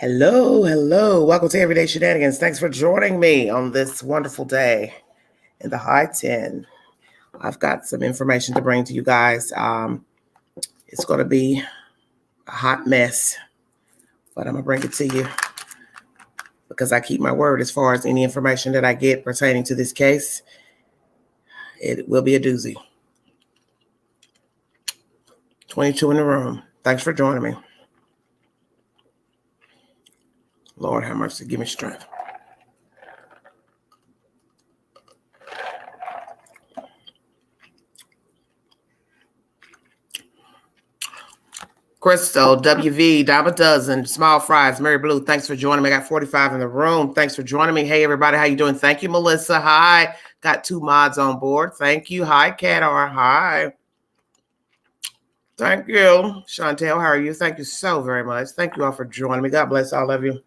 Hello, hello. Welcome to Everyday Shenanigans. Thanks for joining me on this wonderful day in the high 10. I've got some information to bring to you guys. It's going to be a hot mess, but I'm going to bring it to you because I keep my word as far as any information that I get pertaining to this case. It will be a doozy. 22 in the room. Thanks for joining me. Lord have mercy. Give me strength. Crystal, WV, Dime a Dozen, Small Fries, Mary Blue, thanks for joining me. I got 45 in the room. Thanks for joining me. Hey, everybody, how you doing? Thank you, Melissa. Hi. Got 2 mods on board. Thank you. Hi, Cat R. Hi. Thank you. Chantel, how are you? Thank you so very much. Thank you all for joining me. God bless all of you.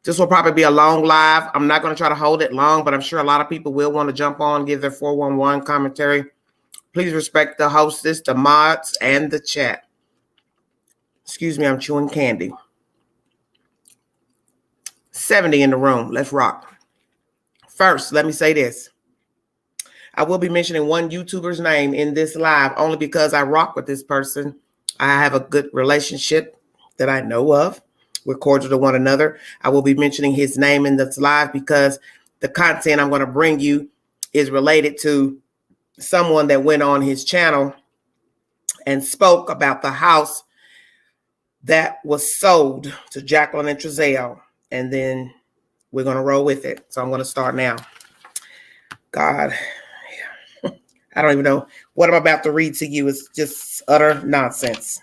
This will probably be a long live. I'm not going to try to hold it long, but I'm sure a lot of people will want to jump on, give their 411 commentary. Please respect the hostess, the mods, and the chat. Excuse me, I'm chewing candy. 70 in the room. Let's rock. First, let me say this. I will be mentioning one YouTuber's name in this live only because I rock with this person. I have a good relationship that I know of. We're cordial to one another. I will be mentioning his name in this live because the content I'm going to bring you is related to someone that went on his channel and spoke about the house that was sold to Jacqueline and Trezell. And then we're going to roll with it. So I'm going to start now. God, I don't even know what I'm about to read to you. It's just utter nonsense.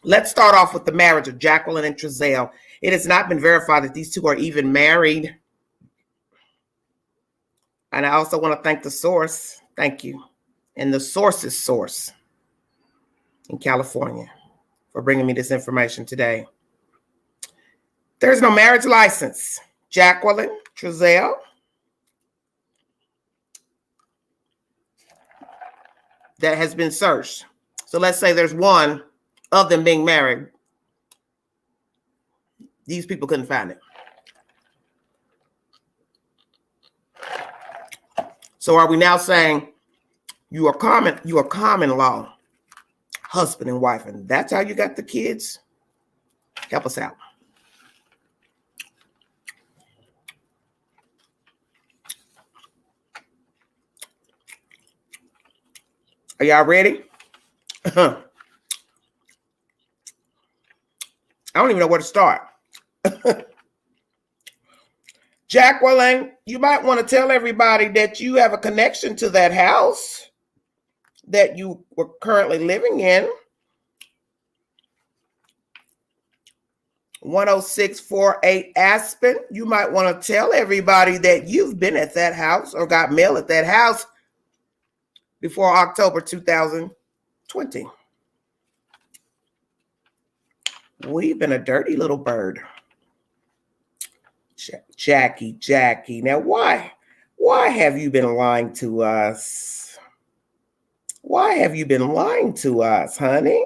Let's start off with the marriage of Jacqueline and Trezell. It has not been verified that these two are even married. And I also want to thank the source. Thank you. And the source's source in California for bringing me this information today. There's no marriage license. Jacqueline Trezell that has been searched. So let's say there's one of them being married. These people couldn't find it. So are we now saying you are common law husband and wife, and that's how you got the kids? Help us out. Are y'all ready? I don't even know where to start. Jacqueline, you might want to tell everybody that you have a connection to that house that you were currently living in. 10648 Aspen. You might want to tell everybody that you've been at that house or got mail at that house before October 2020. We've been a dirty little bird. Jackie. Now, why have you been lying to us? Why have you been lying to us, honey?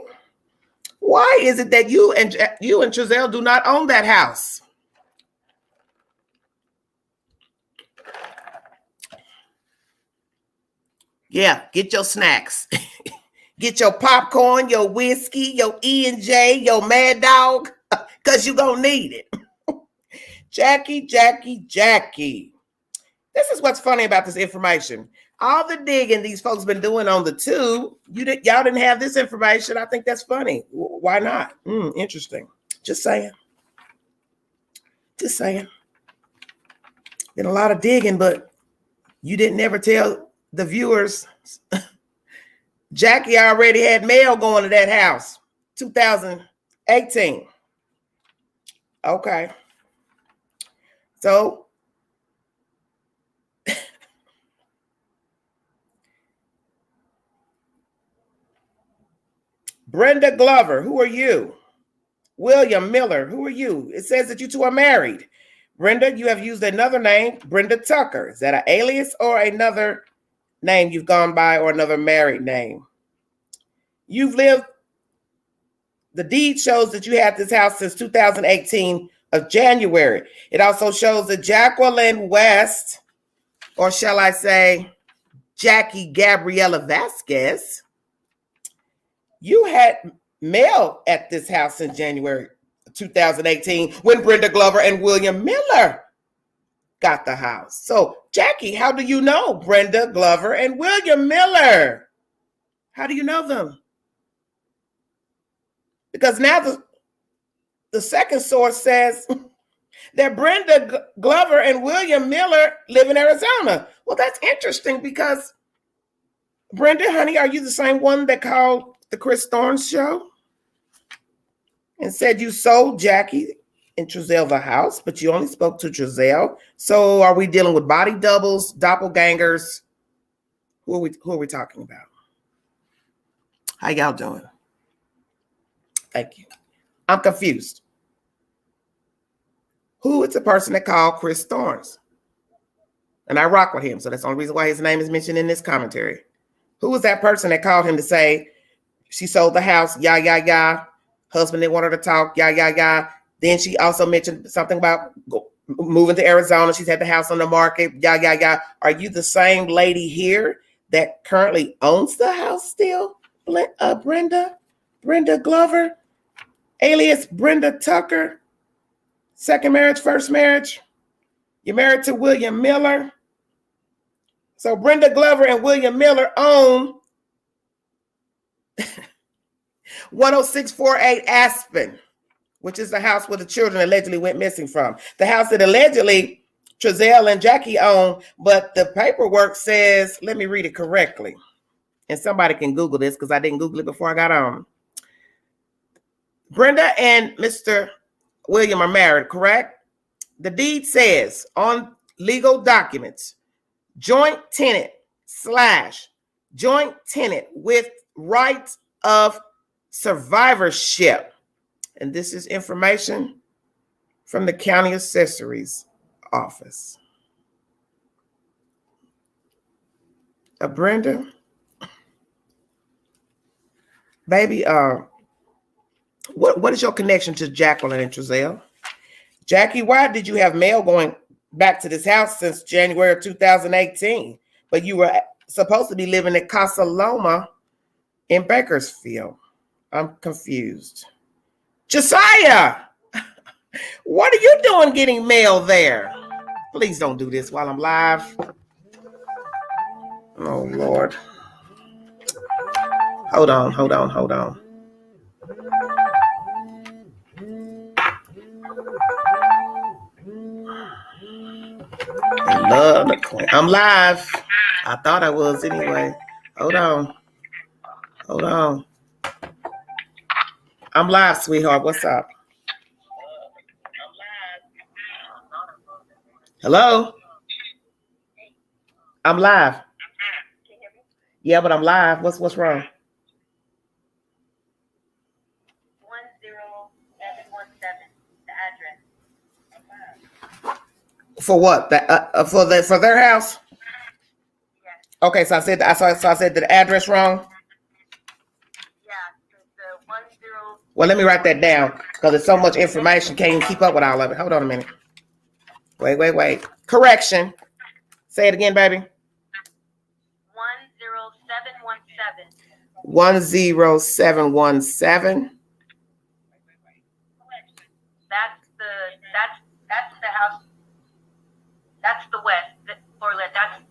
Why is it that you and Trezell do not own that house? Yeah, get your snacks. Get your popcorn, your whiskey, your E&J, your Mad Dog, because you're going to need it. Jackie. This is what's funny about this information. All the digging these folks been doing on the tube, y'all didn't have this information. I think that's funny. Why not? Interesting. Just saying. Been a lot of digging, but you didn't ever tell the viewers. Jackie already had mail going to that house. 2018. Okay. So Brenda Glover, who are you? William Miller, who are you? It says that you two are married. Brenda, you have used another name, Brenda Tucker. Is that an alias or another name you've gone by or another married name? You've lived the deed shows that you had this house since 2018 of January. It also shows that Jacqueline West, or shall I say Jackie Gabriela Vasquez, you had mail at this house in January 2018 when Brenda Glover and William Miller got the house. So, Jackie, how do you know Brenda Glover and William Miller? How do you know them? Because now the second source says that Brenda Glover and William Miller live in Arizona. Well, that's interesting because, Brenda, honey, are you the same one that called the Chris Thorne show and said you sold Jackie and Trezell the house, but you only spoke to Trezell? So are we dealing with body doubles, doppelgangers? Who are we talking about? How y'all doing? Thank you. I'm confused. Who is the person that called Chris Thorne? And I rock with him, so that's the only reason why his name is mentioned in this commentary. Who was that person that called him to say she sold the house, yeah. Husband didn't want her to talk, yeah. Then she also mentioned something about moving to Arizona. She's had the house on the market, yeah. Are you the same lady here that currently owns the house still? Brenda Glover, alias Brenda Tucker. Second marriage, first marriage. You're married to William Miller. So Brenda Glover and William Miller own 10648 Aspen, which is the house where the children allegedly went missing from. The house that allegedly Trezell and Jackie own, but the paperwork says, let me read it correctly. And somebody can Google this because I didn't Google it before I got on. Brenda and Mr. William are married, correct? The deed says on legal documents, joint tenant / joint tenant with rights of survivorship. And this is information from the county assessory's office. Brenda, baby, what is your connection to Jacqueline and Trezell? Jackie, why did you have mail going back to this house since January of 2018, but you were supposed to be living at Casa Loma in Bakersfield? I'm confused. Josiah, what are you doing getting mail there? Please don't do this while I'm live. Oh, Lord. Hold on. I love the queen. I'm live. I thought I was anyway. Hold on. I'm live, sweetheart. What's up? Hello? I'm live. Yeah, but I'm live. What's wrong? 10717, the address. For what? For their house? Yes. Okay, so I said the address wrong. Yeah, the 10. Well, let me write that down because there's so much information. Can't even keep up with all of it. Hold on a minute. Wait. Correction. Say it again, baby. 10717. 10717. That's the house. That's the west. That's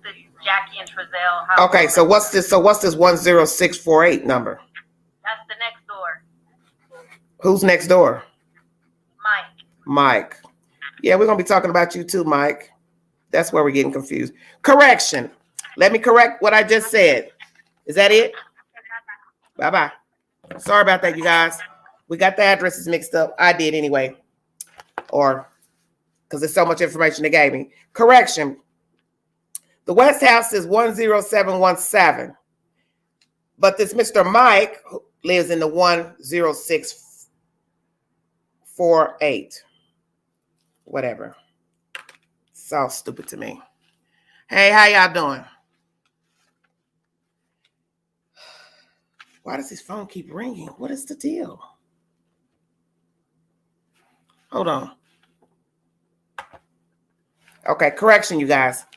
the Jackie and Trezell house. Okay, so what's this 10648 number? That's the next door. Who's next door? Mike. Yeah, we're gonna be talking about you too, Mike. That's where we're getting confused. Correction. Let me correct what I just said. Is that it? Bye-bye. Sorry about that, you guys. We got the addresses mixed up. I did anyway. Or because there's so much information they gave me. Correction. The West House is 10717. But this Mr. Mike lives in the 10648. Whatever. It's all stupid to me. Hey, how y'all doing? Why does his phone keep ringing? What is the deal? Hold on. Okay, correction, you guys.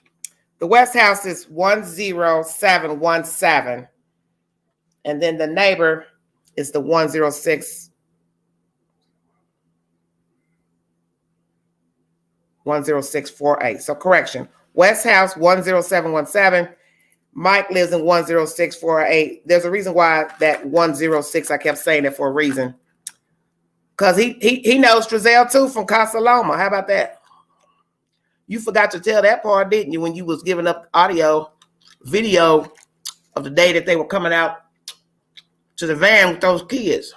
The West house is 10717. And then the neighbor is the 106. 10648. So correction. West house 10717. Mike lives in 10648. There's a reason why that 106, I kept saying it for a reason. Because he knows Trezell too from Casa Loma. How about that? You forgot to tell that part, didn't you, when you was giving up audio, video of the day that they were coming out to the van with those kids?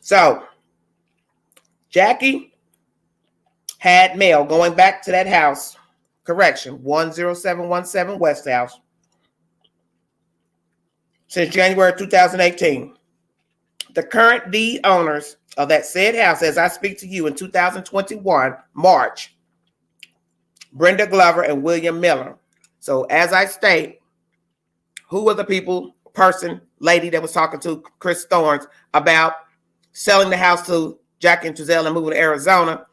So, Jackie had mail going back to that house. Correction, 10717 West House. Since January 2018. The current deed owners of that said house, as I speak to you in 2021, March, Brenda Glover and William Miller. So as I state, who were the people, person, lady that was talking to Chris Thorns about selling the house to Jackie and Trezell and moving to Arizona?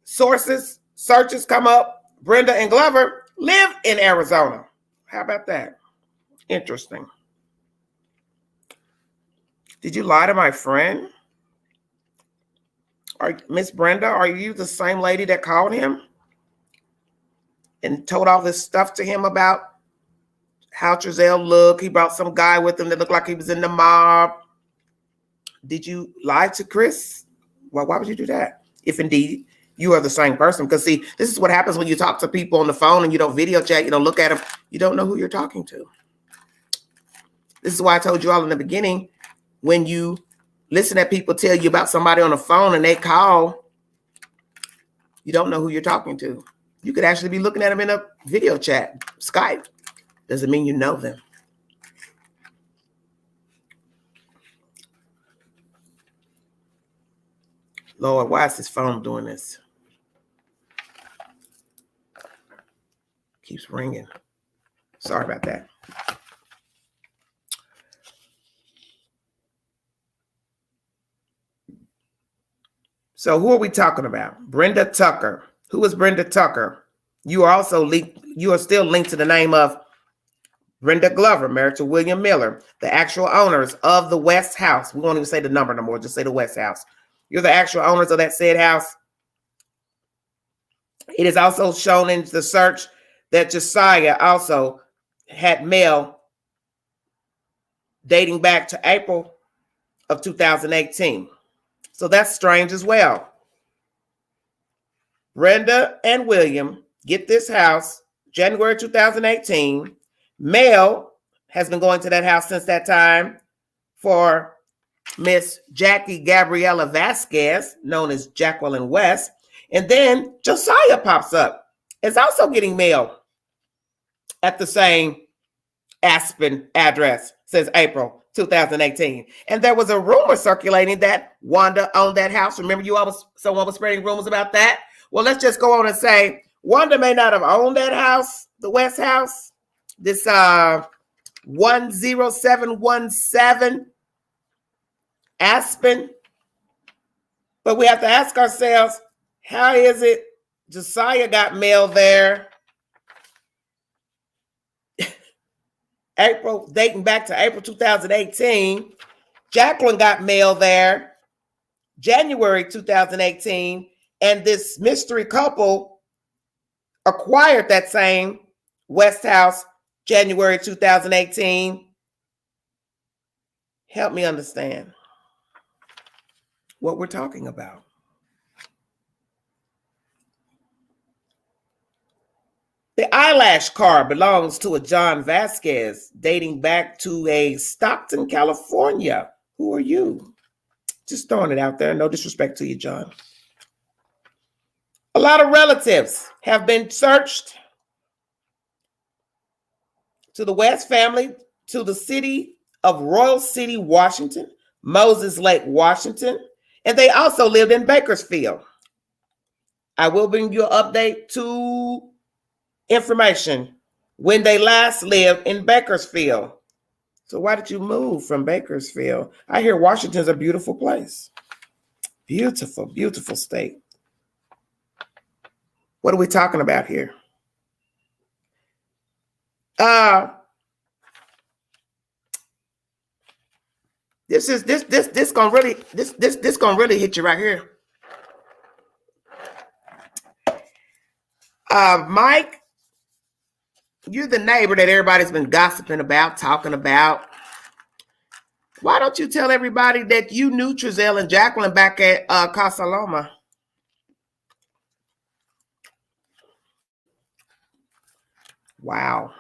Sources, searches come up. Brenda and Glover live in Arizona. How about that? Interesting. Did you lie to my friend? Miss Brenda, are you the same lady that called him and told all this stuff to him about how Trezell looked? He brought some guy with him that looked like he was in the mob. Did you lie to Chris? Well, why would you do that? If indeed you are the same person. Because see, this is what happens when you talk to people on the phone and you don't video chat, you don't look at them, you don't know who you're talking to. This is why I told you all in the beginning, when you listen to people tell you about somebody on the phone and they call, you don't know who you're talking to. You could actually be looking at them in a video chat, Skype. Doesn't mean you know them. Lord, why is this phone doing this? Keeps ringing. Sorry about that. So who are we talking about? Brenda Tucker. Who is Brenda Tucker? You are also linked. You are still linked to the name of Brenda Glover, married to William Miller, the actual owners of the West House. We won't even say the number no more. Just say the West House. You're the actual owners of that said house. It is also shown in the search that Josiah also had mail dating back to April of 2018. So that's strange as well. Brenda and William get this house January 2018. Mail has been going to that house since that time for Miss Jackie Gabriela Vasquez, known as Jacqueline West. And then Josiah pops up. It's also getting mail at the same Aspen address since April 2018. And there was a rumor circulating that Wanda owned that house. Remember someone was spreading rumors about that? Well, let's just go on and say Wanda may not have owned that house, the West House, this 10717 Aspen. But we have to ask ourselves, how is it Josiah got mail there April, dating back to April 2018. Jacqueline got mail there January 2018. And this mystery couple acquired that same West House January 2018. Help me understand what we're talking about. The eyelash car belongs to a John Vasquez dating back to a Stockton, California. Who are you? Just throwing it out there. No disrespect to you, John. A lot of relatives have been searched to the West family, to the city of Royal City, Washington, Moses Lake, Washington, and they also lived in Bakersfield. I will bring you an update to information when they last lived in Bakersfield. So why did you move from Bakersfield? I hear Washington's a beautiful place. Beautiful, beautiful state. What are we talking about here? This gonna really hit you right here. Mike, you're the neighbor that everybody's been gossiping about, talking about. Why don't you tell everybody that you knew Trezell and Jacqueline back at Casa Loma? Wow.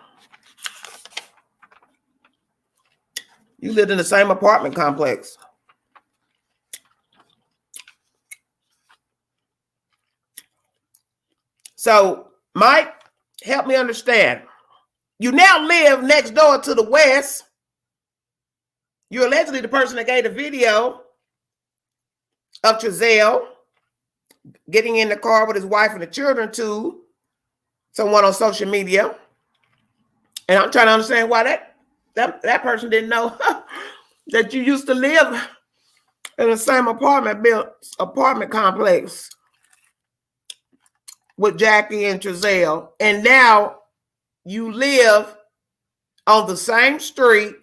You lived in the same apartment complex. So, Mike, help me understand. You now live next door to the West. You're allegedly the person that gave the video of Trezell getting in the car with his wife and the children to someone on social media. And I'm trying to understand why that person didn't know that you used to live in the same apartment complex with Jackie and Trezell. And now you live on the same street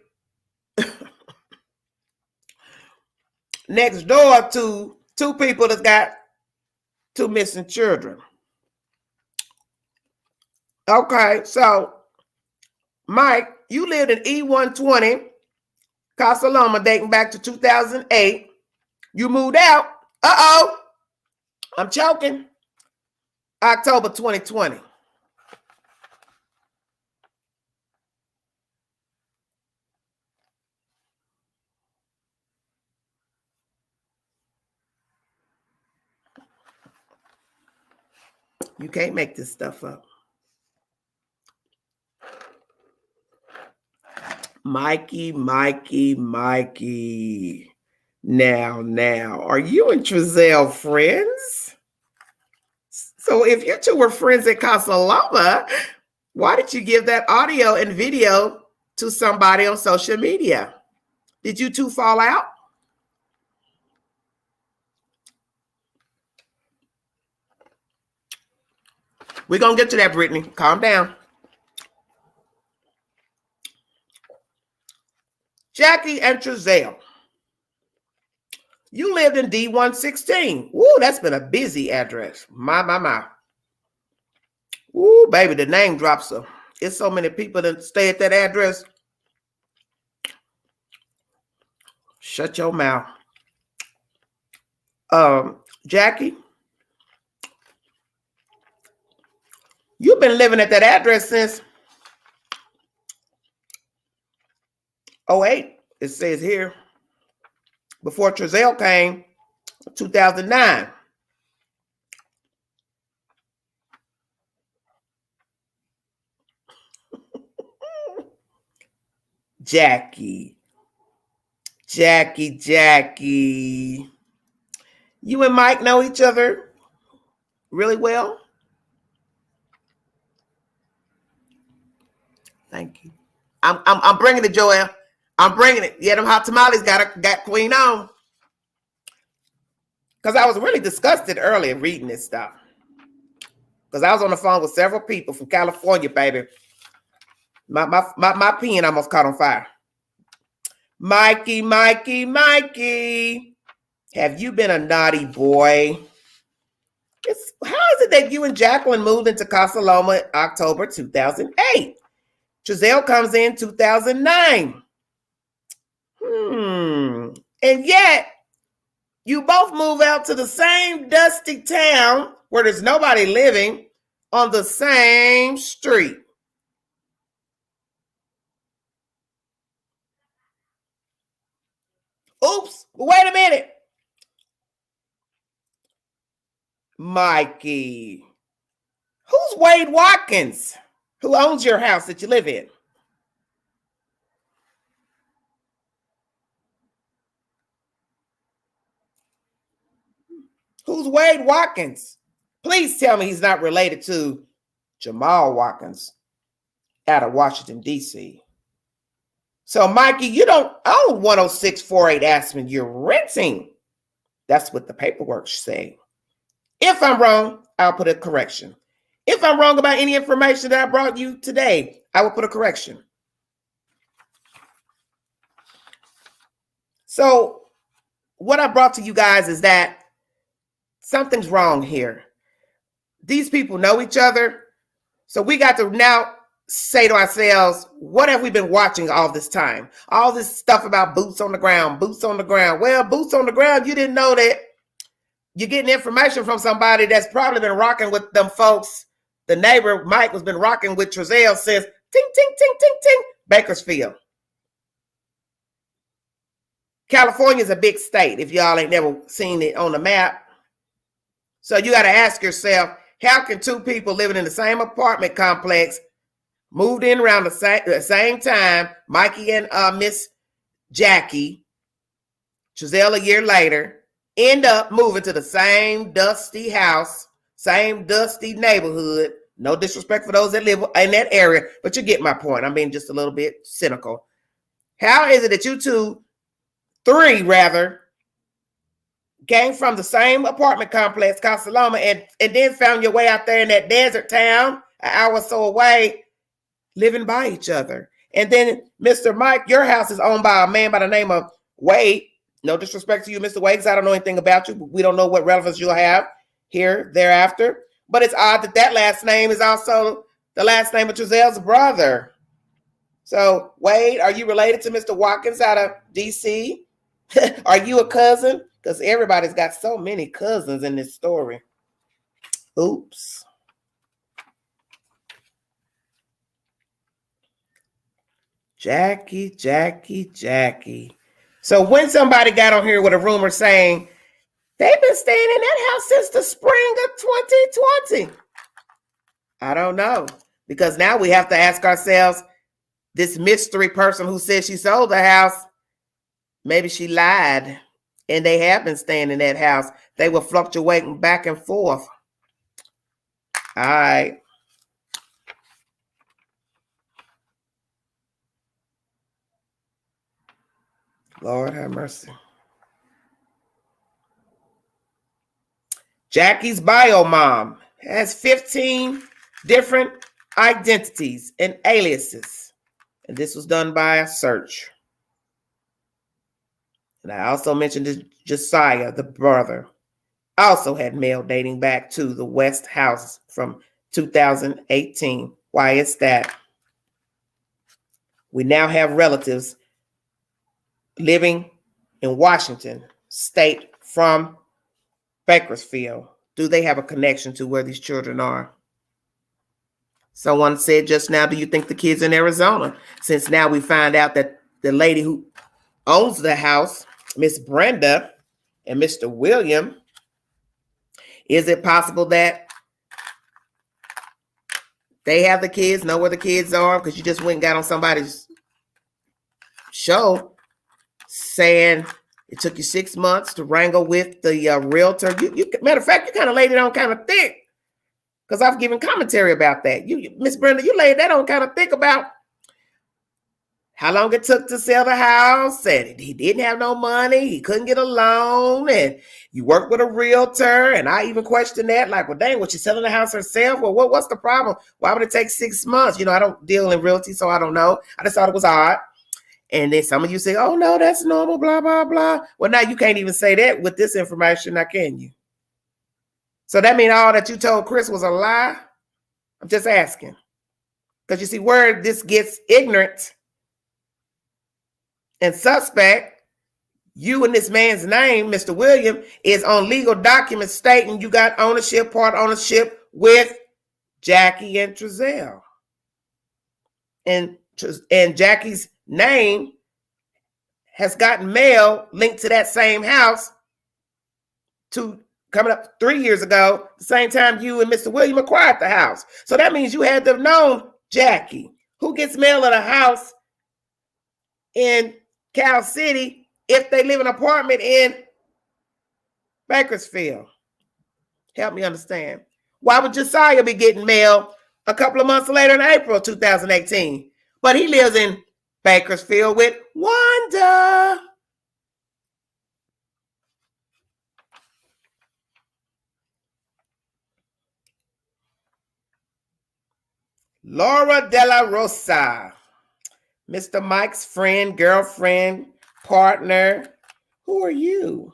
next door to two people that got two missing children. Okay, so Mike, you lived in E120, Casa Loma, dating back to 2008. You moved out. I'm choking. October 2020. You can't make this stuff up. Mikey. Now, are you and Trezell friends? So if you two were friends at Casa Loma, why did you give that audio and video to somebody on social media? Did you two fall out? We're going to get to that, Brittany. Calm down. Jackie and Trezell. You lived in D116. Woo, that's been a busy address. My. Woo, baby, the name drops. It's so many people that stay at that address. Shut your mouth. Jackie, you've been living at that address since 2008, it says here. Before Trezell came, 2009. Jackie. You and Mike know each other really well? Thank you. I'm bringing it, Joel. I'm bringing it. Yeah, them hot tamales got Queen on. Because I was really disgusted earlier reading this stuff. Because I was on the phone with several people from California, baby. My pen almost caught on fire. Mikey. Have you been a naughty boy? How is it that you and Jacqueline moved into Casa Loma in October 2008? Trezell comes in 2009. And yet, you both move out to the same dusty town where there's nobody living on the same street. Oops, wait a minute. Mikey, who's Wade Watkins? Who owns your house that you live in? Who's Wade Watkins? Please tell me he's not related to Jamal Watkins, out of Washington, D.C. So, Mikey, you don't own 10648 Aspen. You're renting. That's what the paperwork say. If I'm wrong, I'll put a correction. If I'm wrong about any information that I brought you today, I will put a correction. So what I brought to you guys is that something's wrong here. These people know each other. So we got to now say to ourselves, what have we been watching all this time? All this stuff about boots on the ground, boots on the ground. Well, boots on the ground, you didn't know that you're getting information from somebody that's probably been rocking with them folks. The neighbor, Mike, has been rocking with Trezell since ting, ting, ting, ting, ting, Bakersfield. California is a big state, if y'all ain't never seen it on the map. So you got to ask yourself, how can two people living in the same apartment complex, moved in around the same time, Mikey and Miss Jackie, Trezell a year later, end up moving to the same dusty house, same dusty neighborhood? No disrespect for those that live in that area, but you get my point. I'm being just a little bit cynical. How is it that you three rather, came from the same apartment complex, Casa Loma, and then found your way out there in that desert town, an hour or so away, living by each other? And then, Mr. Mike, your house is owned by a man by the name of Wade. No disrespect to you, Mr. Wade, because I don't know anything about you. We don't know what relevance you'll have here thereafter. But it's odd that that last name is also the last name of Trezell's brother. So, Wade, are you related to Mr. Watkins out of D.C.? Are you a cousin? Because everybody's got so many cousins in this story. Oops. Jackie. So when somebody got on here with a rumor saying they've been staying in that house since the spring of 2020, I don't know. Because now we have to ask ourselves, this mystery person who said she sold the house, maybe she lied and they have been staying in that house. They were fluctuating back and forth. All right. Lord have mercy. Jackie's bio mom has 15 different identities and aliases. And this was done by a search. And I also mentioned that Josiah, the brother, also had mail dating back to the West House from 2018. Why is that? We now have relatives living in Washington State from Bakersfield. Do they have a connection to where these children are? Someone said just now, do you think the kids in Arizona? Since now we find out that the lady who owns the house, Miss Brenda and Mr. William, is it possible that they have the kids, know where the kids are? Because you just went and got on somebody's show saying it took you 6 months to wrangle with the realtor. Matter of fact, you kind of laid it on kind of thick, because I've given commentary about that. Miss Brenda, you laid that on kind of thick about how long it took to sell the house, and he didn't have no money, he couldn't get a loan, and you worked with a realtor. And I even questioned that, like, well, dang, was she selling the house herself? Well, what's the problem? Why would it take 6 months? You know, I don't deal in realty, so I don't know. I just thought it was odd. And then some of you say, oh, no, that's normal, blah, blah, blah. Well, now you can't even say that with this information, now can you? So that means all that you told Chris was a lie? I'm just asking. Because you see, where this gets ignorant and suspect, you and this man's name, Mr. William, is on legal documents stating you got ownership, part ownership with Jackie and Trezell. And Jackie's name has gotten mail linked to that same house coming up 3 years ago, the same time you and Mr. William acquired the house. So that means you had to have known Jackie, who gets mail at a house in Cal City if they live in an apartment in Bakersfield. Help me understand. Why would Josiah be getting mail a couple of months later in April 2018. But he lives in Bakersfield with Wanda. Laura De La Rosa, Mr. Mike's friend, girlfriend, partner. Who are you?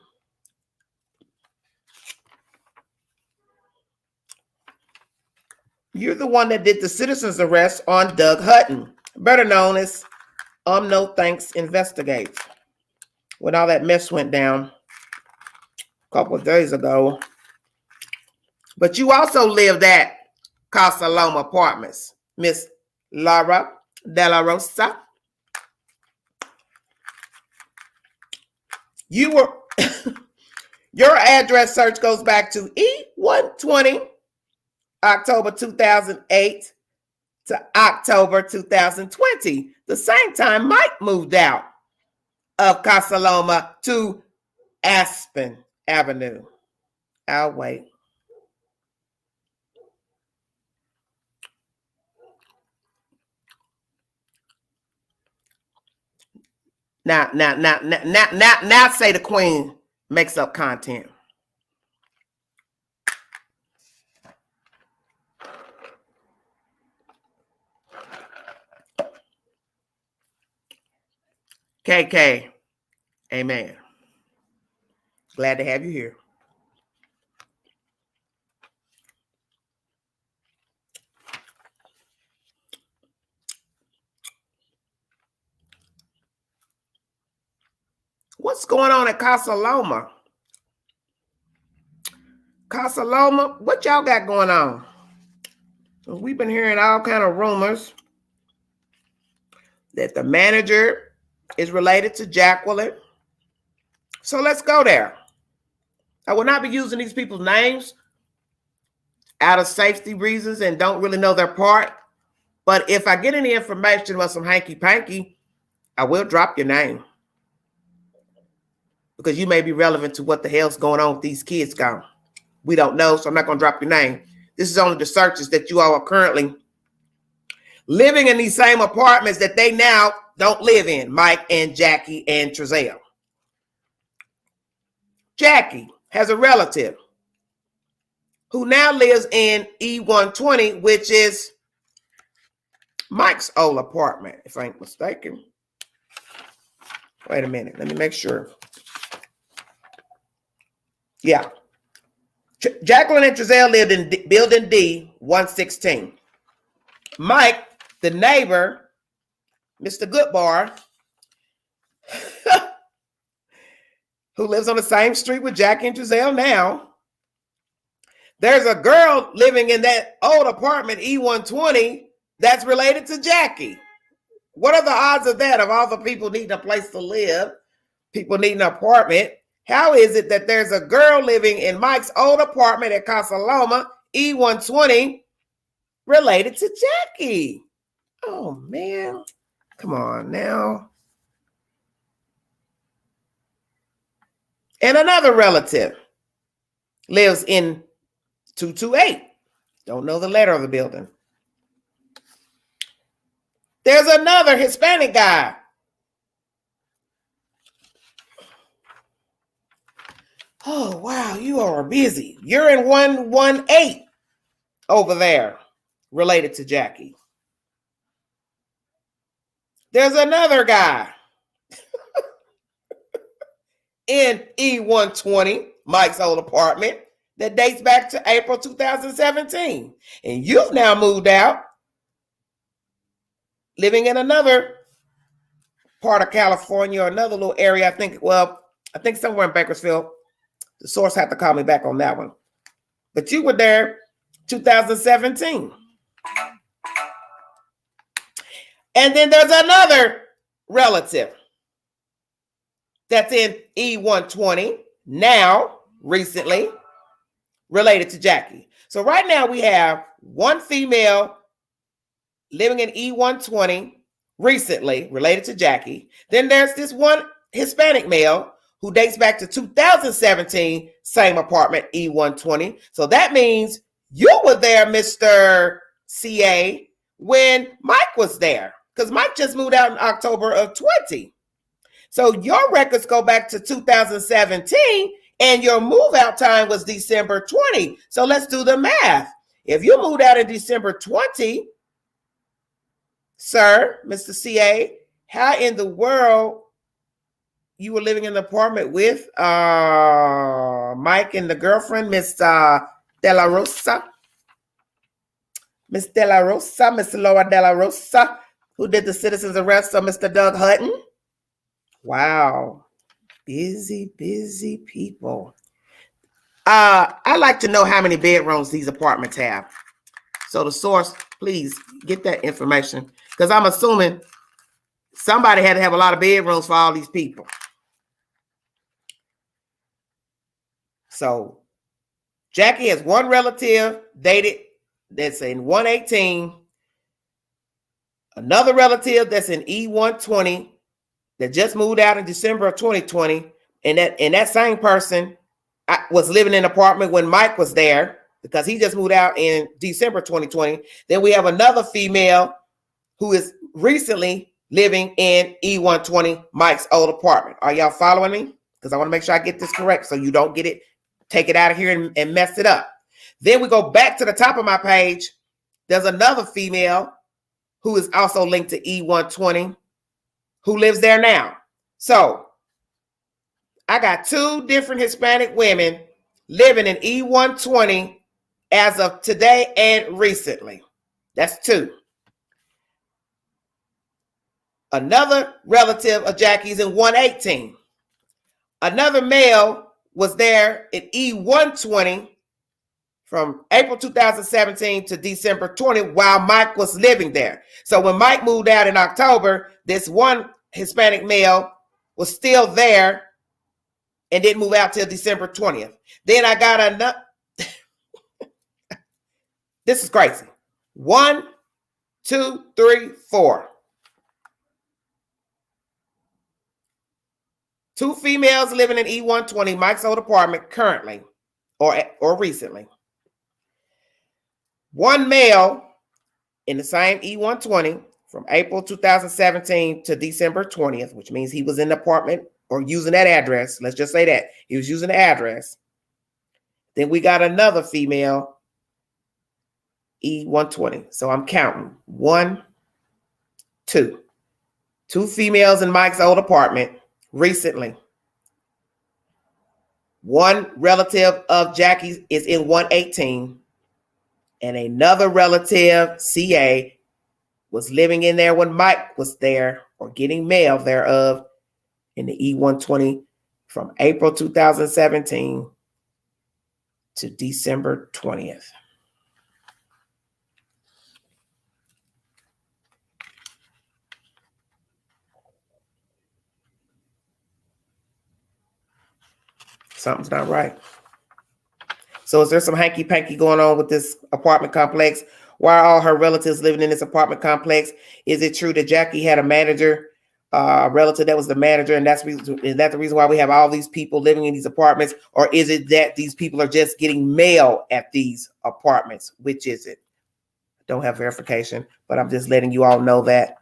You're the one that did the citizen's arrest on Doug Hutton, better known as No Thanks Investigates, when all that mess went down a couple of days ago. But you also lived at Casa Loma Apartments, Miss Laura De La Rosa. You were, your address search goes back to E120, October 2008 to October 2020, the same time Mike moved out of Casa Loma to Aspen Avenue. I'll wait. Now say the queen makes up content. KK, amen. Glad to have you here. What's going on at Casa Loma? Casa Loma, what y'all got going on? We've been hearing all kind of rumors that the manager is related to Jacqueline. So let's go there. I will not be using these people's names out of safety reasons and don't really know their part. But if I get any information about some hanky-panky, I will drop your name. Because you may be relevant to what the hell's going on with these kids gone. We don't know, so I'm not going to drop your name. This is only the searches that you all are currently living in these same apartments that they now don't live in, Mike and Jackie and Trezell. Jackie has a relative who now lives in E120, which is Mike's old apartment, if I ain't mistaken. Wait a minute, let me make sure. Yeah. Jacqueline and Trezell lived in Building D, 116. Mike, the neighbor, Mr. Goodbar, who lives on the same street with Jackie and Trezell now. There's a girl living in that old apartment, E120, that's related to Jackie. What are the odds of that, of all the people needing a place to live, people needing an apartment? How is it that there's a girl living in Mike's old apartment at Casa Loma, E120, related to Jackie? Oh, man. Come on now. And another relative lives in 228. Don't know the letter of the building. There's another Hispanic guy. Oh, wow, you are busy. You're in 118 over there, related to Jackie. There's another guy in E120, Mike's old apartment, that dates back to April 2017. And you've now moved out, living in another part of California, or another little area, I think somewhere in Bakersfield. The source had to call me back on that one. But you were there 2017. And then there's another relative that's in E120 now, recently, related to Jackie. So right now we have one female living in E120 recently, related to Jackie. Then there's this one Hispanic male who dates back to 2017, same apartment, E120. So that means you were there, Mr. CA, when Mike was there, because Mike just moved out in October of 20. So your records go back to 2017 and your move out time was December 20. So let's do the math. If you moved out in December 20, sir, Mr. CA, how in the world you were living in an apartment with Mike and the girlfriend, Miss De La Rosa? Miss De La Rosa, Miss Laura De La Rosa, who did the citizen's arrest of Mr. Doug Hutton? Wow. Busy people. I'd like to know how many bedrooms these apartments have. So the source, please get that information, because I'm assuming somebody had to have a lot of bedrooms for all these people. So Jackie has one relative dated that's in 118, another relative that's in E120 that just moved out in December of 2020, and that same person was living in an apartment when Mike was there, because he just moved out in December 2020. Then we have another female who is recently living in E120, Mike's old apartment. Are y'all following me? Because I want to make sure I get this correct so you don't get it, take it out of here and mess it up. Then we go back to the top of my page. There's another female who is also linked to E120 who lives there now. So I got two different Hispanic women living in E120 as of today and recently. That's two. Another relative of Jackie's in 118. Another male was there in E120 from April 2017 to December 20 while Mike was living there. So when Mike moved out in October, this one Hispanic male was still there and didn't move out till December 20th. Then I got another. This is crazy. 1, 2, 3, 4. Two females living in E120, Mike's old apartment currently or recently. One male in the same E120 from April 2017 to December 20th, which means he was in the apartment or using that address. Let's just say that. He was using the address. Then we got another female, E120. So I'm counting. 1, 2. Two females in Mike's old apartment recently. One relative of Jackie's is in 118. And another relative, CA, was living in there when Mike was there or getting mail thereof in the E120 from April 2017 to December 20th. Something's not right. So is there some hanky-panky going on with this apartment complex? Why are all her relatives living in this apartment complex? Is it true that Jackie had a manager, relative that was the manager, and is that the reason why we have all these people living in these apartments? Or is it that these people are just getting mail at these apartments? Which is it? Don't have verification, but I'm just letting you all know that.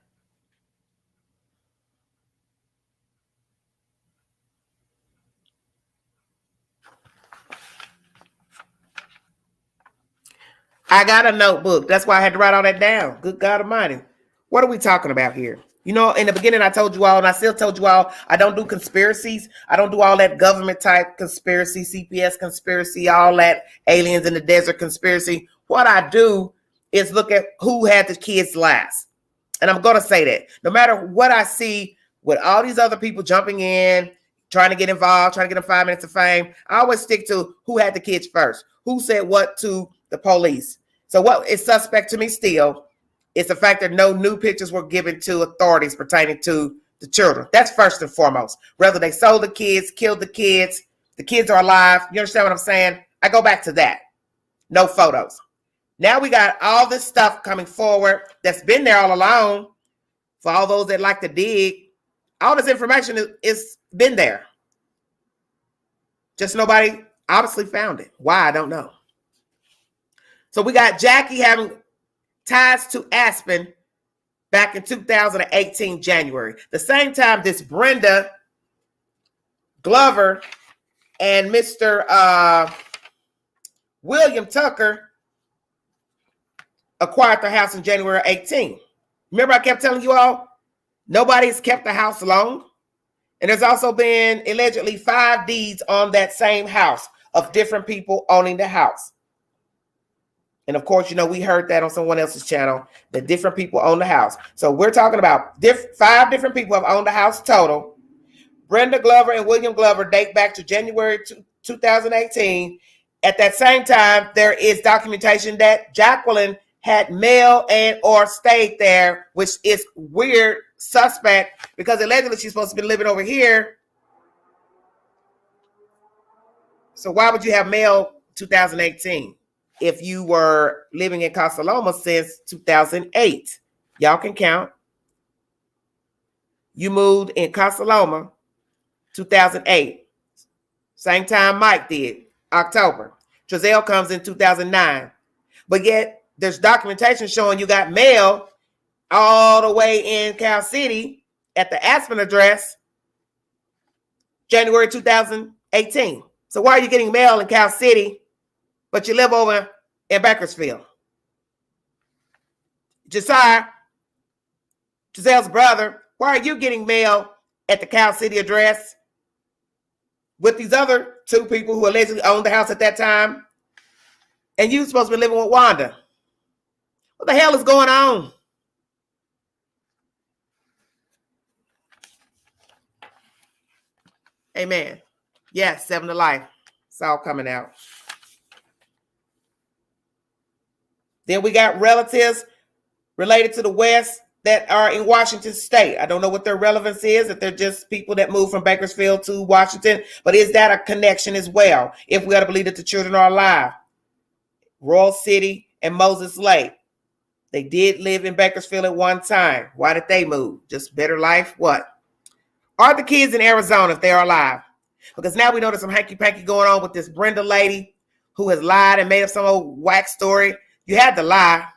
I got a notebook. That's why I had to write all that down. Good God Almighty. What are we talking about here? You know, in the beginning, I told you all, and I still told you all, I don't do conspiracies. I don't do all that government type conspiracy, CPS conspiracy, all that aliens in the desert conspiracy. What I do is look at who had the kids last. And I'm going to say that no matter what I see with all these other people jumping in, trying to get involved, trying to get them 5 minutes of fame, I always stick to who had the kids first, who said what to the police. So what is suspect to me still is the fact that no new pictures were given to authorities pertaining to the children. That's first and foremost. Whether they sold the kids, killed the kids are alive. You understand what I'm saying? I go back to that. No photos. Now we got all this stuff coming forward that's been there all along. For all those that like to dig, all this information is been there. Just nobody obviously found it. Why? I don't know. So we got Jackie having ties to Aspen back in 2018, January. The same time this Brenda Glover and Mr. William Tucker acquired the house in January 18. Remember I kept telling you all, nobody's kept the house long. And there's also been allegedly 5 deeds on that same house of different people owning the house. And of course, you know, we heard that on someone else's channel, that different people own the house. So we're talking about 5 different people have owned the house total. Brenda Glover and William Glover date back to January 2018. At that same time, there is documentation that Jacqueline had mail and or stayed there, which is weird, suspect, because allegedly she's supposed to be living over here. So why would you have mail 2018 if you were living in Casa Loma since 2008? Y'all can count. You moved in Casa Loma 2008. Same time Mike did, October. Trezell comes in 2009. But yet there's documentation showing you got mail all the way in Cal City at the Aspen address, January 2018. So why are you getting mail in Cal City, but you live over in Bakersfield? Josiah, Giselle's brother, why are you getting mail at the Cal City address with these other 2 people who allegedly owned the house at that time? And you're supposed to be living with Wanda. What the hell is going on? Amen. Yes, 7 to life. It's all coming out. Then we got relatives related to the West that are in Washington State. I don't know what their relevance is, if they're just people that moved from Bakersfield to Washington, but is that a connection as well? If we are to believe that the children are alive. Royal City and Moses Lake. They did live in Bakersfield at one time. Why did they move? Just better life? What? Are the kids in Arizona if they are alive? Because now we know there's some hanky-panky going on with this Brenda lady who has lied and made up some old whack story. You had to lie.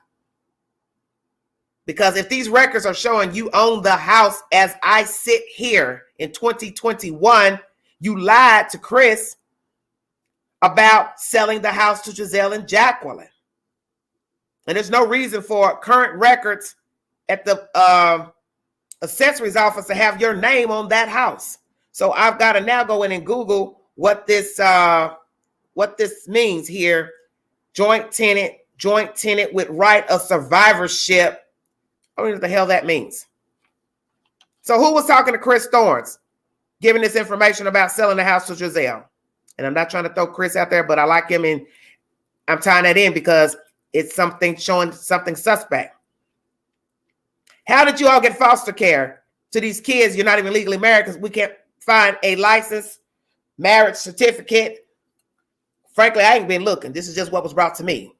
Because if these records are showing you own the house as I sit here in 2021, you lied to Chris about selling the house to Giselle and Jacqueline. And there's no reason for current records at the accessories office to have your name on that house. So I've got to now go in and Google what this means here. Joint tenant with right of survivorship. I don't know what the hell that means. So who was talking to Chris Thorns, giving this information about selling the house to Giselle? And I'm not trying to throw Chris out there, but I like him, and I'm tying that in because it's something showing something suspect. How did you all get foster care to these kids? You're not even legally married because we can't find a license, marriage certificate. Frankly, I ain't been looking. This is just what was brought to me.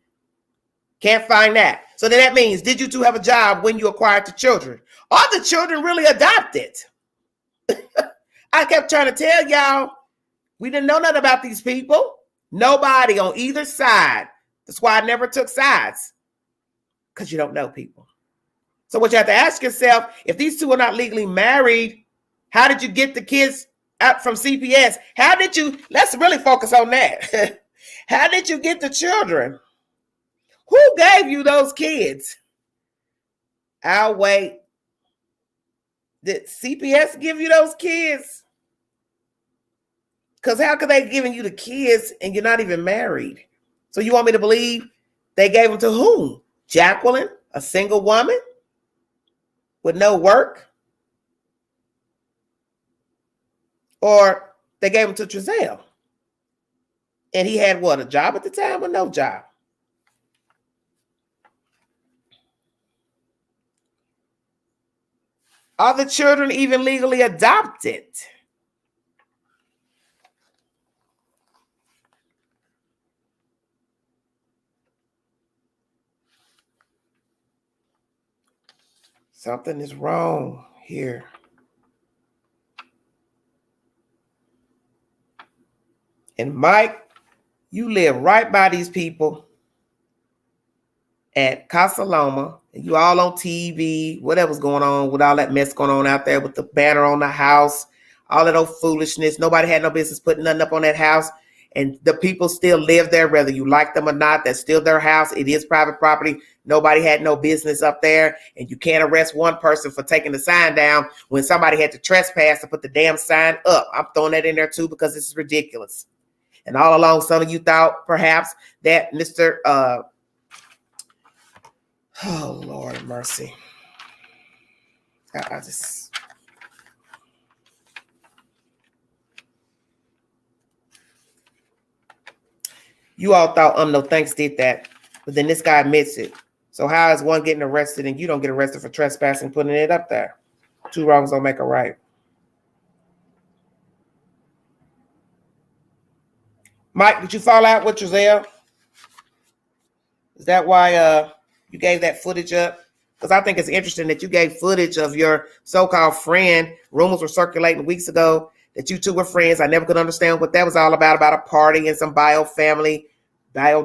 Can't find that. So then that means, did you two have a job when you acquired the children? Are the children really adopted? I kept trying to tell y'all, we didn't know nothing about these people. Nobody on either side. That's why I never took sides. Because you don't know people. So what you have to ask yourself, if these two are not legally married, how did you get the kids out from CPS? How did you, let's really focus on that. How did you get the children? Who gave you those kids? I'll wait. Did CPS give you those kids? Because how could they giving you the kids and you're not even married? So you want me to believe they gave them to whom? Jacqueline, a single woman with no work? Or they gave them to Trezell? And he had what, a job at the time or no job? Are the children even legally adopted? Something is wrong here. And Mike, you live right by these people. at Casa Loma. You all on TV, whatever's going on with all that mess going on out there with the banner on the house, all of those foolishness. Nobody had no business putting nothing up on that house. And the people still live there, whether you like them or not. That's still their house. It is private property. Nobody had no business up there. And you can't arrest one person for taking the sign down when somebody had to trespass to put the damn sign up. I'm throwing that in there too because this is ridiculous. And all along, some of you thought perhaps that Mr. Oh, Lord have mercy. I just... You all thought No Thanks did that, but then this guy admits it. So how is one getting arrested and you don't get arrested for trespassing, putting it up there? Two wrongs don't make a right. Mike, did you fall out with Giselle? Is that why you gave that footage up? Because I think it's interesting that you gave footage of your so-called friend. Rumors were circulating weeks ago that you two were friends. I never could understand what that was all about a party and some bio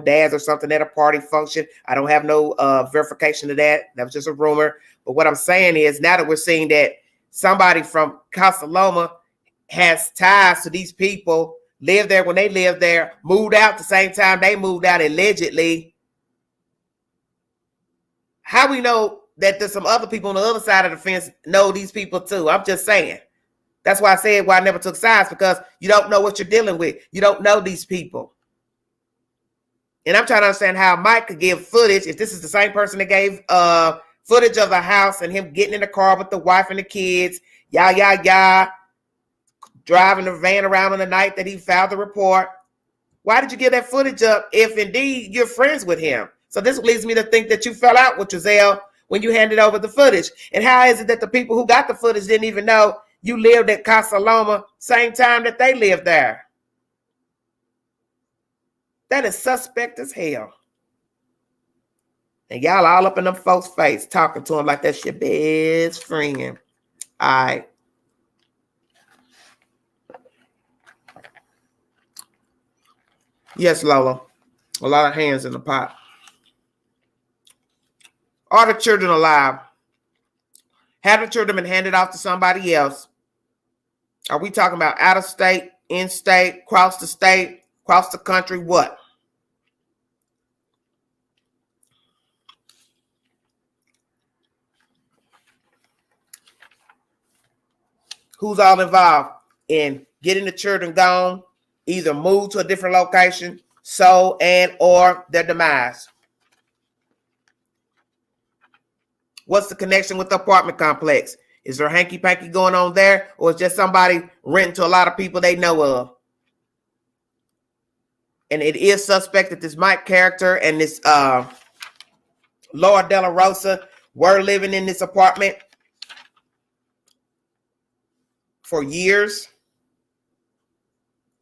dads or something at a party function. I don't have no verification of that. That was just a rumor. But what I'm saying is now that we're seeing that somebody from Casa Loma has ties to these people, lived there when they lived there, moved out the same time they moved out allegedly. How we know that there's some other people on the other side of the fence know these people too? I'm just saying. That's why I said why I never took sides, because you don't know what you're dealing with. You don't know these people. And I'm trying to understand how Mike could give footage, if this is the same person that gave footage of the house and him getting in the car with the wife and the kids, driving the van around on the night that he filed the report. Why did you give that footage up if indeed you're friends with him? So this leads me to think that you fell out with Giselle when you handed over the footage. And how is it that the people who got the footage didn't even know you lived at Casa Loma same time that they lived there? That is suspect as hell. And y'all all up in them folks' face talking to them like that's your best friend. All right. Yes, Lola. A lot of hands in the pot. Are the children alive? Have the children been handed off to somebody else? Are we talking about out of state, in state, across the country? What? Who's all involved in getting the children gone, either moved to a different location, sold, and or their demise? What's the connection with the apartment complex? Is there hanky-panky going on there, or is just somebody renting to a lot of people they know of? And it is suspect that this Mike character and this Laura De La Rosa were living in this apartment for years,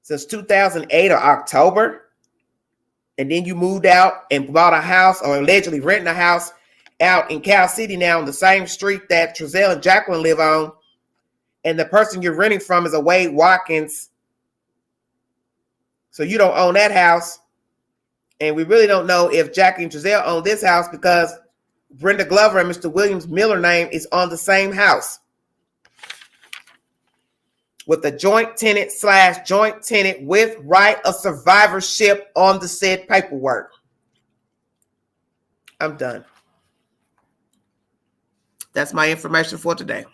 since 2008 or October. And then you moved out and bought a house, or allegedly renting a house out in Cal City now on the same street that Trezell and Jacqueline live on. And the person you're renting from is a Wade Watkins. So you don't own that house. And we really don't know if Jackie and Trezell own this house, because Brenda Glover and Mr. Williams Miller name is on the same house, with a joint tenant with right of survivorship on the said paperwork. I'm done. That's my information for today.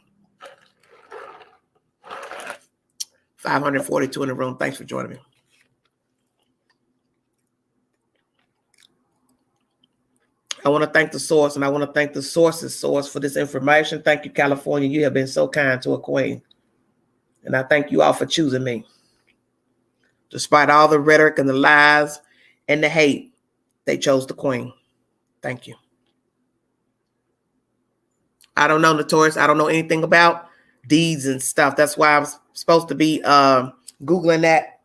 542 in the room. Thanks for joining me. I want to thank the source, and I want to thank the source's source for this information. Thank you, California. You have been so kind to a queen. And I thank you all for choosing me. Despite all the rhetoric and the lies and the hate, they chose the queen. Thank you. I don't know, Notorious. I don't know anything about deeds and stuff. That's why I was supposed to be Googling that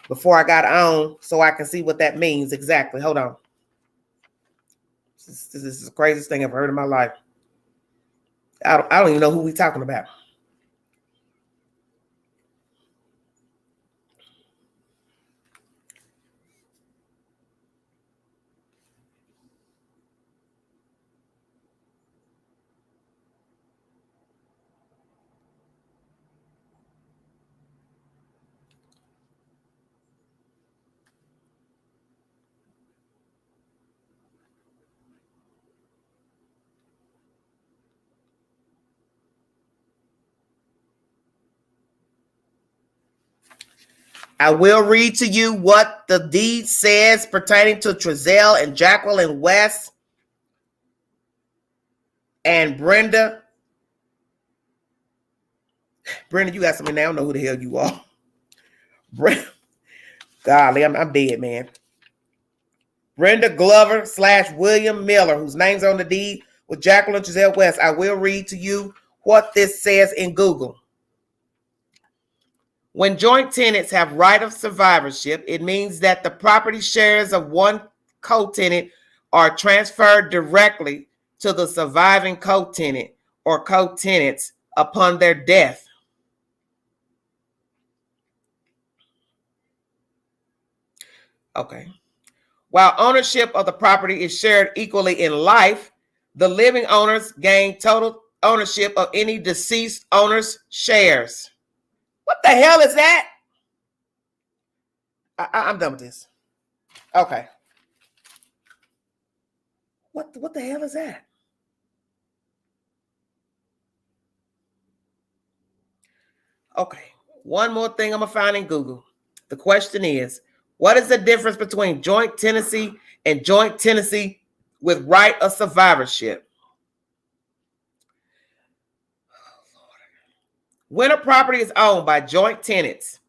before I got on, so I can see what that means exactly. Hold on. This is the craziest thing I've heard in my life. I don't even know who we're talking about. I will read to you what the deed says pertaining to Trezell and Jacqueline West and Brenda. Brenda, you got something now. I don't know who the hell you are. Brenda, golly, I'm dead, man. Brenda Glover / William Miller, whose name's on the deed with Jacqueline Trezell West. I will read to you what this says in Google. When joint tenants have right of survivorship, it means that the property shares of one co-tenant are transferred directly to the surviving co-tenant or co-tenants upon their death. Okay. While ownership of the property is shared equally in life, the living owners gain total ownership of any deceased owner's shares. What the hell is that? I'm done with this. Okay. What the hell is that? Okay. One more thing I'm going to find in Google. The question is, what is the difference between joint tenancy and joint tenancy with right of survivorship? When a property is owned by joint tenants,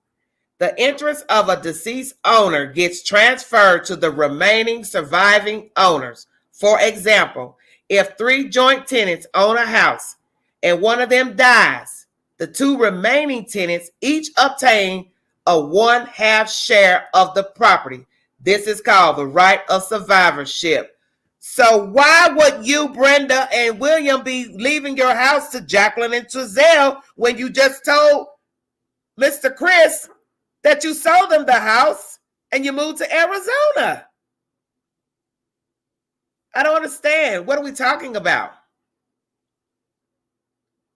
the interest of a deceased owner gets transferred to the remaining surviving owners. For example, if 3 joint tenants own a house and one of them dies, the 2 remaining tenants each obtain a 1/2 share of the property. This is called the right of survivorship. So why would you, Brenda and William, be leaving your house to Jacqueline and Trezell when you just told Mr. Chris that you sold them the house and you moved to Arizona? I don't understand. What are we talking about?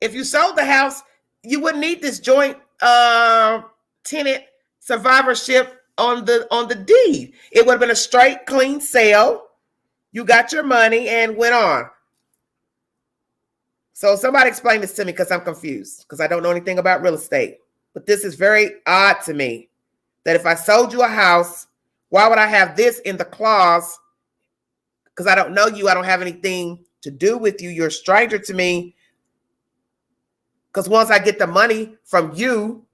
If you sold the house, you wouldn't need this joint tenant survivorship on the deed. It would have been a straight, clean sale. You got your money and went on. So somebody explain this to me because I'm confused because I don't know anything about real estate. But this is very odd to me that if I sold you a house, why would I have this in the clause? Because I don't know you. I don't have anything to do with you. You're a stranger to me. Because once I get the money from you,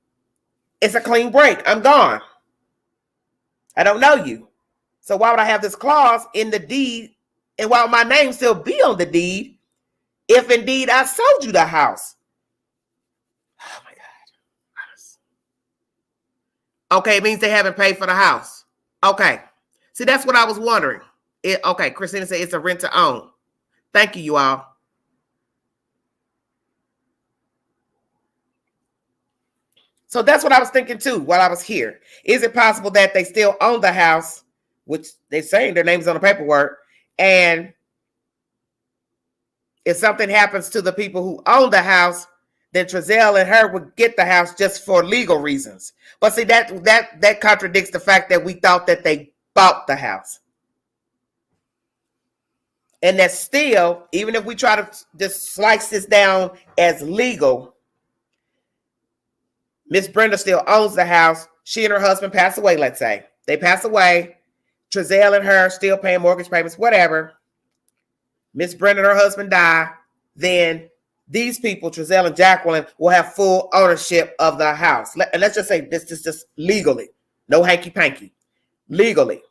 it's a clean break. I'm gone. I don't know you. So why would I have this clause in the deed? And why would my name still be on the deed if indeed I sold you the house? Oh my God. Okay, it means they haven't paid for the house. Okay. See, that's what I was wondering. Okay, Christina said it's a rent to own. Thank you, you all. So that's what I was thinking too while I was here. Is it possible that they still own the house, which they're saying their name's on the paperwork, and if something happens to the people who own the house, then Trezell and her would get the house just for legal reasons. But see, that contradicts the fact that we thought that they bought the house. And that still, even if we try to just slice this down as legal, Miss Brenda still owns the house. She and her husband pass away, let's say. They pass away. Trezell and her still paying mortgage payments, whatever. Miss Brenda and her husband die. Then these people, Trezell and Jacqueline, will have full ownership of the house. And let's just say this is just legally. No hanky-panky. Legally.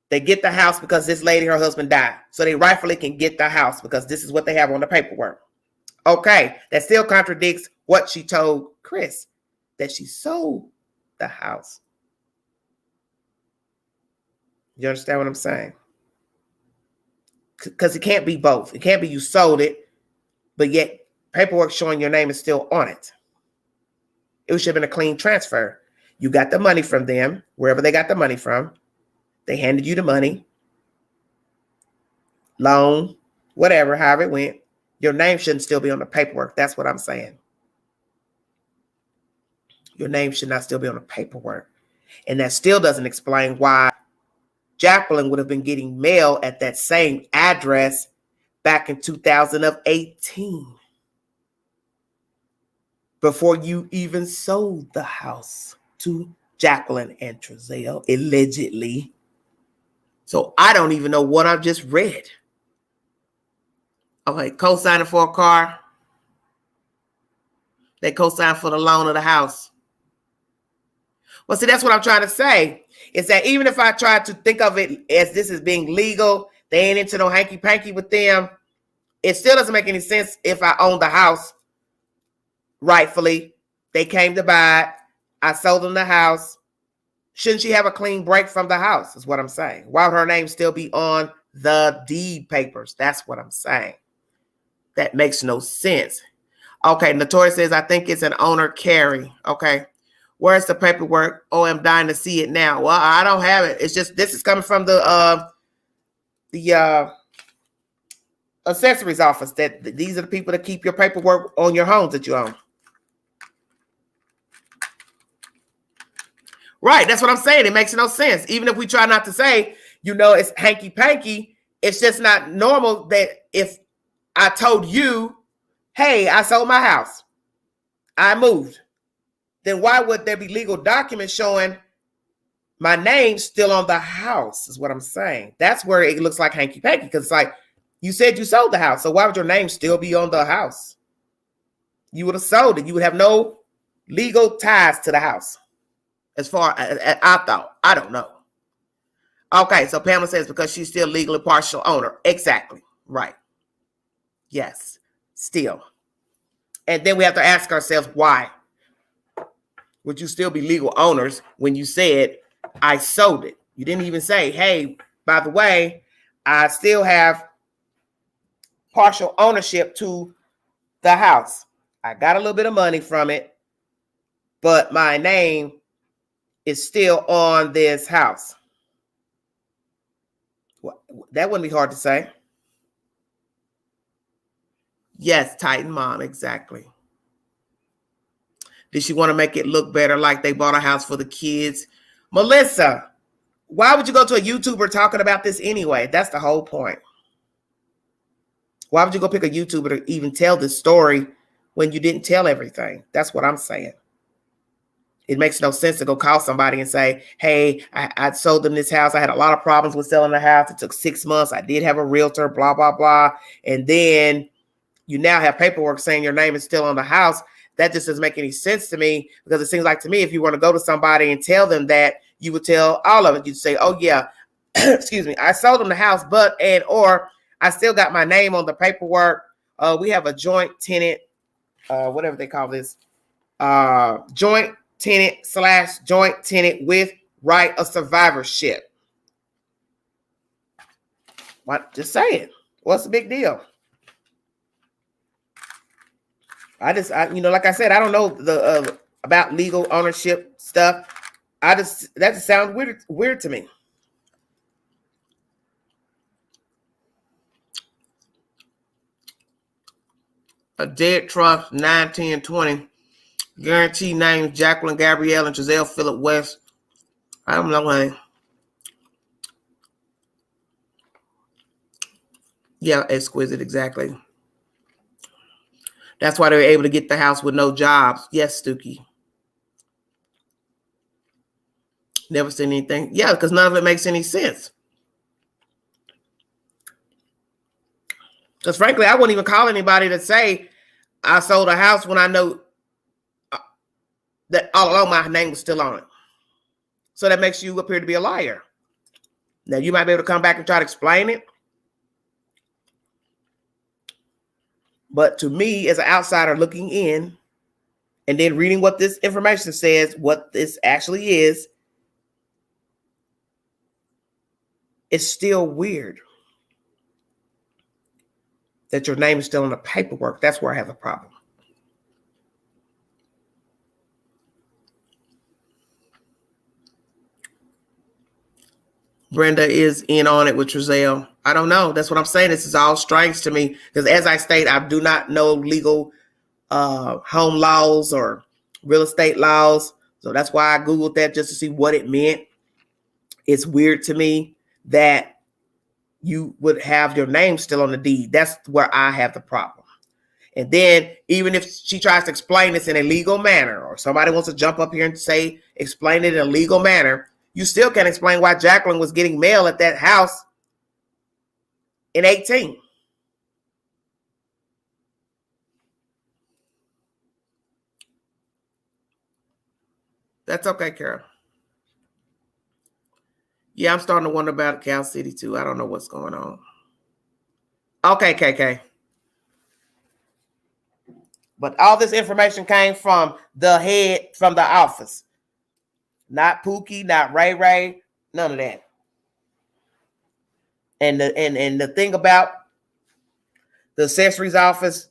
They get the house because this lady, her husband died. So they rightfully can get the house because this is what they have on the paperwork. Okay, that still contradicts what she told Chris, that she sold the house. You understand what I'm saying? Because it can't be both. It can't be you sold it, but yet paperwork showing your name is still on it. It should have been a clean transfer. You got the money from them, wherever they got the money from. They handed you the money, loan, whatever, however it went. Your name shouldn't still be on the paperwork. That's what I'm saying. Your name should not still be on the paperwork. And that still doesn't explain why Jacqueline would have been getting mail at that same address back in 2018. Before you even sold the house. to Jacqueline and Trezell, allegedly. So I don't even know what I've just read. Okay, co-signing for a car. They co-signed for the loan of the house. Well, see, that's what I'm trying to say. Is that even if I try to think of it as this as being legal, they ain't into no hanky-panky with them, it still doesn't make any sense if I own the house rightfully. They came to buy it. I sold them the house. Shouldn't she have a clean break from the house is what I'm saying. Why would her name still be on the deed papers? That's what I'm saying. That makes no sense. Okay, Notori says, I think it's an owner carry. Okay. Where's the paperwork? Oh, I'm dying to see it now. Well, I don't have it. It's just, this is coming from the accessories office. That these are the people that keep your paperwork on your homes that you own. Right. That's what I'm saying. It makes no sense. Even if we try not to say, it's hanky panky, it's just not normal that if I told you, hey, I sold my house, I moved, then why would there be legal documents showing my name still on the house is what I'm saying. That's where it looks like hanky panky, because it's like, you said you sold the house, so why would your name still be on the house? You would have sold it. You would have no legal ties to the house. As far as I thought, I don't know. Okay, so Pamela says because she's still legally partial owner. Exactly. Right. Yes. Still. And then we have to ask ourselves, why would you still be legal owners when you said I sold it? You didn't even say, hey, by the way, I still have partial ownership to the house. I got a little bit of money from it, but my name is still on this house. That wouldn't be hard to say. Yes, Titan Mom, exactly. Did she want to make it look better like they bought a house for the kids? Melissa, why would you go to a YouTuber talking about this anyway? That's the whole point. Why would you go pick a YouTuber to even tell this story when you didn't tell everything? That's what I'm saying. It makes no sense to go call somebody and say, hey, I sold them this house. I had a lot of problems with selling the house. It took 6 months. I did have a realtor, blah, blah, blah. And then you now have paperwork saying your name is still on the house. That just doesn't make any sense to me, because it seems like to me, if you want to go to somebody and tell them that, you would tell all of it. You'd say, oh, yeah, excuse me, I sold them the house, or I still got my name on the paperwork. We have a joint tenant, whatever they call this, joint tenant/joint tenant with right of survivorship. What? Just say it. What's the big deal? Like I said, I don't know the about legal ownership stuff. That just sounds weird to me. A dead trust 9, 10, 20. Guarantee names Jacqueline Gabrielle and Trezell Phillip West. I don't know. Yeah, exquisite, exactly. That's why they were able to get the house with no jobs. Yes, Stookie. Never seen anything. Yeah, because none of it makes any sense. Because frankly, I wouldn't even call anybody to say I sold a house when I know that all along my name was still on it. So that makes you appear to be a liar. Now, you might be able to come back and try to explain it. But to me, as an outsider looking in and then reading what this information says, what this actually is, it's still weird that your name is still on the paperwork. That's where I have a problem. Brenda is in on it with Trezell. I don't know. That's what I'm saying. This is all strange to me, because as I state, I do not know legal home laws or real estate laws. So that's why I Googled that, just to see what it meant. It's weird to me that you would have your name still on the deed. That's where I have the problem. And then even if she tries to explain this in a legal manner, or somebody wants to jump up here and say, explain it in a legal manner, you still can't explain why Jacqueline was getting mail at that house in 18. That's okay, Carol. Yeah, I'm starting to wonder about Cal City too. I don't know what's going on. Okay, KK. But all this information came from the head, from the office. Not Pookie, not Ray Ray, none of that. And the thing about the accessories office,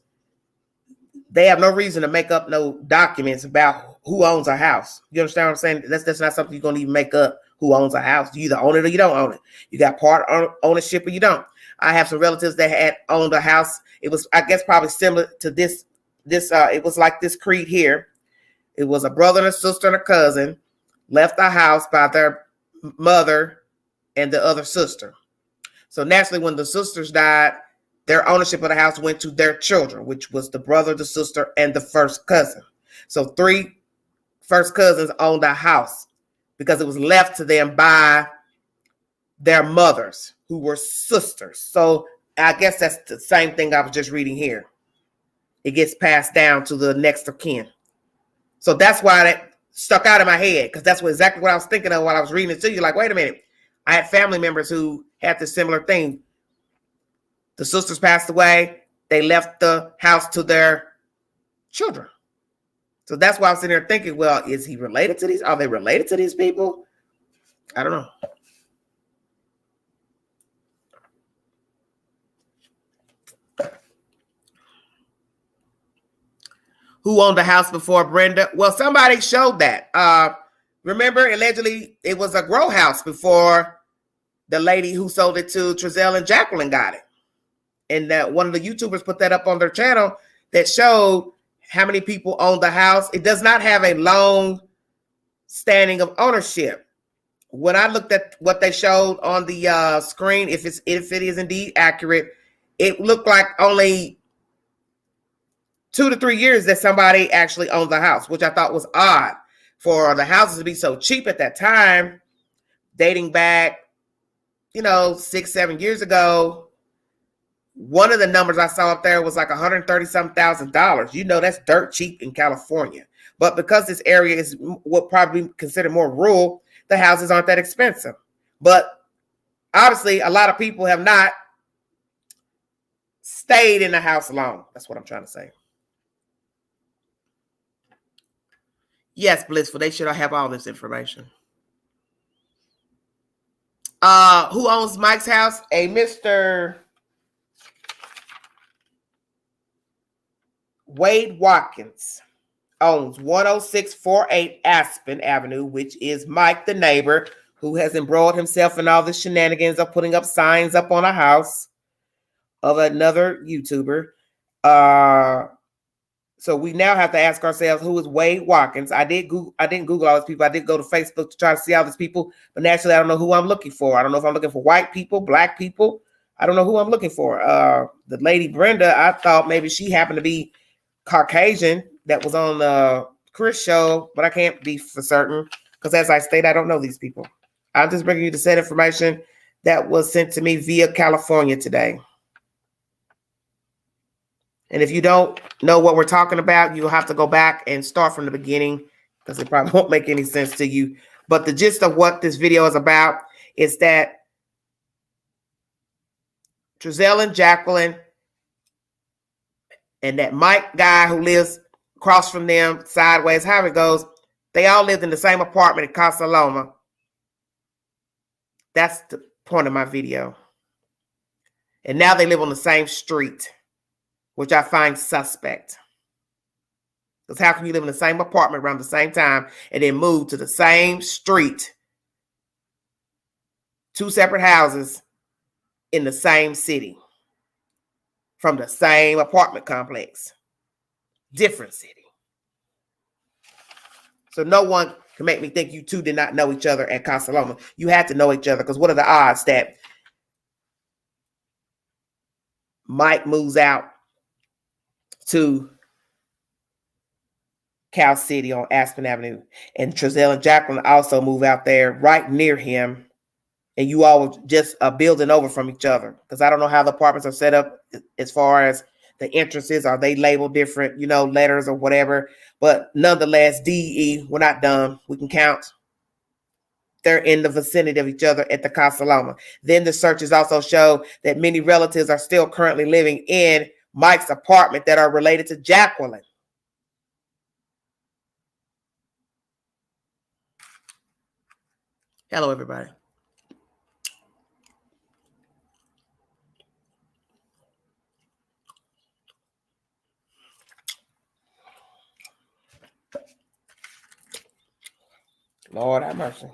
they have no reason to make up no documents about who owns a house. You understand what I'm saying? That's not something you're going to even make up, who owns a house. You either own it or you don't own it. You got part ownership or you don't. I have some relatives that had owned a house. It was, I guess, probably similar to this. It was like this creed here. It was a brother and a sister and a cousin left the house by their mother and the other sister. So naturally, when the sisters died, their ownership of the house went to their children, which was the brother, the sister, and the first cousin. So 3 first cousins owned the house because it was left to them by their mothers, who were sisters. So I guess that's the same thing I was just reading here. It gets passed down to the next of kin. So that's why that stuck out in my head, because that's exactly what I was thinking of while I was reading it to you. Like, wait a minute. I had family members who had this similar thing. The sisters passed away. They left the house to their children. So that's why I was sitting there thinking, well, is he related to these? Are they related to these people? I don't know. Who owned the house before Brenda? Well, somebody showed that. Remember, allegedly, it was a grow house before the lady who sold it to Trezell and Jacqueline got it. And that one of the YouTubers put that up on their channel that showed how many people owned the house. It does not have a long standing of ownership. When I looked at what they showed on the screen, if it is indeed accurate, it looked like only 2 to 3 years that somebody actually owned the house, which I thought was odd for the houses to be so cheap at that time, dating back, 6, 7 years ago. One of the numbers I saw up there was like $130-something thousand. That's dirt cheap in California. But because this area is what probably considered more rural, the houses aren't that expensive. But obviously, a lot of people have not stayed in the house long. That's what I'm trying to say. Yes, Blissful. They should have all this information. Who owns Mike's house? A Mr. Wade Watkins owns 10648 Aspen Avenue, which is Mike, the neighbor, who has embroiled himself in all the shenanigans of putting up signs up on a house of another YouTuber. So we now have to ask ourselves, who is Wade Watkins? I didn't Google all these people. I did go to Facebook to try to see all these people, but naturally I don't know who I'm looking for. I don't know if I'm looking for white people, black people. I don't know who I'm looking for. The lady Brenda, I thought maybe she happened to be Caucasian that was on the Chris show, but I can't be for certain because, as I stated, I don't know these people. I'm just bringing you the said information that was sent to me via California today. And if you don't know what we're talking about, you'll have to go back and start from the beginning because it probably won't make any sense to you. But the gist of what this video is about is that Trezell and Jacqueline and that Mike guy who lives across from them, sideways, however it goes, they all lived in the same apartment in Casa Loma. That's the point of my video. And now they live on the same street, which I find suspect. Because how can you live in the same apartment around the same time and then move to the same street, 2 separate houses in the same city, from the same apartment complex, different city? So no one can make me think you two did not know each other at Casa Loma. You had to know each other, because what are the odds that Mike moves out to Cal City on Aspen Avenue. And Trezell and Jacqueline also move out there right near him. And you all just a building over from each other. Because I don't know how the apartments are set up as far as the entrances. Are they labeled different, letters or whatever? But nonetheless, DE, we're not done. We can count. They're in the vicinity of each other at the Casa Loma. Then the searches also show that many relatives are still currently living in Mike's apartment that are related to Jacqueline. Hello, everybody. Lord have mercy.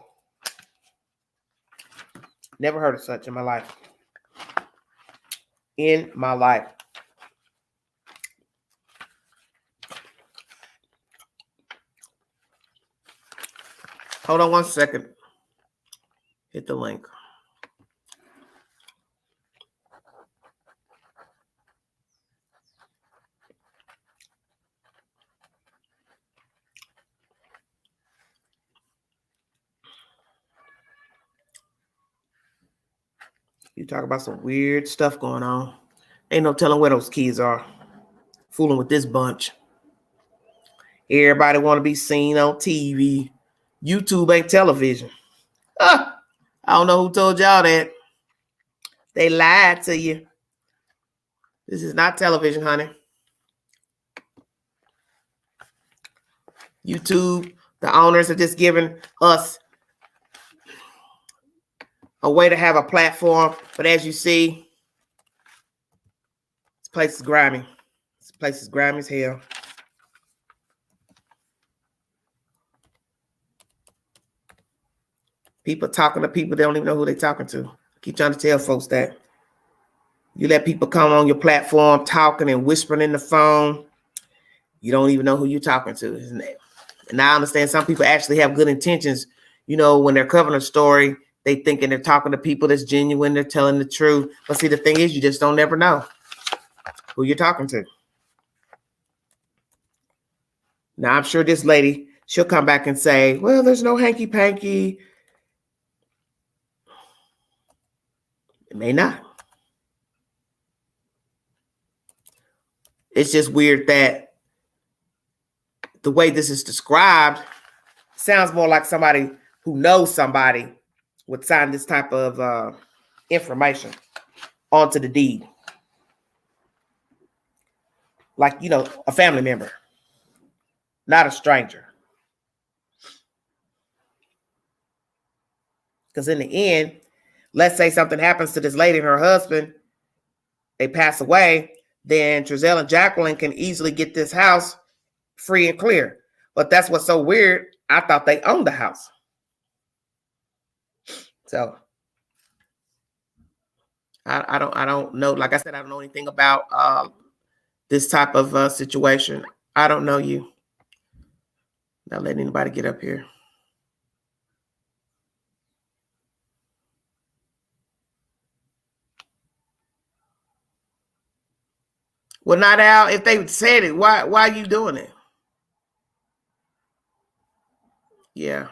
Never heard of such in my life. In my life. Hold on one second. Hit the link. You talk about some weird stuff going on. Ain't no telling where those kids are. Fooling with this bunch. Everybody want to be seen on TV. YouTube ain't television. I don't know who told y'all that. They lied to you. This is not television, honey. YouTube, the owners are just giving us a way to have a platform. But as you see, this place is grimy. This place is grimy as hell. People talking to people, they don't even know who they're talking to. I keep trying to tell folks that. You let people come on your platform talking and whispering in the phone. You don't even know who you're talking to. And I understand some people actually have good intentions. When they're covering a story, they thinking they're talking to people that's genuine. They're telling the truth. But see, the thing is, you just don't never know who you're talking to. Now, I'm sure this lady, she'll come back and say, well, there's no hanky-panky. It may not. It's just weird that the way this is described sounds more like somebody who knows somebody would sign this type of information onto the deed. Like, a family member, not a stranger. Because in the end, let's say something happens to this lady and her husband, they pass away, then Trezell and Jacqueline can easily get this house free and clear. But that's what's so weird. I thought they owned the house. So I don't know. Like I said, I don't know anything about this type of situation. I don't know you. Not letting anybody get up here. Well, not out. If they said it, why are you doing it? Yeah.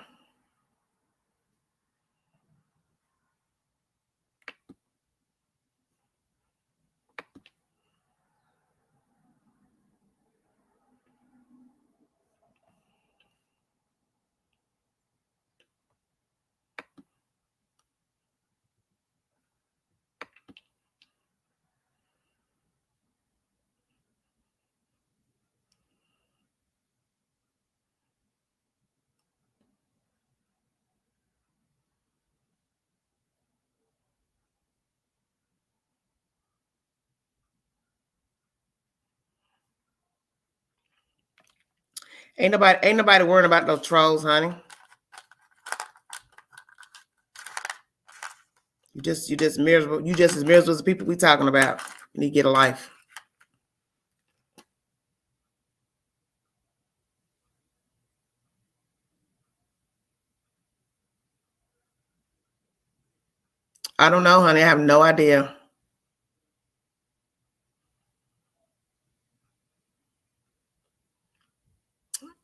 Ain't nobody worrying about no trolls, honey. You just miserable. You just as miserable as the people we talking about. You need to get a life. I don't know, honey. I have no idea.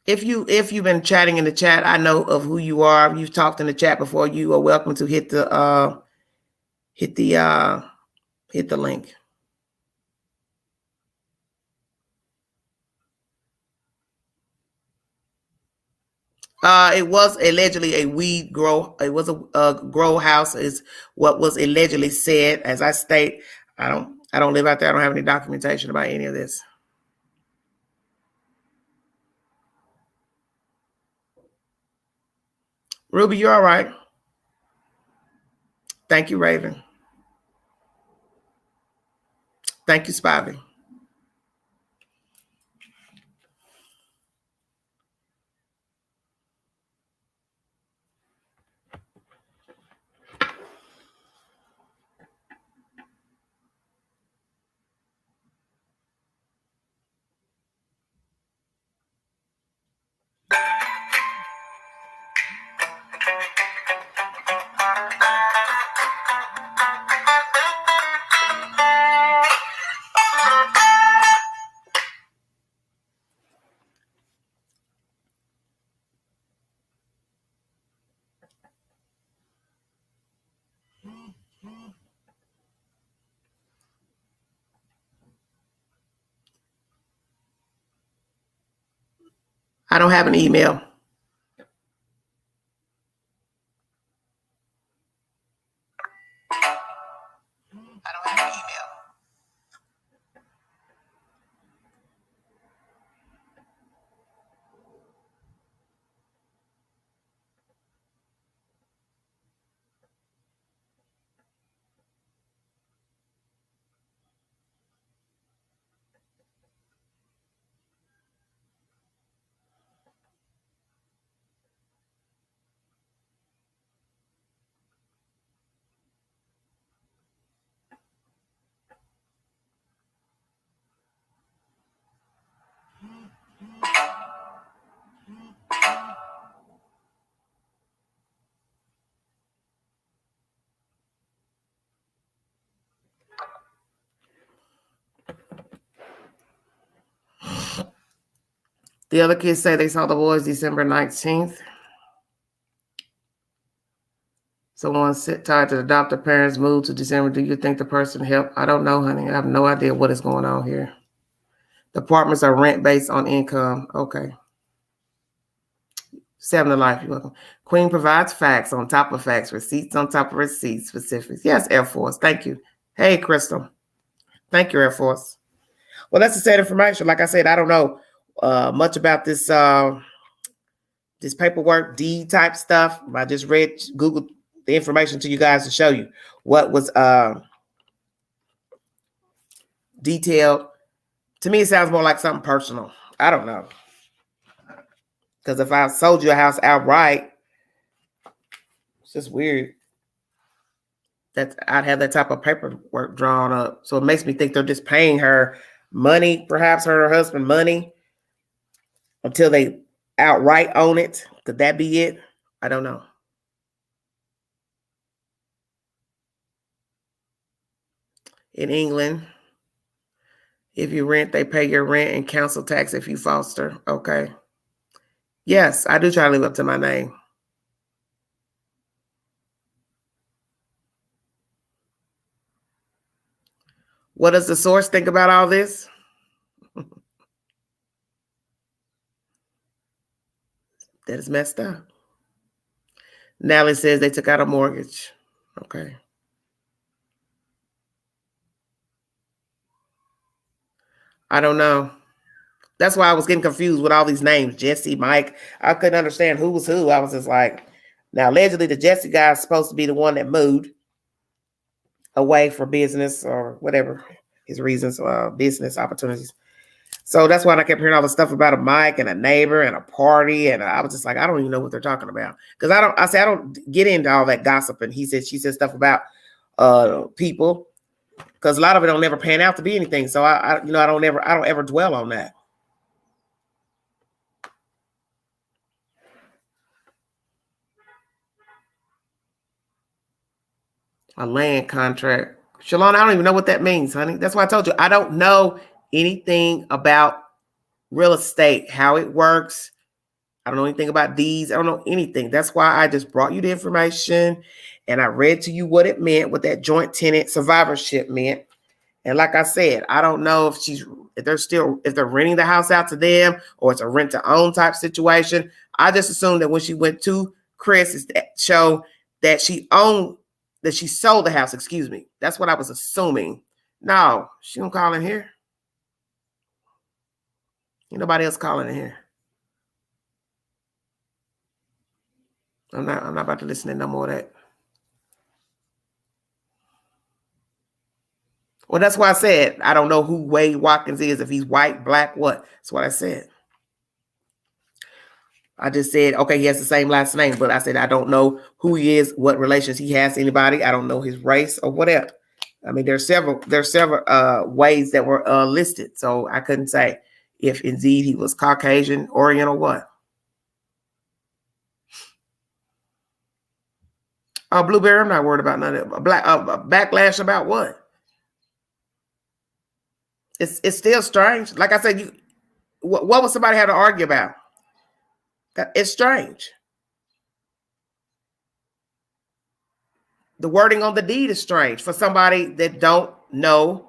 If you've been chatting in the chat, I know of who you are. You've talked in the chat before. You are welcome to hit the link. It was allegedly a weed grow. It was a grow house, is what was allegedly said. As I state, I don't live out there. I don't have any documentation about any of this. Ruby, you're all right. Thank you, Raven. Thank you, Spivey. I don't have an email. I don't have an email. The other kids say they saw the boys December 19th. Someone tied to the adoptive parents moved to December. Do you think the person helped? I don't know, honey. I have no idea what is going on here. The apartments are rent based on income. Okay. 7 to life. You're welcome. Queen provides facts on top of facts, receipts on top of receipts, specifics. Yes, Air Force. Thank you. Hey, Crystal. Thank you, Air Force. Well, that's the said information. Like I said, I don't know much about this this paperwork, deed type stuff. I just Googled the information to you guys to show you what was detailed. To me, it sounds more like something personal. I don't know. Because if I sold you a house outright, it's just weird that I'd have that type of paperwork drawn up. So it makes me think they're just paying her money, perhaps her husband money, until they outright own it. Could that be it? I don't know. In England, if you rent, they pay your rent and council tax if you foster. Okay. Yes, I do try to live up to my name. What does the source think about all this? That is messed up. Nally says they took out a mortgage. Okay. I don't know. That's why I was getting confused with all these names. Jesse, Mike. I couldn't understand who was who. I was just like, now allegedly the Jesse guy is supposed to be the one that moved away for business or whatever his reasons, business opportunities. So that's why I kept hearing all the stuff about a Mike and a neighbor and a party. And I was just like, I don't even know what they're talking about. Because I don't get into all that gossip. And he said, she said stuff about people. Because a lot of it don't never pan out to be anything. So I don't ever dwell on that. A land contract. Shalon, I don't even know what that means, honey. That's why I told you I don't know anything about real estate, how it works, I don't know anything about these. I don't know anything. That's why I just brought you the information and I read to you what it meant, what that joint tenant survivorship meant. And like I said, I don't know if they're renting the house out to them or it's a rent to own type situation. I just assumed that when she went to Chris' show that she sold the house. Excuse me. That's what I was assuming. No, she don't call in here. Ain't nobody else calling in here. I'm not about to listen to no more of that. Well, that's why I said I don't know who Wade Watkins is, if he's white, black, what. That's what I said. I just said, okay, he has the same last name, but I said I don't know who he is, what relations he has to anybody. I don't know his race or whatever. I mean, there's several ways that were listed, so I couldn't say if indeed he was Caucasian, Orient, or what. Oh, Blueberry, I'm not worried about none of that. Backlash about what? It's still strange. Like I said, what would somebody have to argue about? It's strange. The wording on the deed is strange for somebody that don't know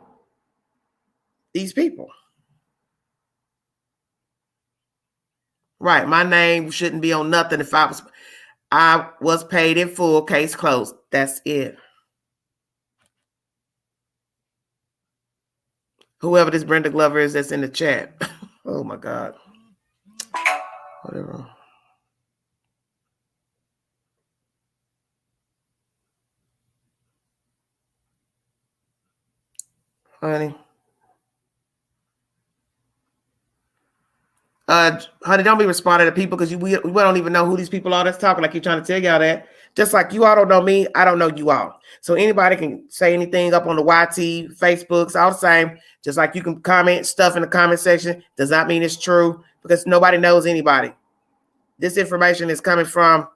these people. Right. My name shouldn't be on nothing if I was paid in full, case closed. That's it. Whoever this Brenda Glover is that's in the chat. Oh my God. Whatever. Honey. Honey, don't be responding to people because we don't even know who these people are that's talking like you're trying to tell y'all that. Just like you all don't know me, I don't know you all. So anybody can say anything up on the YT, Facebooks, all the same. Just like you can comment stuff in the comment section, does not mean it's true because nobody knows anybody. This information is coming from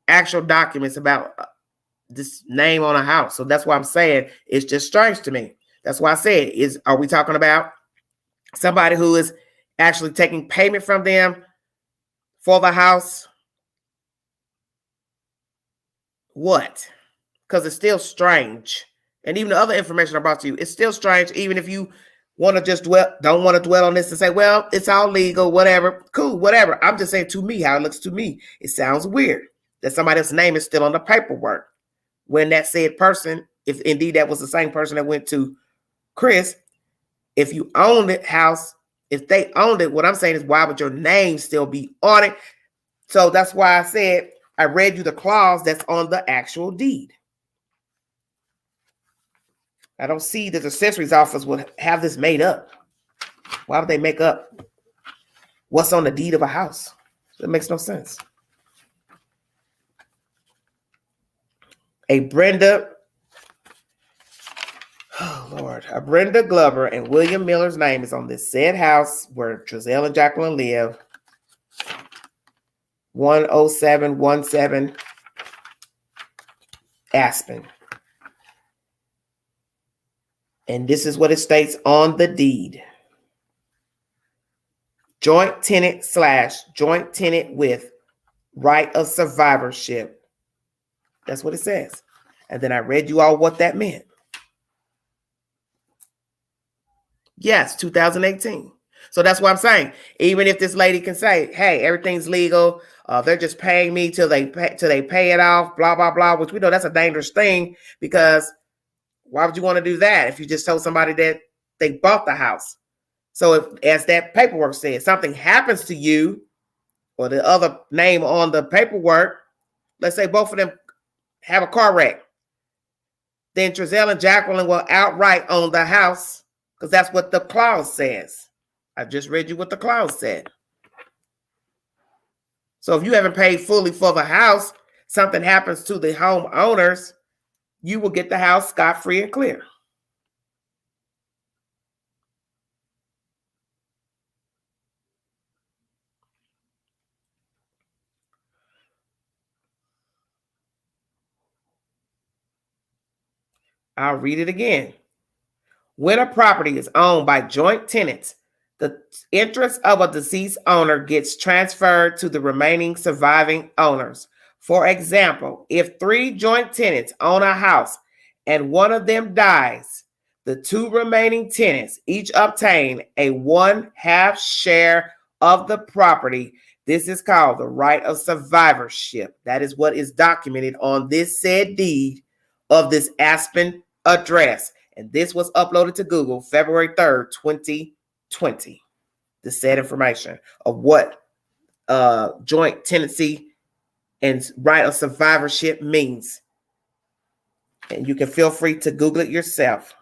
actual documents about this name on a house. So that's why I'm saying it's just strange to me. That's why I said, are we talking about somebody who is actually taking payment from them for the house? What? Because it's still strange. And even the other information I brought to you, it's still strange. Even if you want to just don't want to dwell on this and say, well, it's all legal, whatever. Cool, whatever. I'm just saying to me, how it looks to me, it sounds weird that somebody else's name is still on the paperwork. When that said person, if indeed that was the same person that went to Chris, if you own the house, if they owned it, what I'm saying is why would your name still be on it? So that's why I said I read you the clause that's on the actual deed. I don't see that the accessories office would have this made up. Why would they make up what's on the deed of a house? That makes no sense. A Brenda Glover and William Miller's name is on this said house where Trezell and Jacqueline live. 10717 Aspen. And this is what it states on the deed. Joint tenant / joint tenant with right of survivorship. That's what it says. And then I read you all what that meant. Yes, 2018. So that's what I'm saying. Even if this lady can say, hey, everything's legal. They're just paying me till they pay it off, blah, blah, blah, which we know that's a dangerous thing because why would you want to do that if you just told somebody that they bought the house? So if, as that paperwork says, something happens to you or the other name on the paperwork, let's say both of them have a car wreck, then Trezell and Jacqueline will outright own the house because that's what the clause says. I just read you what the clause said. So if you haven't paid fully for the house, something happens to the homeowners, you will get the house scot-free and clear. I'll read it again. When a property is owned by joint tenants, The interest of a deceased owner gets transferred to the remaining surviving owners. For example, if 3 joint tenants own a house and one of them dies, the 2 remaining tenants each obtain a 1/2 share of the property. This is called the right of survivorship. That is what is documented on this said deed of this Aspen address. And this was uploaded to Google February 3rd, 2020. The said information of what joint tenancy and right of survivorship means. And you can feel free to Google it yourself.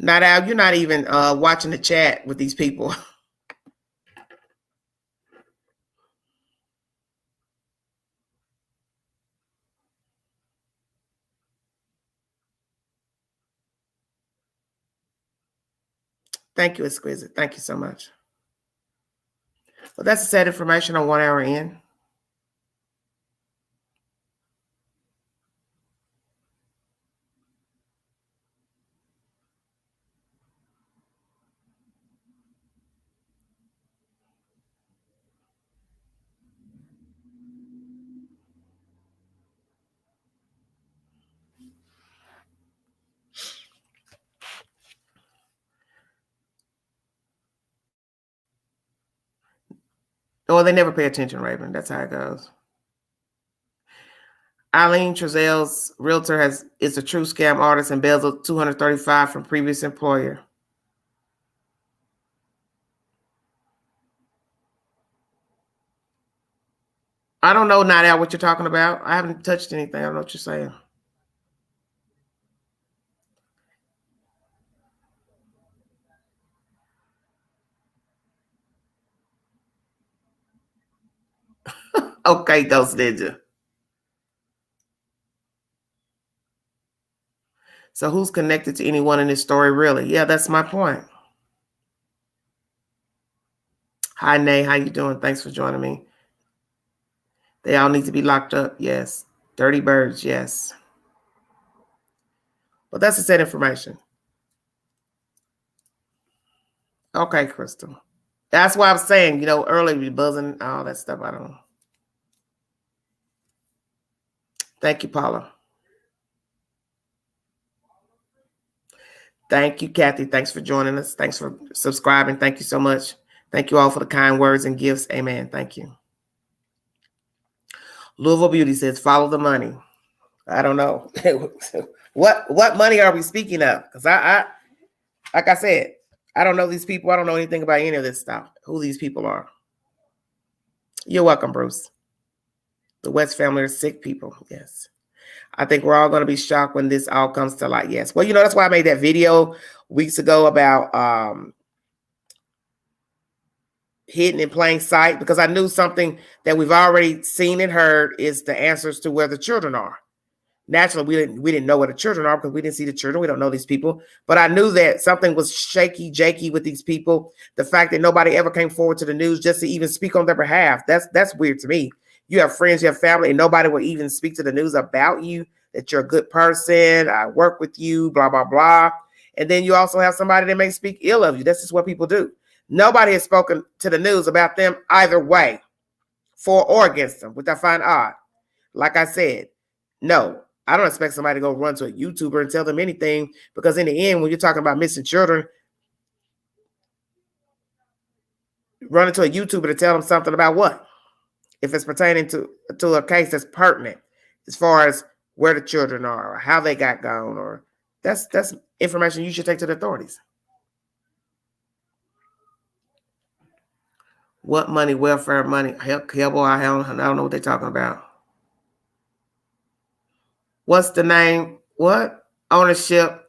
Not Al, you're not even watching the chat with these people. Thank you, Exquisite. Thank you so much. Well, that's the said information on 1 hour in. Oh, they never pay attention, Raven. That's how it goes. Eileen Trezel's realtor is a true scam artist, embezzled $235 from previous employer. I don't know, not out what you're talking about. I haven't touched anything. I don't know what you're saying. Okay, Ghost Ninja. So who's connected to anyone in this story, really? Yeah, that's my point. Hi, Nay. How you doing? Thanks for joining me. They all need to be locked up. Yes. Dirty birds. Yes. But that's the said information. Okay, Crystal. That's why I'm saying, earlier we buzzing, all that stuff. I don't know. Thank you, Paula. Thank you, Kathy. Thanks for joining us. Thanks for subscribing. Thank you so much. Thank you all for the kind words and gifts. Amen. Thank you. Louisville Beauty says, follow the money. I don't know. What money are we speaking of? Because I like I said, I don't know these people. I don't know anything about any of this stuff. Who these people are. You're welcome, Bruce. The West family are sick people. Yes. I think we're all going to be shocked when this all comes to light. Yes. Well, that's why I made that video weeks ago about hidden in plain sight, because I knew something that we've already seen and heard is the answers to where the children are. Naturally, we didn't know where the children are because we didn't see the children. We don't know these people. But I knew that something was shaky, jakey with these people. The fact that nobody ever came forward to the news just to even speak on their behalf. That's weird to me. You have friends, you have family, and nobody will even speak to the news about you, that you're a good person. I work with you, blah, blah, blah. And then you also have somebody that may speak ill of you. That's just what people do. Nobody has spoken to the news about them either way, for or against them, which I find odd. Like I said, no. I don't expect somebody to go run to a YouTuber and tell them anything, because in the end, when you're talking about missing children, running to a YouTuber to tell them something about what? If it's pertaining to a case that's pertinent as far as where the children are or how they got gone, or that's information you should take to the authorities. What money? Welfare money? Hell, boy, I don't know what they're talking about. What's the name? What? Ownership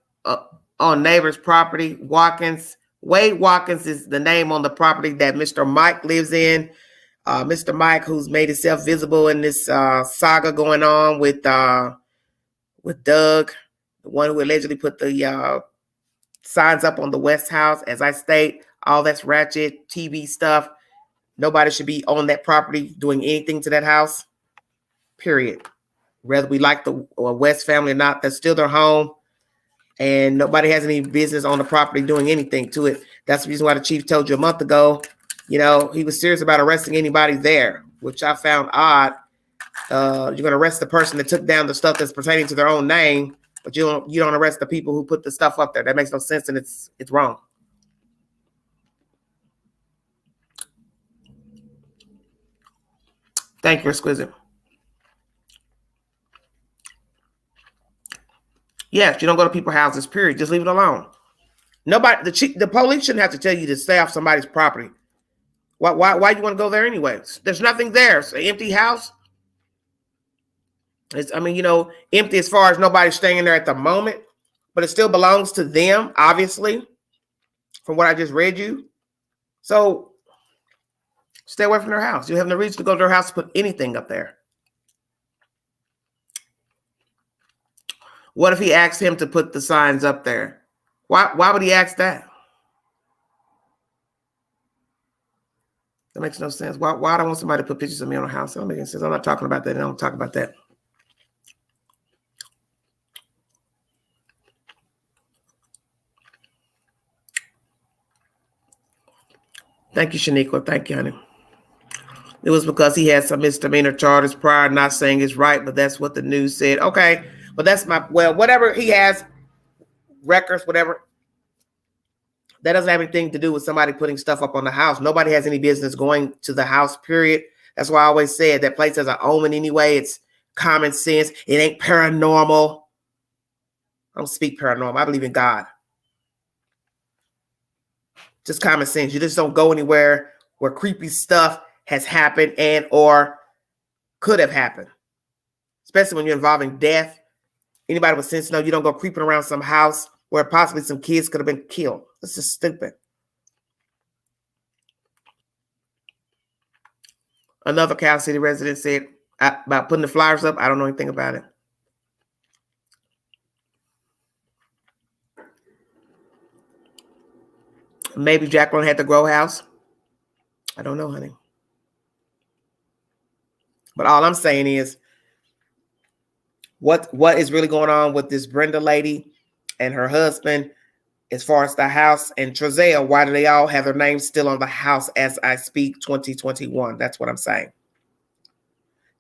on neighbor's property. Watkins Wade Watkins is the name on the property that Mr. Mike lives in. Mr. Mike, who's made himself visible in this saga going on with Doug, the one who allegedly put the signs up on the West House. As I state, all that's ratchet TV stuff. Nobody should be on that property doing anything to that house, period. Whether we like the West family or not, that's still their home. And nobody has any business on the property doing anything to it. That's the reason why the chief told you a month ago, he was serious about arresting anybody there, which I found odd. You're going to arrest the person that took down the stuff that's pertaining to their own name, but you don't arrest the people who put the stuff up there. That makes no sense, and it's wrong. Thank you, Exquisite. Yes, you don't go to people's houses, period. Just leave it alone. Nobody, the police shouldn't have to tell you to stay off somebody's property. Why you want to go there anyways? There's nothing there. It's an empty house. It's, empty as far as nobody's staying there at the moment, but it still belongs to them, obviously, from what I just read you. So stay away from their house. You have no reason to go to their house to put anything up there. What if he asked him to put the signs up there? Why would he ask that? That makes no sense. Why do I want somebody to put pictures of me on a house? That don't make any sense. I'm not talking about that. I don't talk about that. Thank you, Shaniqua. Thank you, honey. It was because he had some misdemeanor charges prior, not saying it's right, but that's what the news said. Okay, but that's whatever he has, records, whatever, that doesn't have anything to do with somebody putting stuff up on the house. Nobody has any business going to the house, period. That's why I always said that place has an omen anyway. It's common sense. It ain't paranormal. I don't speak paranormal. I believe in God. Just common sense. You just don't go anywhere where creepy stuff has happened and or could have happened. Especially when you're involving death. Anybody with sense know you don't go creeping around some house where possibly some kids could have been killed. This is stupid. Another Cal City resident said about putting the flyers up. I don't know anything about it. Maybe Jacqueline had the grow house. I don't know, honey. But all I'm saying is what is really going on with this Brenda lady and her husband as far as the house and Trezell. Why do they all have their names still on the house as I speak 2021? That's what I'm saying.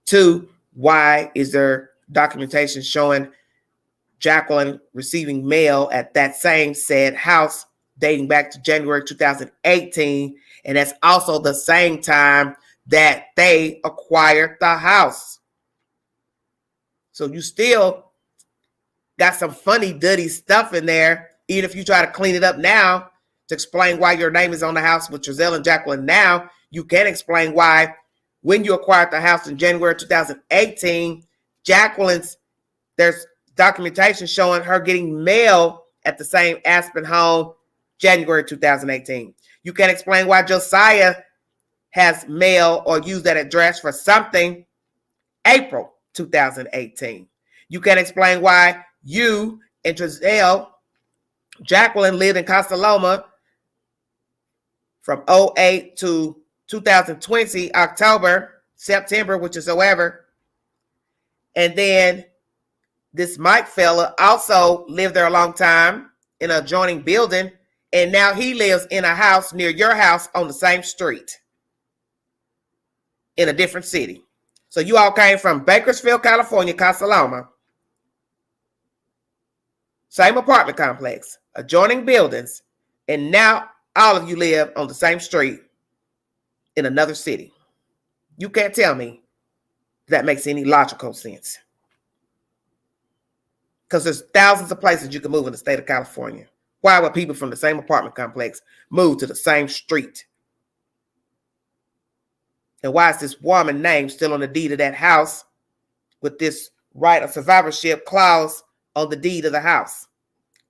2, why is there documentation showing Jacqueline receiving mail at that same said house dating back to January 2018? And that's also the same time that they acquired the house. So you still got some funny, dirty stuff in there, even if you try to clean it up now to explain why your name is on the house with Trezell and Jacqueline now. You can explain why when you acquired the house in January 2018, there's documentation showing her getting mail at the same Aspen home January 2018. You can explain why Josiah has mail or used that address for something April 2018. You can explain why you and Jacqueline lived in Costa Loma from 2008 to 2020, October, September, which is however. And then this Mike fella also lived there a long time in an adjoining building. And now he lives in a house near your house on the same street in a different city. So you all came from Bakersfield, California, Costa Loma. Same apartment complex, adjoining buildings. And now all of you live on the same street in another city. You can't tell me that makes any logical sense. Because there's thousands of places you can move in the state of California. Why would people from the same apartment complex move to the same street? And why is this woman's name still on the deed of that house with this right of survivorship clause on the deed of the house?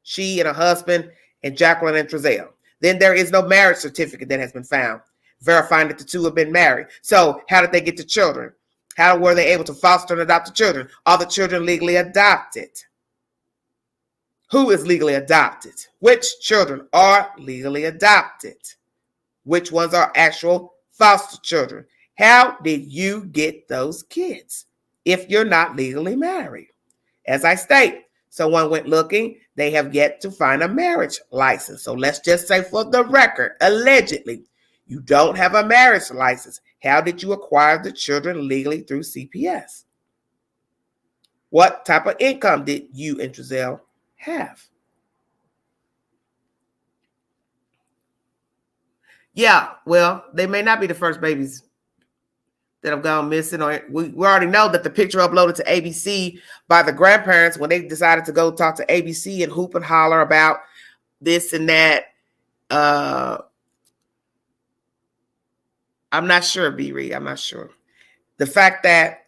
She and her husband and Jacqueline and Trezell. Then there is no marriage certificate that has been found, verifying that the two have been married. So how did they get the children? How were they able to foster and adopt the children? Are the children legally adopted? Who is legally adopted? Which children are legally adopted? Which ones are actual foster children? How did you get those kids if you're not legally married? As I state, someone went looking, they have yet to find a marriage license. So let's just say for the record, allegedly, you don't have a marriage license. How did you acquire the children legally through CPS? What type of income did you and Trezell have? Yeah, well, they may not be the first babies that have gone missing. Or we already know that the picture uploaded to ABC by the grandparents when they decided to go talk to ABC and hoop and holler about this and that. I'm not sure, B. Reed. I'm not sure. The fact that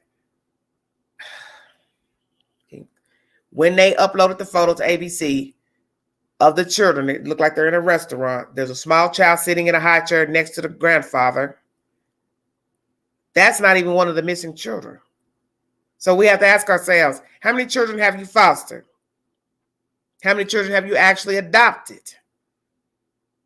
when they uploaded the photo to ABC of the children, it looked like they're in a restaurant. There's a small child sitting in a high chair next to the grandfather. That's not even one of the missing children. So we have to ask ourselves, how many children have you fostered? How many children have you actually adopted?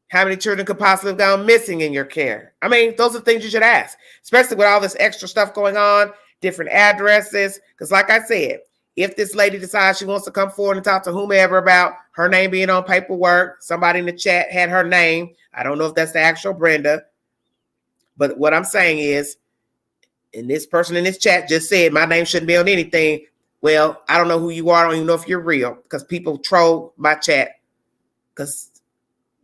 How many children could possibly have gone missing in your care? I mean, those are things you should ask, especially with all this extra stuff going on, different addresses. Because like I said, if this lady decides she wants to come forward and talk to whomever about her name being on paperwork, somebody in the chat had her name. I don't know if that's the actual Brenda. But what I'm saying is, and this person in this chat just said my name shouldn't be on anything. Well, I don't know who you are. I don't even know if you're real, because people troll my chat because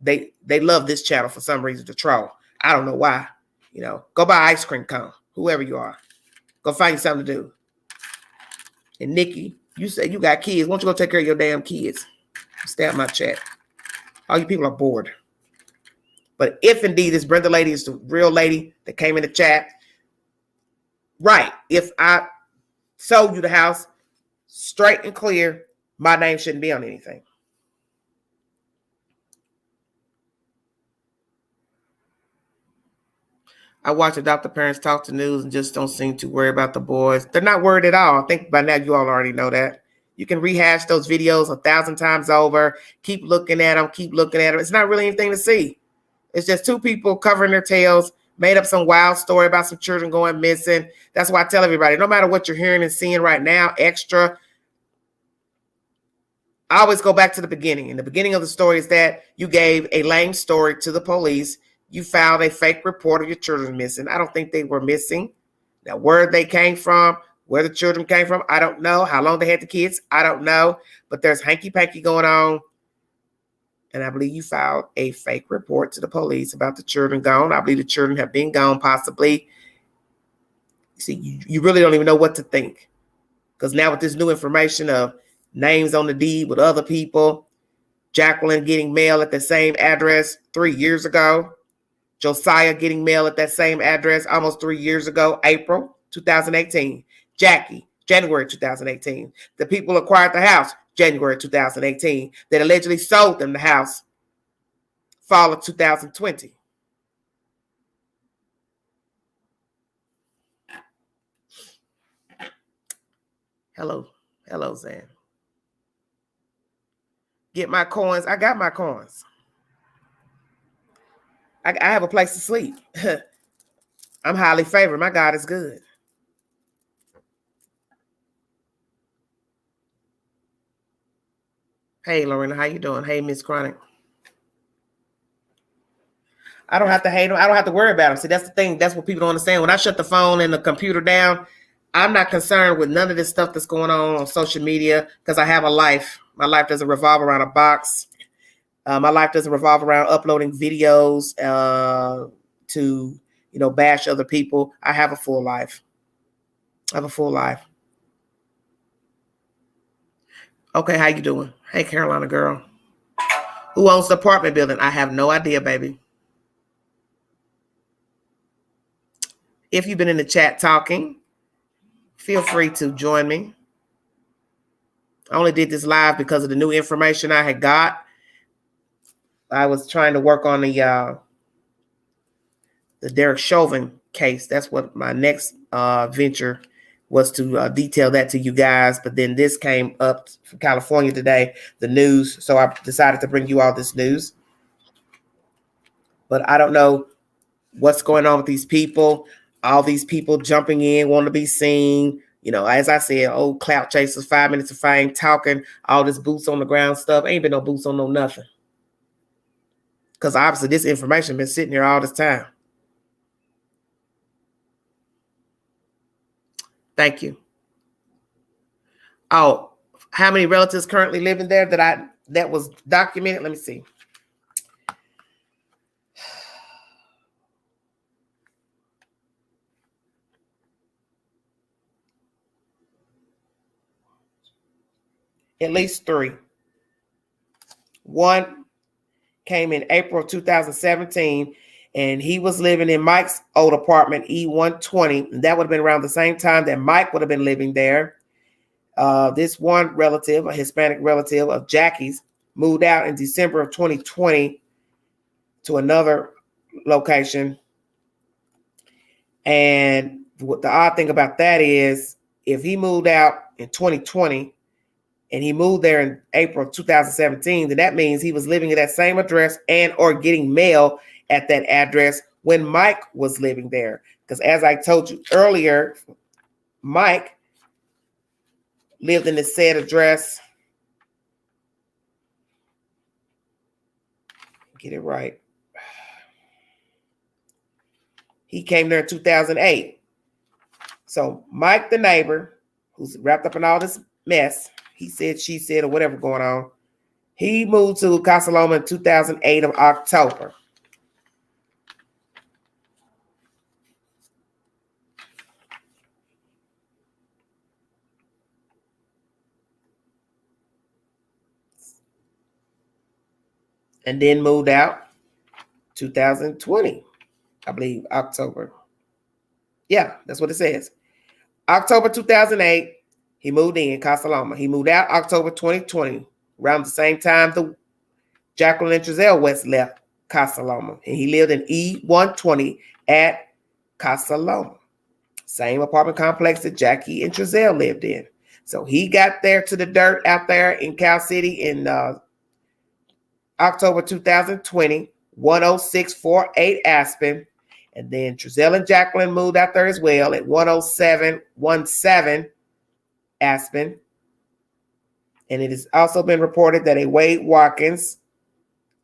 they love this channel for some reason to troll. I don't know why. You know, go buy ice cream cone, whoever you are. Go find you something to do. And Nikki, you said you got kids. Why don't you go take care of your damn kids? Stay out my chat. All you people are bored. But if indeed this Brenda lady is the real lady that came in the chat, right, if I sold you the house straight and clear, my name shouldn't be on anything. I watch adoptive parents talk to news and just don't seem to worry about the boys. They're not worried at all. I think by now you all already know that. You can rehash those videos 1,000 times over. Keep looking at them. Keep looking at them. It's not really anything to see. It's just two people covering their tails, made up some wild story about some children going missing. That's why I tell everybody, no matter what you're hearing and seeing right now, extra, I always go back to the beginning. And the beginning of the story is that you gave a lame story to the police. You filed a fake report of your children missing. I don't think they were missing. Now, where they came from, where the children came from, I don't know. How long they had the kids, I don't know. But there's hanky-panky going on. And I believe you filed a fake report to the police about the children gone. I believe the children have been gone possibly. See, you really don't even know what to think. Because now with this new information of names on the deed with other people, Jacqueline getting mail at the same address 3 years ago, Josiah getting mail at that same address almost 3 years ago, April 2018. Jackie, January 2018. The people acquired the house, January 2018. That allegedly sold them the house, fall of 2020. Hello, Zan. Get my coins. I got my coins. I have a place to sleep. I'm highly favored. My God is good. Hey, Lorena, how you doing? Hey, Miss Chronic. I don't have to hate them. I don't have to worry about them. See, that's the thing. That's what people don't understand. When I shut the phone and the computer down, I'm not concerned with none of this stuff that's going on social media because I have a life. My life doesn't revolve around a box. My life doesn't revolve around uploading videos to, bash other people. I have a full life. Okay, how you doing? Hey, Carolina girl. Who owns the apartment building? I have no idea, baby. If you've been in the chat talking, feel free to join me. I only did this live because of the new information I had got I was trying to work on the Derek Chauvin case. That's what my next venture was, to detail that to you guys. But then this came up from California today, the news. So I decided to bring you all this news. But I don't know what's going on with these people. All these people jumping in, want to be seen. You know, as I said, old clout chasers, 5 minutes of fame, talking all this boots on the ground stuff. Ain't been no boots on no nothing. Because obviously this information been sitting here all this time. Thank you. Oh, how many relatives currently living there that was documented? Let me see. At least 3. One came in April of 2017, and he was living in Mike's old apartment, E120. And that would have been around the same time that Mike would have been living there. This one relative, a Hispanic relative of Jackie's, moved out in December of 2020 to another location. And what the odd thing about that is, if he moved out in 2020 and he moved there in April of 2017, then that means he was living at that same address and or getting mail at that address when Mike was living there. Because as I told you earlier, Mike lived in the said address. Get it right. He came there in 2008. So Mike, the neighbor, who's wrapped up in all this mess, he said, she said, or whatever going on, he moved to Casa Loma in 2008 of October. And then moved out 2020, I believe, October. Yeah, that's what it says. October 2008, he moved in Casa Loma. He moved out October 2020, around the same time the Jacqueline and Trezell West left Casa Loma. And he lived in E120 at Casa Loma. Same apartment complex that Jackie and Trezell lived in. So he got there to the dirt out there in Cal City in October 2020, 10648 Aspen. And then Trezell and Jacqueline moved out there as well at 10717 Aspen. And it has also been reported that a Wade Watkins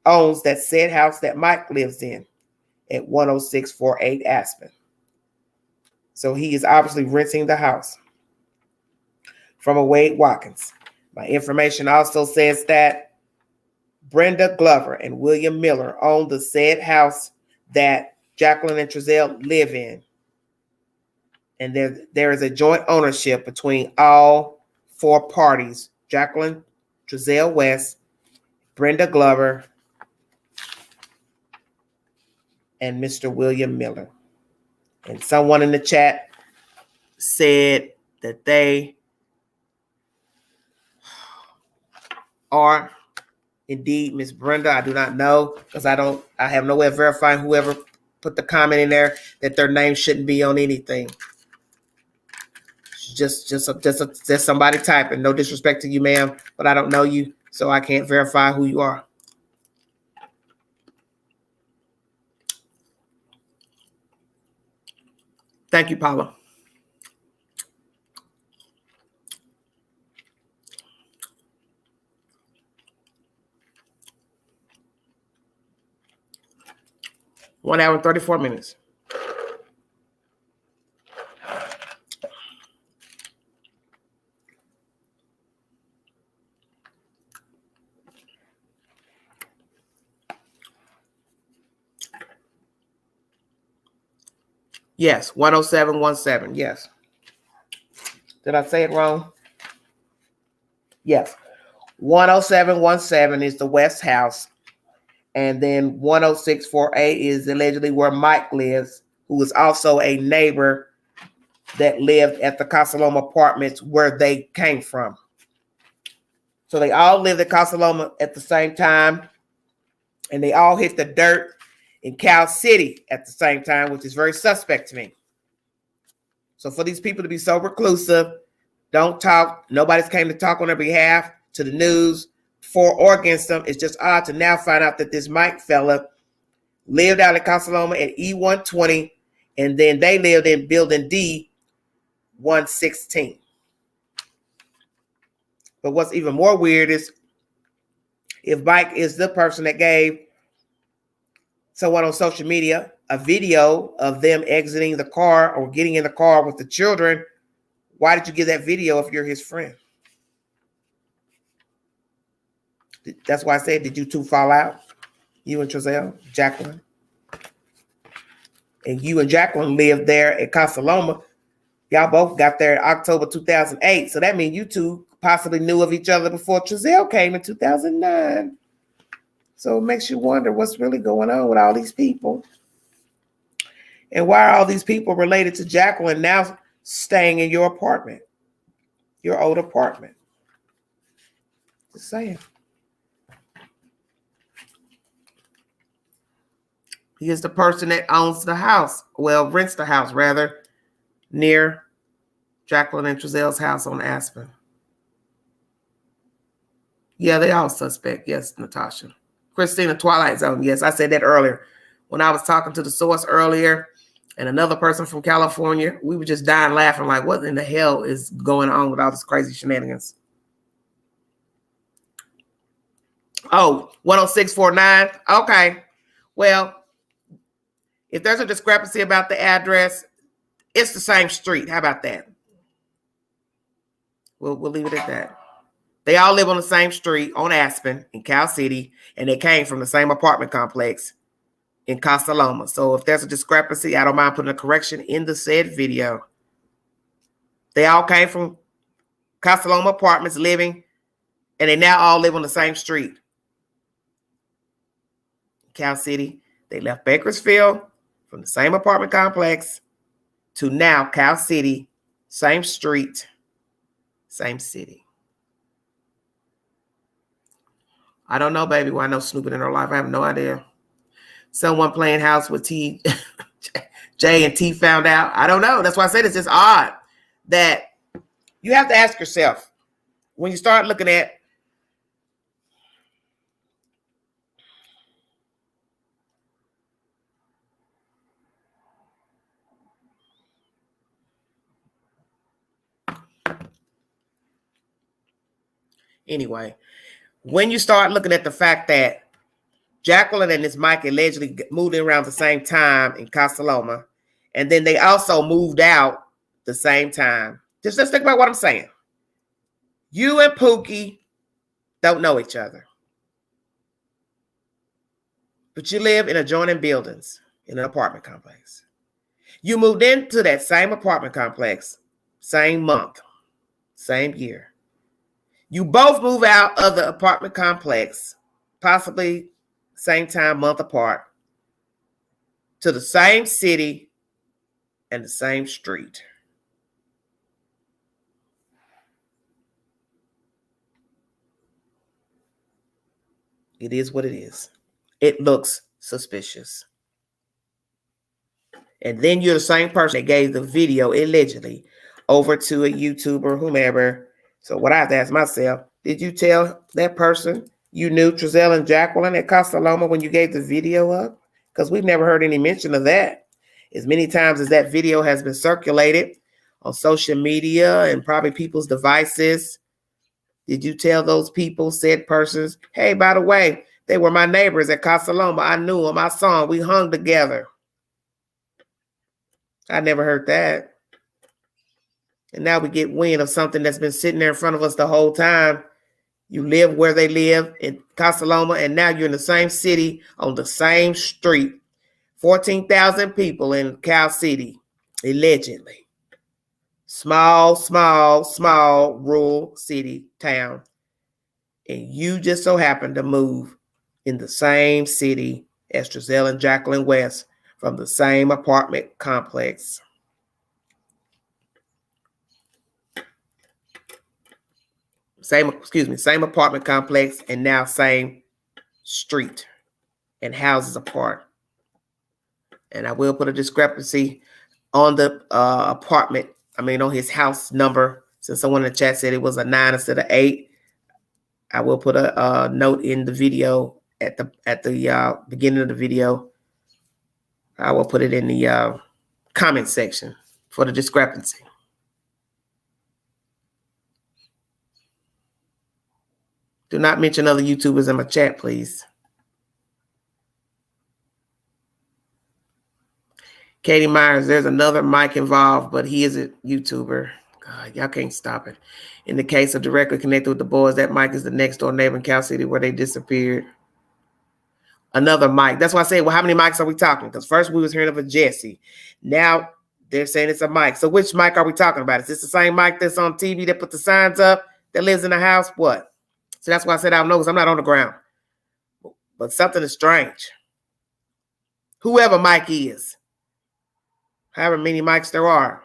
owns that said house that Mike lives in at 10648 Aspen. So he is obviously renting the house from a Wade Watkins. My information also says that Brenda Glover and William Miller own the said house that Jacqueline and Trezell live in. And there is a joint ownership between all 4 parties: Jacqueline Trezell West, Brenda Glover, and Mr. William Miller. And someone in the chat said that they are indeed Miss Brenda. I do not know, because I have no way of verifying whoever put the comment in there that their name shouldn't be on anything. Just somebody typing. No disrespect to you, ma'am, but I don't know you, so I can't verify who you are. Thank you, Paula. One hour and 34 minutes. Yes, 10717. Yes. Did I say it wrong? Yes. 10717 is the West House. And then 10648 is allegedly where Mike lives, who is also a neighbor that lived at the Casa Loma apartments where they came from. So they all lived at Casa Loma at the same time. And they all hit the dirt in Cal City at the same time, which is very suspect to me. So for these people to be so reclusive, don't talk, nobody's came to talk on their behalf to the news for or against them, it's just odd to now find out that this Mike fella lived out in Casa Loma at E120, and then they lived in building D116. But what's even more weird is if Mike is the person that gave someone on social media a video of them exiting the car or getting in the car with the children, why did you give that video if you're his friend? That's why I said, did you two fall out? You and Trezell, Jacqueline? And you and Jacqueline lived there at Casa Loma. Y'all both got there in October 2008. So that means you two possibly knew of each other before Trezell came in 2009. So it makes you wonder what's really going on with all these people. And why are all these people related to Jacqueline now staying in your apartment, your old apartment? Just saying. He is the person that owns the house, well, rents the house rather, near Jacqueline and Trezell's house on Aspen. Yeah, they all suspect. Yes, Natasha. Christina, Twilight Zone. Yes, I said that earlier. When I was talking to the source earlier and another person from California, we were just dying laughing like, what in the hell is going on with all this crazy shenanigans? Oh, 10649. Okay. Well, if there's a discrepancy about the address, it's the same street. How about that? We'll leave it at that. They all live on the same street on Aspen in Cal City, and they came from the same apartment complex in Casa Loma. So if there's a discrepancy, I don't mind putting a correction in the said video. They all came from Casa Loma apartments living, and they now all live on the same street. Cal City. They left Bakersfield from the same apartment complex to now Cal City, same street, same city. I don't know, baby, why no snooping in her life. I have no idea. Someone playing house with T, J and T found out. I don't know. That's why I said it's just odd that you have to ask yourself when you start looking at anyway, when you start looking at the fact that Jacqueline and this Mike allegedly moved in around the same time in Casa Loma, and then they also moved out the same time. Just let's think about what I'm saying. You and Pookie don't know each other, but you live in adjoining buildings in an apartment complex. You moved into that same apartment complex, same month, same year. You both move out of the apartment complex, possibly same time, month apart, to the same city and the same street. It is what it is. It looks suspicious. And then you're the same person that gave the video allegedly over to a YouTuber, whomever. So what I have to ask myself, did you tell that person you knew Trezell and Jacqueline at Casa Loma when you gave the video up? Because we've never heard any mention of that. As many times as that video has been circulated on social media and probably people's devices, did you tell those people, said persons, hey, by the way, they were my neighbors at Casa Loma. I knew them. I saw them. We hung together. I never heard that. And now we get wind of something that's been sitting there in front of us the whole time. You live where they live in Casa Loma, and now you're in the same city on the same street. 14,000 people in Cal City, allegedly. Small rural city town. And you just so happen to move in the same city as Trezell and Jacqueline West from the same apartment complex. Same apartment complex and now same street. and houses apart. And I will put a discrepancy on the apartment. I mean, on his house number. Since someone in the chat said it was a 9 instead of 8, I will put a note in the video at the beginning of the video. I will put it in the comment section for the discrepancy. Do not mention other YouTubers in my chat, please. Katie Myers, there's another Mike involved, but he is a YouTuber. God, y'all can't stop it. In the case of directly connected with the boys, that Mike is the next door neighbor in Cal City where they disappeared. Another Mike. That's why I say, well, how many Mikes are we talking? Because first we was hearing of a Jesse. Now they're saying it's a Mike. So which Mike are we talking about? Is this the same Mike that's on TV that put the signs up, that lives in the house? What? So that's why I said I don't know, because I'm not on the ground. But something is strange. Whoever Mike is, however many Mikes there are.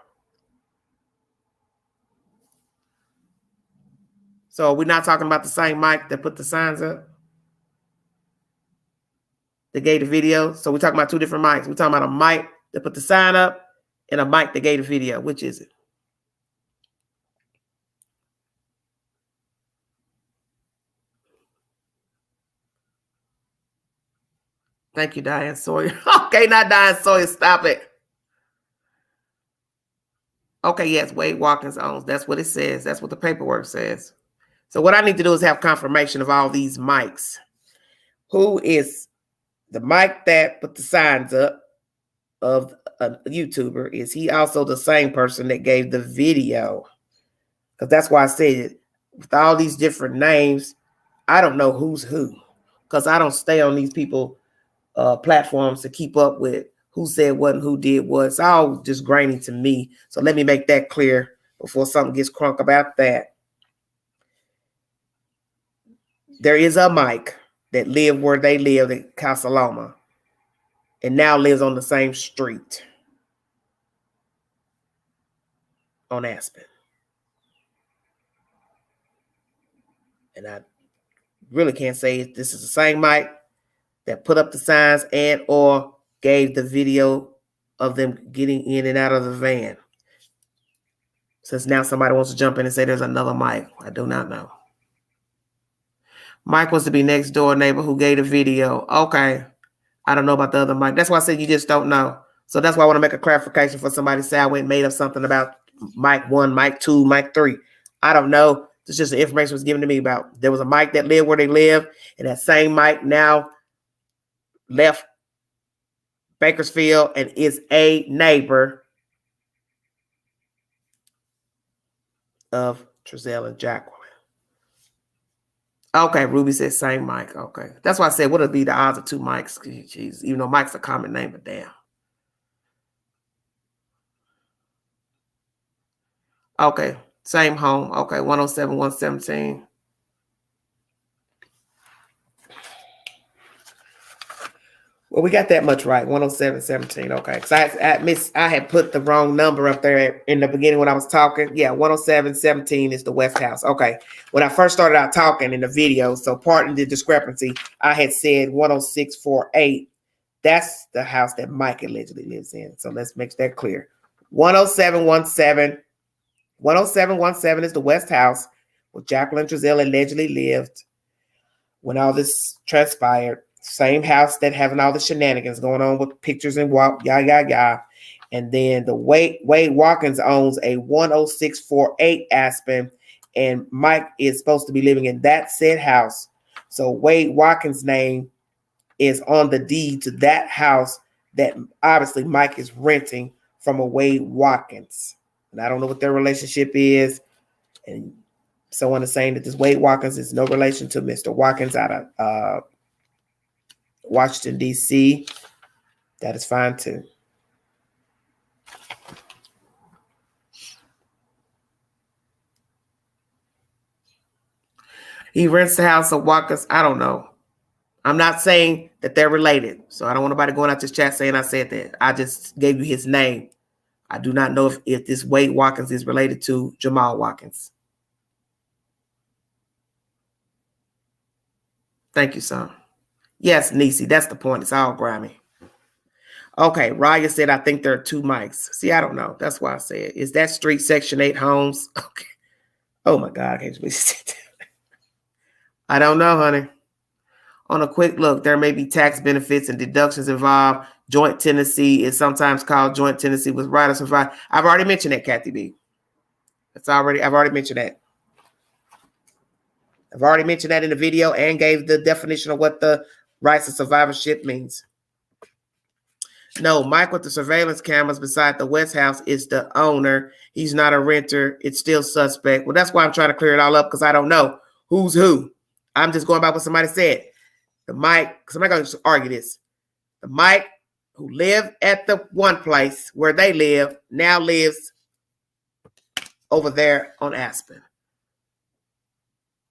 So we're not talking about the same Mike that put the signs up, that gave the video. So we're talking about two different Mikes. We're talking about a Mike that put the sign up and a Mike that gave the video. Which is it? Thank you, Diane Sawyer. Okay, not Diane Sawyer. Stop it. Okay, yes, Wade Watkins owns. That's what it says. That's what the paperwork says. So what I need to do is have confirmation of all these Mikes. Who is the Mike that put the signs up of a YouTuber? Is he also the same person that gave the video? Because that's why I said, with all these different names, I don't know who's who. Because I don't stay on these people platforms to keep up with who said what and who did what. It's all just grainy to me. So let me make that clear before something gets crunk about that. There is a Mike that lived where they lived at Casa Loma and now lives on the same street on Aspen. And I really can't say if this is the same Mike that put up the signs and or gave the video of them getting in and out of the van. Since now somebody wants to jump in and say there's another Mike. I do not know. Mike wants to be next door neighbor who gave the video. Okay. I don't know about the other Mike. That's why I said you just don't know. So that's why I want to make a clarification for somebody to say I went and made up something about Mike 1, Mike 2, Mike 3. I don't know. It's just the information was given to me about there was a Mike that lived where they live, and that same Mike now left Bakersfield and is a neighbor of Trezell and Jacqueline. Okay, Ruby says same Mike. Okay. That's why I said, what would be the odds of two Mikes? Jeez, even though Mike's a common name, but damn. Okay, same home. Okay, 107, 117. Well, we got that much right. 107, 17. Okay. Because I had put the wrong number up there in the beginning when I was talking. Yeah, 107, 17 is the West House. Okay. When I first started out talking in the video, so pardon the discrepancy, I had said 10648. That's the house that Mike allegedly lives in. So let's make that clear. 10717. 10717 is the West House where Jacqueline Trezell allegedly lived when all this transpired. Same house that having all the shenanigans going on with pictures and yah. And then the Wade Watkins owns a 10648 Aspen, and Mike is supposed to be living in that said house. So Wade Watkins' name is on the deed to that house that obviously Mike is renting from a Wade Watkins. And I don't know what their relationship is. And someone is saying that this Wade Watkins is no relation to Mr. Watkins out of Washington, D.C. That is fine too. He rents the house of Watkins. I don't know. I'm not saying that they're related. So I don't want nobody going out this chat saying I said that. I just gave you his name. I do not know if this Wade Watkins is related to Jamal Watkins. Thank you, son. Yes, Niecy, that's the point. It's all grimy. Okay, Raya said, I think there are 2 mics. See, I don't know. That's why I said, is that street Section 8 homes? Okay. Oh my God, I can't believe it. I don't know, honey. On a quick look, there may be tax benefits and deductions involved. Joint tenancy is sometimes called joint tenancy with right of survival. I've already mentioned that, Kathy B. I've already mentioned that. I've already mentioned that in the video and gave the definition of what the rights of survivorship means. No, Mike with the surveillance cameras beside the West House is the owner. He's not a renter. It's still suspect. Well, that's why I'm trying to clear it all up because I don't know who's who. I'm just going by what somebody said. The Mike, somebody going to argue this. The Mike who lived at the one place where they live now lives over there on Aspen.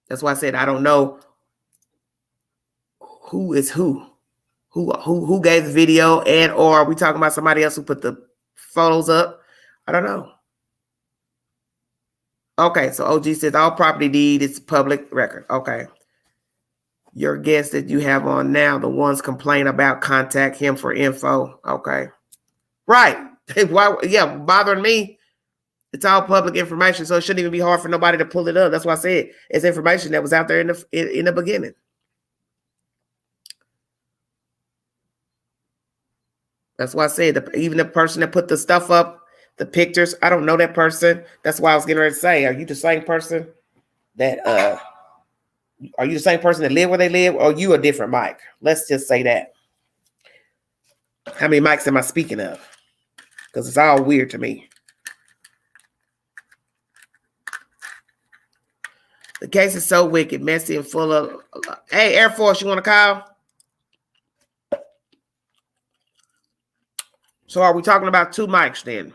That's why I said I don't know who is who. Who gave the video, and or are we talking about somebody else who put the photos up? I don't know. Okay, so OG says all property deed is public record. Okay. Your guests that you have on now, the ones complain about, contact him for info. Okay. Right. Why? Yeah, bothering me. It's all public information, so it shouldn't even be hard for nobody to pull it up. That's why I said it's information that was out there in the beginning. That's why I said even the person that put the stuff up, the pictures, I don't know that person. That's why I was getting ready to say, are you the same person that are you the same person that live where they live, or you a different Mike? Let's just say that. How many mics am I speaking of? Because it's all weird to me. The case is so wicked, messy, and full of. Hey, Air Force, you want to call? So are we talking about 2 mics then?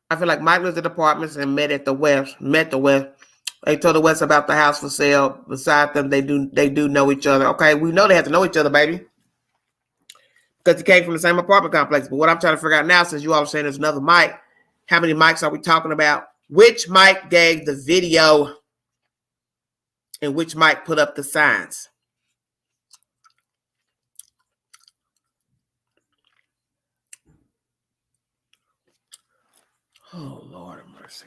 I feel like Mike lives at apartments and met the West. They told the West about the house for sale. Beside them, they do know each other. Okay, we know they have to know each other, baby. Because he came from the same apartment complex. But what I'm trying to figure out now, since you all are saying there's another Mike, how many mics are we talking about? Which Mike gave the video and which Mike put up the signs? Oh, Lord have mercy.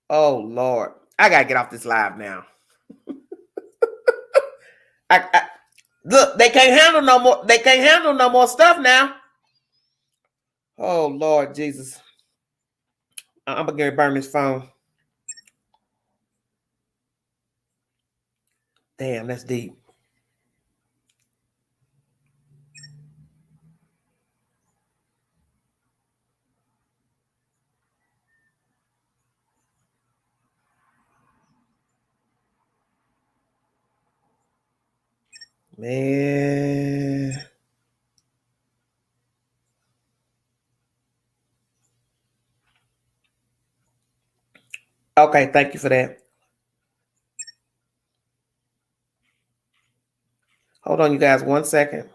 Oh, Lord. I got to get off this live now. Look, they can't handle no more. They can't handle no more stuff now. Oh, Lord Jesus. I'm going to burn this phone. Damn, that's deep. Man. Okay, thank you for that. Hold on, you guys, 1 second.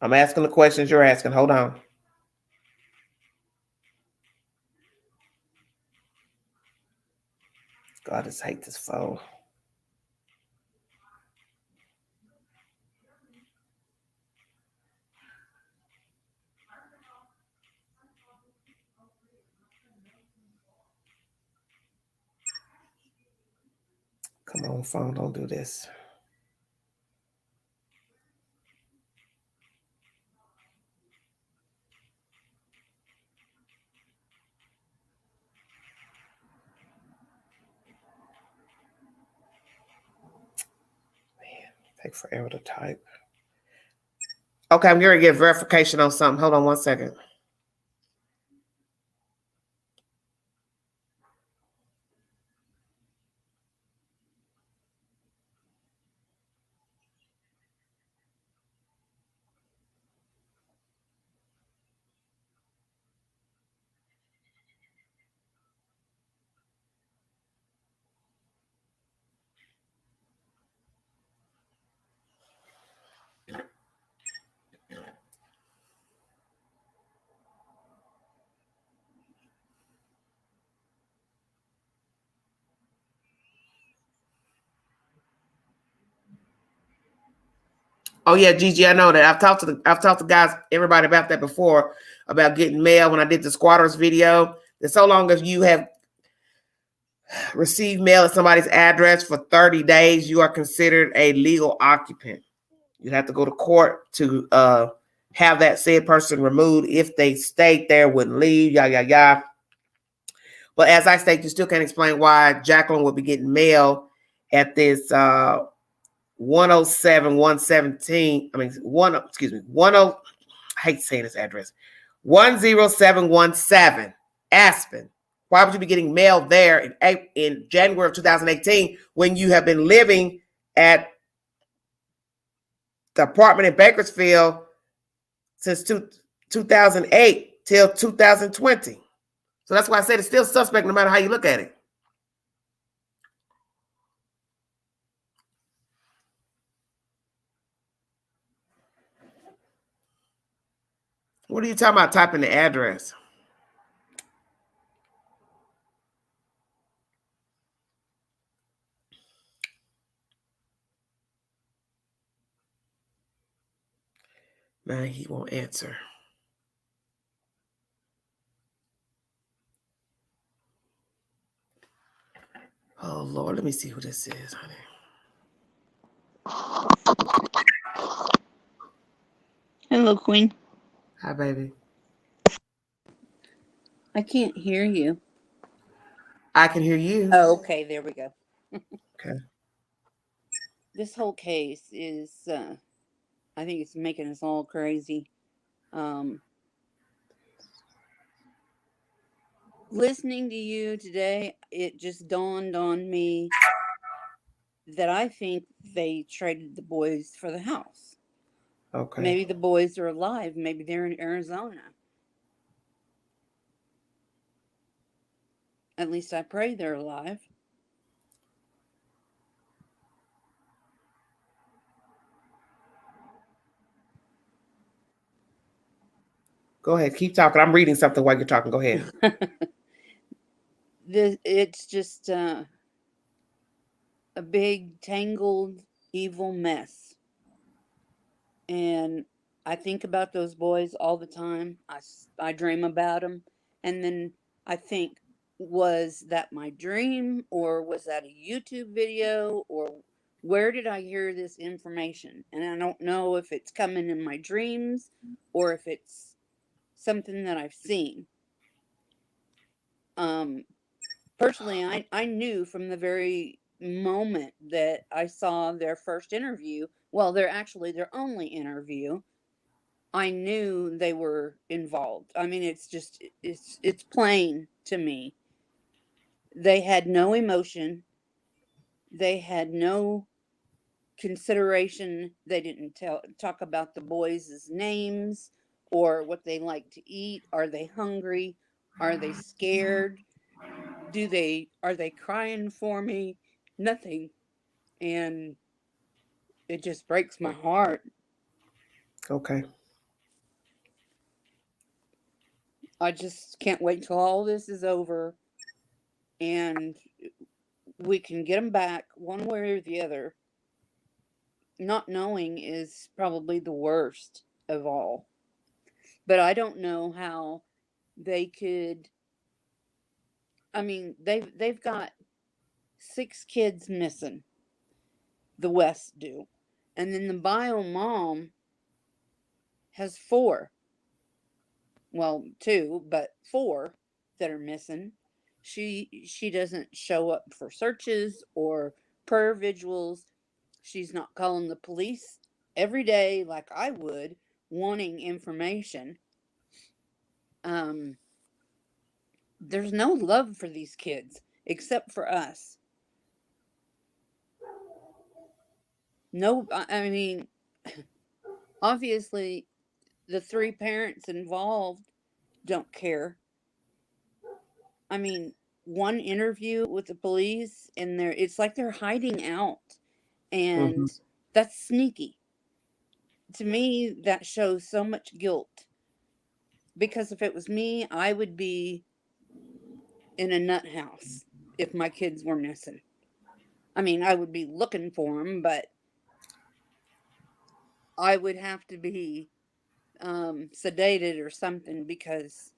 I'm asking the questions you're asking. Hold on. God, I just hate this phone. Come on, phone, don't do this. Man, take forever to type. Okay, I'm going to get verification on something. Hold on 1 second. Oh yeah, Gigi, I know that. I've talked to guys, everybody about that before, about getting mail when I did the squatters video. That so long as you have received mail at somebody's address for 30 days, you are considered a legal occupant. You have to go to court to have that said person removed if they stayed there, wouldn't leave, yah. But as I state, you still can't explain why Jacqueline would be getting mail at this 107, 117. I mean, I hate saying this address. 10717 Aspen. Why would you be getting mail there in January of 2018 when you have been living at the apartment in Bakersfield since 2008 till 2020? So that's why I said it's still suspect no matter how you look at it. What are you talking about typing the address? Man, he won't answer. Oh, Lord, let me see who this is, honey. Hello, Queen. Hi, baby. I can't hear you. I can hear you. Oh, okay. There we go. Okay. This whole case is, I think it's making us all crazy. Listening to you today, it just dawned on me that I think they traded the boys for the house. Okay. Maybe the boys are alive. Maybe they're in Arizona. At least I pray they're alive. Go ahead. Keep talking. I'm reading something while you're talking. Go ahead. It's just a big, tangled, evil mess. And I think about those boys all the time. I dream about them. And then I think, was that my dream, or was that a YouTube video, or where did I hear this information? And I don't know if it's coming in my dreams or if it's something that I've seen. Personally, I knew from the very moment that I saw their first interview, well, they're actually their only interview, I knew they were involved. I mean, it's plain to me. They had no emotion. They had no consideration. They didn't talk about the boys' names or what they like to eat. Are they hungry? Are they scared? Are they crying for me? Nothing. And it just breaks my heart. Okay. I just can't wait till all this is over and we can get them back one way or the other. Not knowing is probably the worst of all. But I don't know how they could. I mean, they've got 6 kids missing. The West do. And then the bio mom has 4. Well, 2, but 4 that are missing. She doesn't show up for searches or prayer vigils. She's not calling the police every day like I would, wanting information. There's no love for these kids except for us. No, I mean, obviously, the 3 parents involved don't care. I mean, one interview with the police, and it's like they're hiding out, and that's sneaky. To me, that shows so much guilt. Because if it was me, I would be in a nut house if my kids were missing. I mean, I would be looking for them, but I would have to be sedated or something because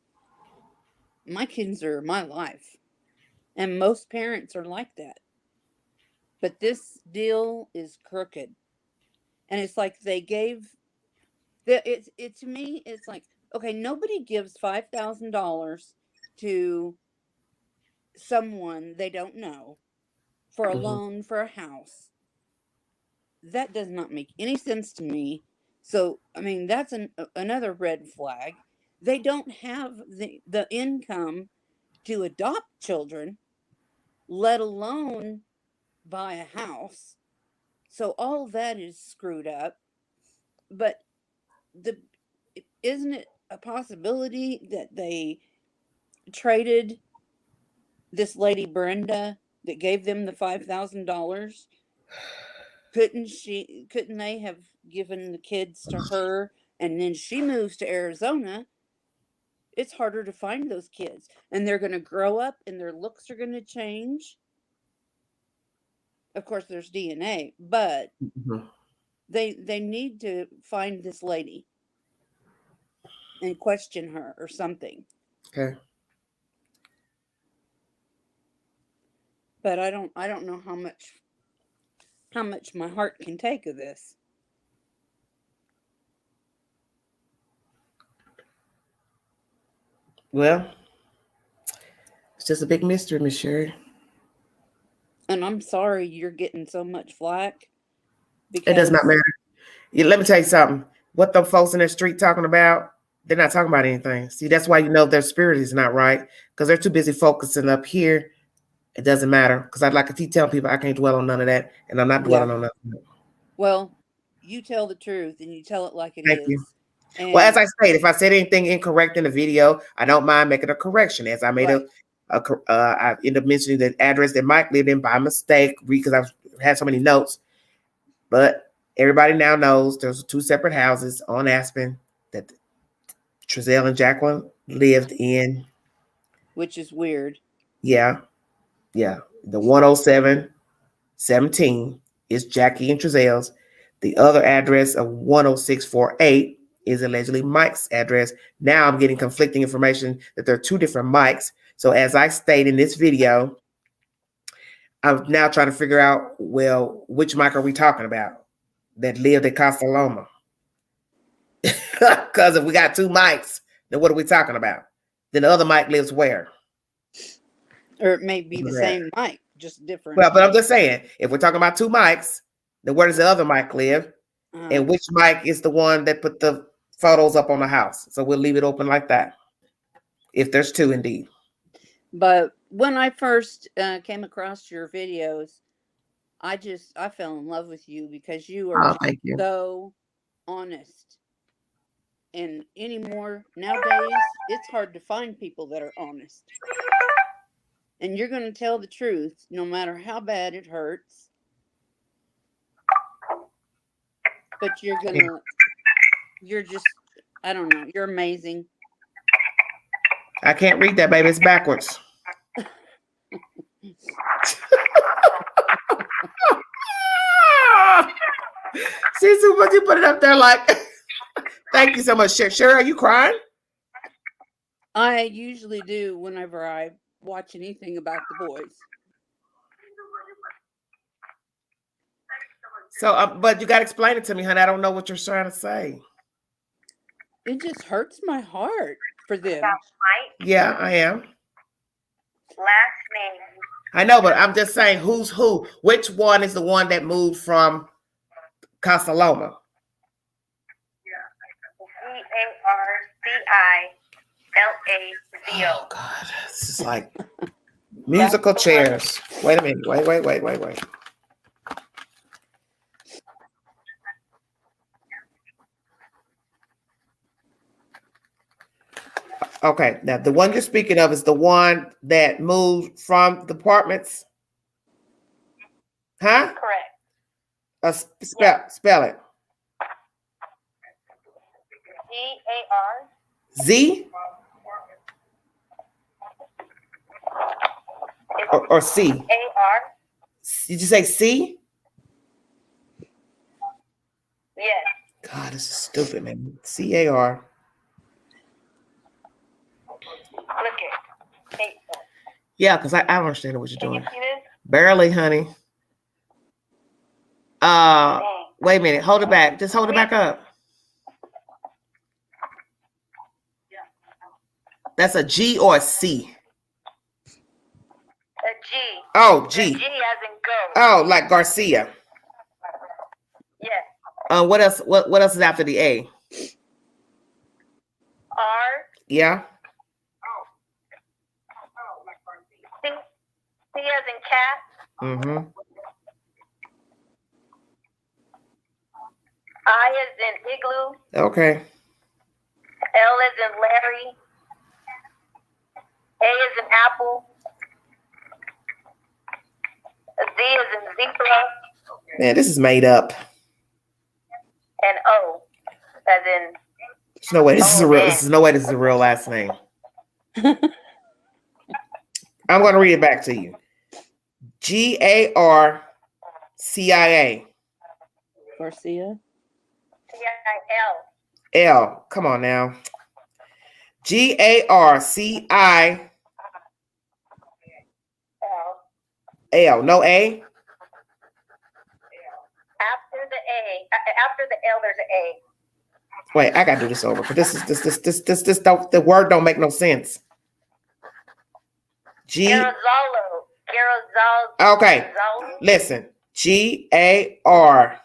my kids are my life. And most parents are like that. But this deal is crooked. And it's like they gave it to me, it's like, okay, nobody gives $5,000 to someone they don't know for a Mhm. loan for a house. That does not make any sense to me. So, I mean, that's another red flag. They don't have the income to adopt children, let alone buy a house. So all that is screwed up. But the isn't it a possibility that they traded this lady Brenda that gave them the $5,000? Couldn't they have given the kids to her and then she moves to Arizona? It's harder to find those kids and they're going to grow up and their looks are going to change. Of course there's DNA, but Mhm. they need to find this lady and question her or something. Okay. But I don't know how much my heart can take of this. Well, it's just a big mystery, Miss Sherry. And I'm sorry you're getting so much flack It does not because matter. Let me tell you something. What the folks in the street talking about, they're not talking about anything. See, that's why you know their spirit is not right because they're too busy focusing up here. It doesn't matter because I'd like to keep telling people I can't dwell on none of that, and I'm not yeah. dwelling on nothing. Well, you tell the truth and you tell it like it Thank you. is. Well, as And I stated, if I said anything incorrect in the video, I don't mind making a correction. As I made right. I ended up mentioning the address that Mike lived in by mistake because I've had so many notes. But everybody now knows there's two separate houses on Aspen that Trezell and Jacqueline lived in. Which is weird. Yeah, yeah. The 10717 is Jackie and Trezell's. The other address of 10648 is allegedly Mike's address. Now I'm getting conflicting information that there are two different Mikes. So as I state in this video, I'm now trying to figure out, well, which Mike are we talking about that lived at Casa Loma? Because if we got two Mikes, then what are we talking about? Then the other Mike lives where? Or it may be the same mic, just different. Well, but I'm just saying, if we're talking about two Mikes, then where does the other Mike live? And which Mike is the one that put the photos up on the house? So we'll leave it open like that. If there's two indeed. But when I first came across your videos, I fell in love with you because you are just Thank you. so honest. And anymore nowadays, it's hard to find people that are honest. And you're going to tell the truth no matter how bad it hurts. But you're just, I don't know, you're amazing. I can't read that, baby. It's backwards. See, so what you put it up there like, thank you so much. Sure, are you crying? I usually do whenever I watch anything about the boys. So, but you got to explain it to me, honey. I don't know what you're trying to say. It just hurts my heart for them. About Mike, Yeah, I am. last name. I know, but I'm just saying who's who. Which one is the one that moved from Casa Loma? Garcilazo. Oh, God. This is like musical chairs. Wait a minute. Wait. Okay, now the one you're speaking of is the one that moved from the apartments? Huh? Correct. Spell it. Gar. Z or C? Ar. Did you say C? Yes. God, this is stupid, man. C-A-R. Look at it. Yeah, because I don't understand what you're Can you doing. see this? Barely, honey. Wait a minute. Hold it back. Just hold it back up. That's a G or a C? A G. Oh, The G. G as in go. Oh, like Garcia. Yes. What else? What else is after the A? R. Yeah. C. C as in cat. Mm-hmm. I as in igloo. Okay. L as in Larry. A as in apple. Z as in zebra. Man, this is made up. And O as in There's no way this is a real. This is no way this is a real last name. I'm going to read it back to you. Garcia. Garcia. C-I-L. L. Come on now. Garcia. L. No A. After the A, after the L, there's an A. Wait, I gotta do this over because this don't, the word don't make no sense. G. Garazalo. Okay. Garazalo. Listen. G-A-R.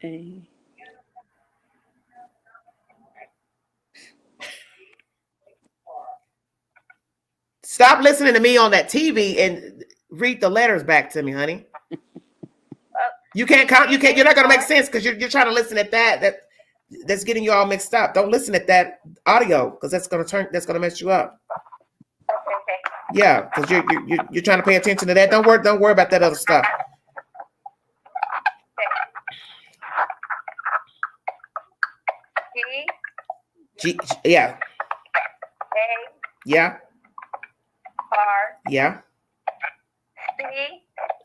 A. Stop listening to me on that TV and read the letters back to me, honey. You can't count. You can't. You're not gonna make sense because you're trying to listen at that's getting you all mixed up. Don't listen at that audio because that's gonna mess you up. Okay. Yeah, because you're trying to pay attention to that. Don't worry about that other stuff. G. Yeah. A. Yeah. R. Yeah. C.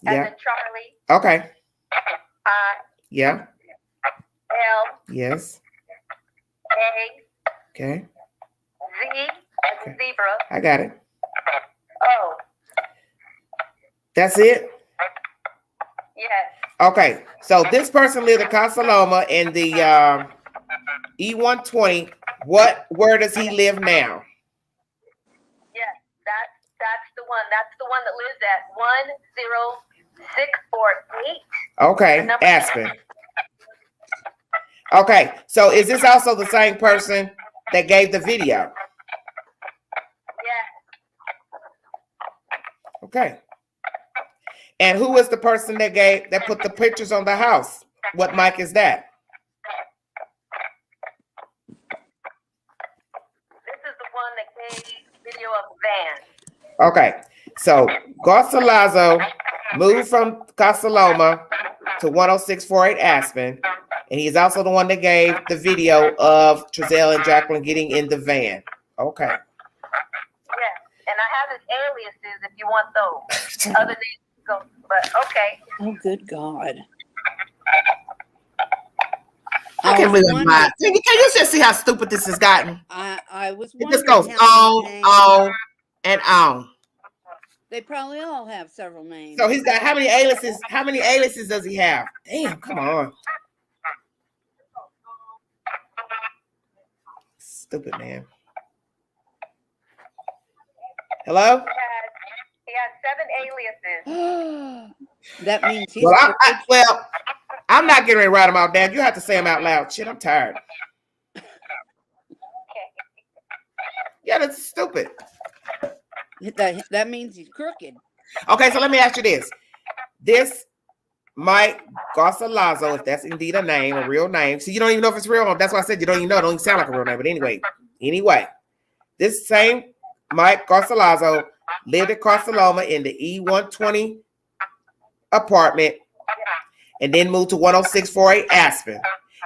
As Yeah. in Charlie. Okay. I. Yeah. L. Yes. A. Okay. Z. As in zebra. I got it. O. That's it. Yes. Okay. So this person lived in Casa Loma in the E120. Where does he live now? Yes. That's the one. That's the one that lives at 10648. Okay, Aspen. Okay, so is this also the same person that gave the video? Yes. Okay. And who is the person that put the pictures on the house? What mic is that? This is the one that gave video of the van. Okay, so Garcilaso moved from Casa Loma to 10648 Aspen, and he's also the one that gave the video of Trezell and Jacqueline getting in the van. Okay. Yes. And I have his aliases if you want those. Other names go, but okay. Oh, good God. I can't was believe that. Can you just see how stupid this has gotten? I was It wondering just goes how many names- on, and on. They probably all have several names. So he's got how many aliases? How many aliases does he have? Damn, come on. Stupid man. Hello? He has 7 aliases. That means he's Well, I'm not getting ready to write them out down. You have to say them out loud. Shit, I'm tired. Okay. Yeah, that's stupid. that means he's crooked. Okay, so let me ask you this. This Mike Garcilaso, if that's indeed a name, a real name. See, you don't even know if it's real. That's why I said you don't even know. It don't even sound like a real name. But anyway, this same Mike Garcilaso lived at Casa Loma in the E120 apartment and then moved to 10648 Aspen.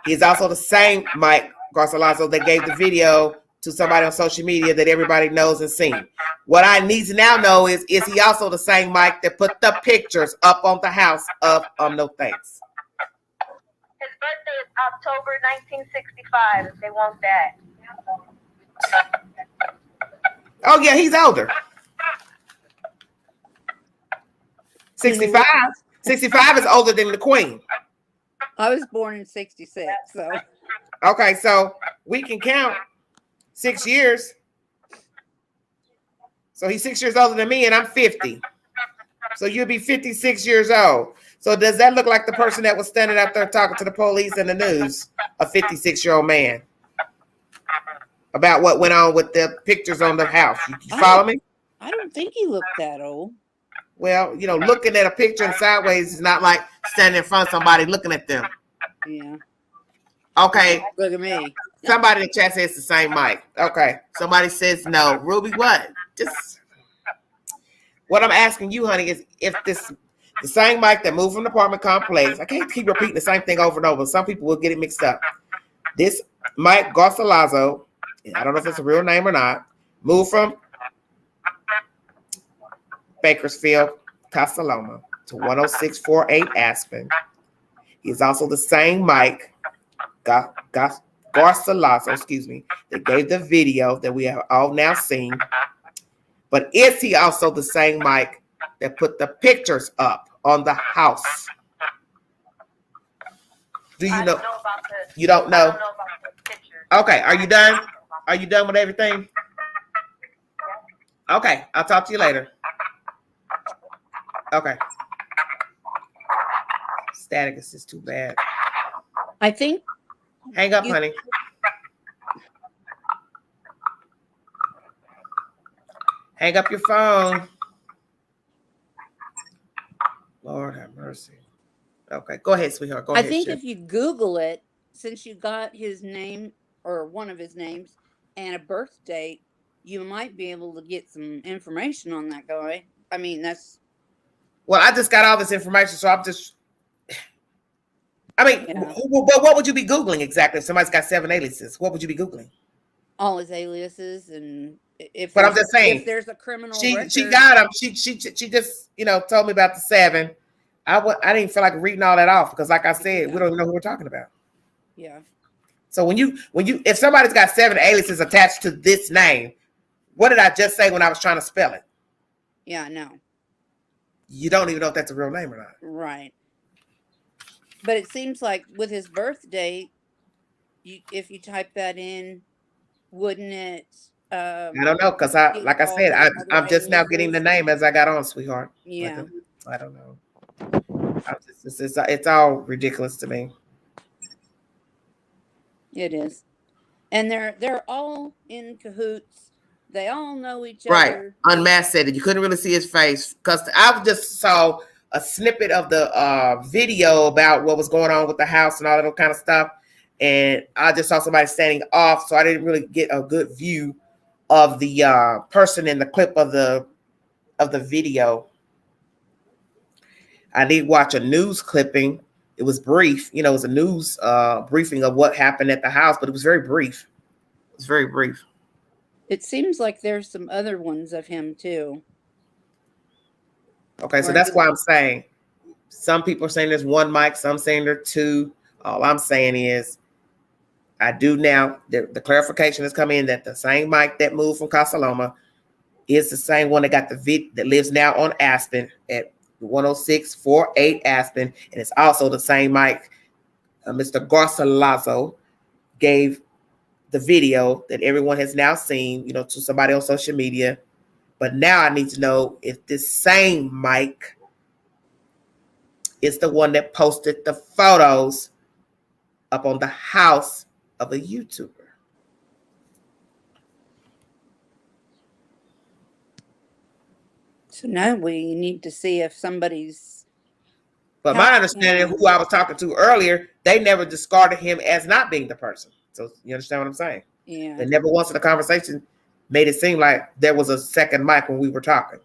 He's also the same Mike Garcilaso that gave the video to somebody on social media that everybody knows and seen. What I need to now know is he also the same Mike that put the pictures up on the house of No Thanks? His birthday is October 1965, if they want that. Oh, yeah, he's older. 65. 65 is older than the Queen. I was born in 66, so Okay, so we can count 6 years. So he's 6 years older than me, and I'm 50. So you'll be 56 years old. So does that look like the person that was standing out there talking to the police and the news, a 56-year-old man, about what went on with the pictures on the house? You follow me? I don't think he looked that old. Well, you know, looking at a picture and sideways is not like standing in front of somebody looking at them. Yeah. Okay. Look at me. Somebody in the chat says the same Mike. Okay. Somebody says no. Ruby, what? Just what I'm asking you, honey, is if the same Mike that moved from the apartment complex, I can't keep repeating the same thing over and over. Some people will get it mixed up. This Mike Garcilaso, I don't know if it's a real name or not, moved from Bakersfield, Castelloma to 10648 Aspen. He's also the same Mike Garcilaso, that gave the video that we have all now seen. But is he also the same Mike that put the pictures up on the house? Do you know? You don't know? I don't know about the pictures. Okay, are you done? Are you done with everything? Okay, I'll talk to you later. Okay. Static is just too bad. I think Hang up, honey. Hang up your phone. Lord have mercy. Okay, go ahead, sweetheart. Go I ahead. think Chef. if you Google it, since you got his name or one of his names and a birth date, you might be able to get some information on that guy. I mean, that's. Well, I just got all this information, so I'm just. I mean, Yeah. but what would you be Googling exactly if somebody's got 7 aliases? What would you be Googling? All his aliases, and if But I'm there's- just saying, if there's a criminal She record, got him. She just told me about the 7. I didn't feel like reading all that off because, like I said, we don't even know who we're talking about. yeah, So when you if somebody's got 7 aliases attached to this name, what did I just say when I was trying to spell it? yeah, no, You don't even know if that's a real name or not. right. But it seems like with his birth date, if you type that in, wouldn't it? I don't know because like I said, I'm just now getting the name as I got on, sweetheart. Yeah, I don't know. It's all ridiculous to me. it is, and they're all in cahoots. They all know each Right. other. Unmasked said it. You couldn't really see his face because I just saw a snippet of the video about what was going on with the house and all that kind of stuff. And I just saw somebody standing off, so I didn't really get a good view of the person in the clip of the video. I did watch a news clipping. It was brief. It was a news briefing of what happened at the house, but it was very brief. It was very brief. It seems like there's some other ones of him too. Okay, so that's why I'm saying some people are saying there's 1 Mike, some saying there's 2. All I'm saying is I do now, the clarification has come in that the same Mike that moved from Castelloma is the same one that got that lives now on Aspen at 10648 Aspen. And it's also the same Mike, Mr. Garcilaso, gave the video that everyone has now seen, to somebody on social media. But now I need to know if this same Mike is the one that posted the photos up on the house of a YouTuber. So now we need to see if somebody's. But my understanding, who I was talking to earlier, they never discarded him as not being the person. So you understand what I'm saying? Yeah. They never once in the conversation made it seem like there was a second Mike when we were talking.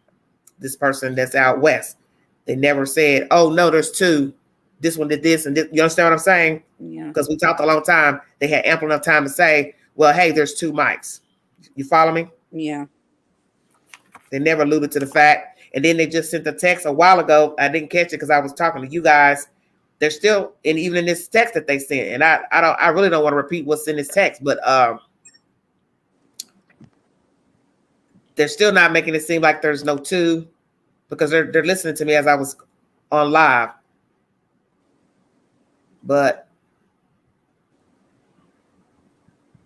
This person that's out west. They never said, oh, no, there's 2. This one did this and this. You understand what I'm saying? Yeah. Because we talked a long time. They had ample enough time to say, well, hey, there's 2 Mikes. You follow me? Yeah. They never alluded to the fact. And then they just sent a text a while ago. I didn't catch it because I was talking to you guys. They're still, and even in this text that they sent, and I really don't want to repeat what's in this text, but they're still not making it seem like there's no two, because they're listening to me as I was on live. But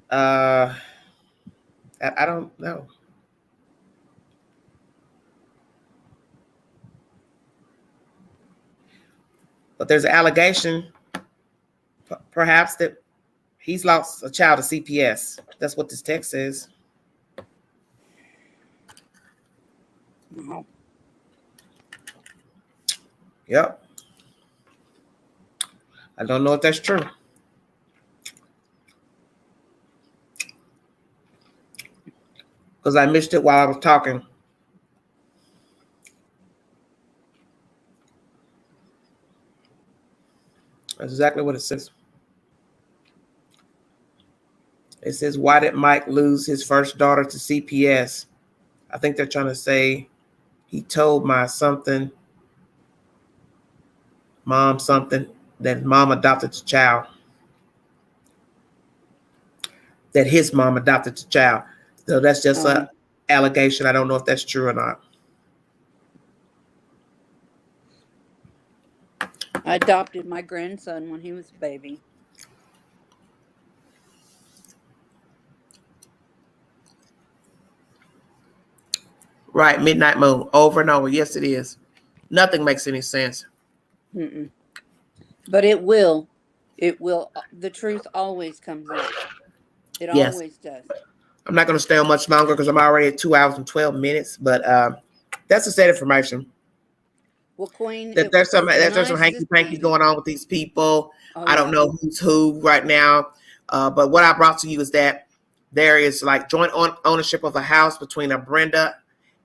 I don't know. But there's an allegation, perhaps, that he's lost a child to CPS. That's what this text says. Wow. Yep. I don't know if that's true. Because I missed it while I was talking. That's exactly what it says. It says, why did Mike lose his first daughter to CPS? I think they're trying to say he told mom something, that mom adopted the child. That his mom adopted the child. So that's just an allegation. I don't know if that's true or not. I adopted my grandson when he was a baby. Right, midnight moon, over and over. Yes, it is. Nothing makes any sense. Mm-mm. But it will. It will. The truth always comes out. It Yes. always does. I'm not going to stay on much longer because I'm already at 2 hours and 12 minutes. But that's the state information. Well, Queen, That there's some hanky panky see. going on with these people. Oh, I don't know who's who right now. But what I brought to you is that there is like joint ownership of a house between a Brenda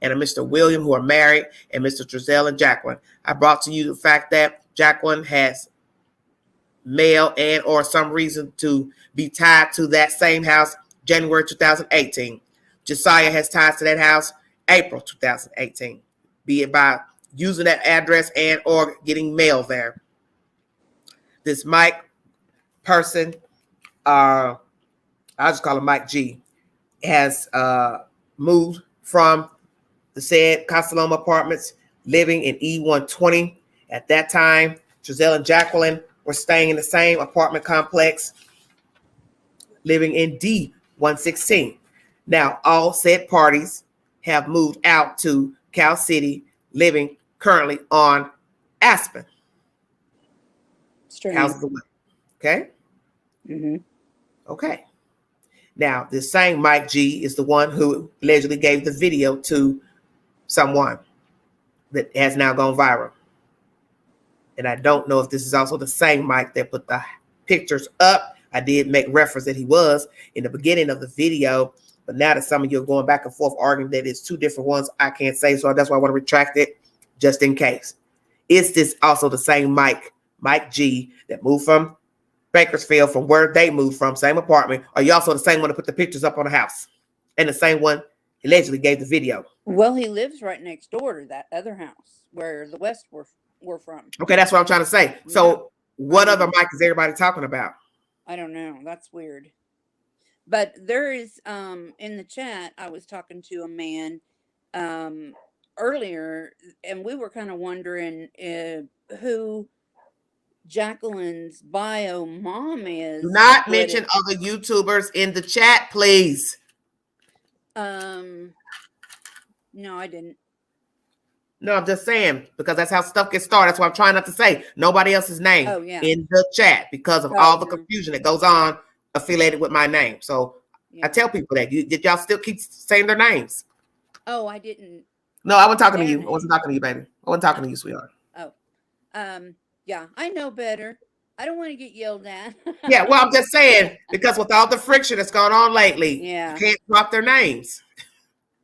and a Mr. William, who are married, and Mr. Trezell and Jacqueline. I brought to you the fact that Jacqueline has mail and or some reason to be tied to that same house, January 2018. Josiah has ties to that house, April 2018, be it by using that address and or getting mail there. This Mike person, I'll just call him Mike G, has moved from the said Castelloma Apartments, living in E120. At that time, Trezell and Jacqueline were staying in the same apartment complex, living in D116. Now, all said parties have moved out to Cal City, living currently on Aspen. Strange. Houses away. Okay? Mm-hmm. Okay. Now, this same Mike G is the one who allegedly gave the video to someone that has now gone viral. And I don't know if this is also the same Mike that put the pictures up. I did make reference that he was in the beginning of the video, but now that some of you are going back and forth arguing that it's two different ones, I can't say, so that's why I want to retract it just in case. Is this also the same Mike G, that moved from Bakersfield, from where they moved from, same apartment? Are you also the same one that put the pictures up on the house? And the same one allegedly gave the video? Well, he lives right next door to that other house where the West were from. Okay, that's what I'm trying to say. So what other Mike is everybody talking about? I don't know. That's weird. But there is in the chat, I was talking to a man earlier, and we were kind of wondering who Jacqueline's bio mom is. Do not mention other YouTubers in the chat, please. No, I didn't. No, I'm just saying, because that's how stuff gets started. That's why I'm trying not to say nobody else's name in the chat because of all the confusion that goes on affiliated with my name. So I tell people that. Did y'all still keep saying their names? Oh, I didn't. No, I wasn't talking to you. I wasn't talking to you, baby. I wasn't talking to you, sweetheart. Oh, yeah, I know better. I don't want to get yelled at. Yeah, well, I'm just saying, because with all the friction that's gone on lately, you can't drop their names.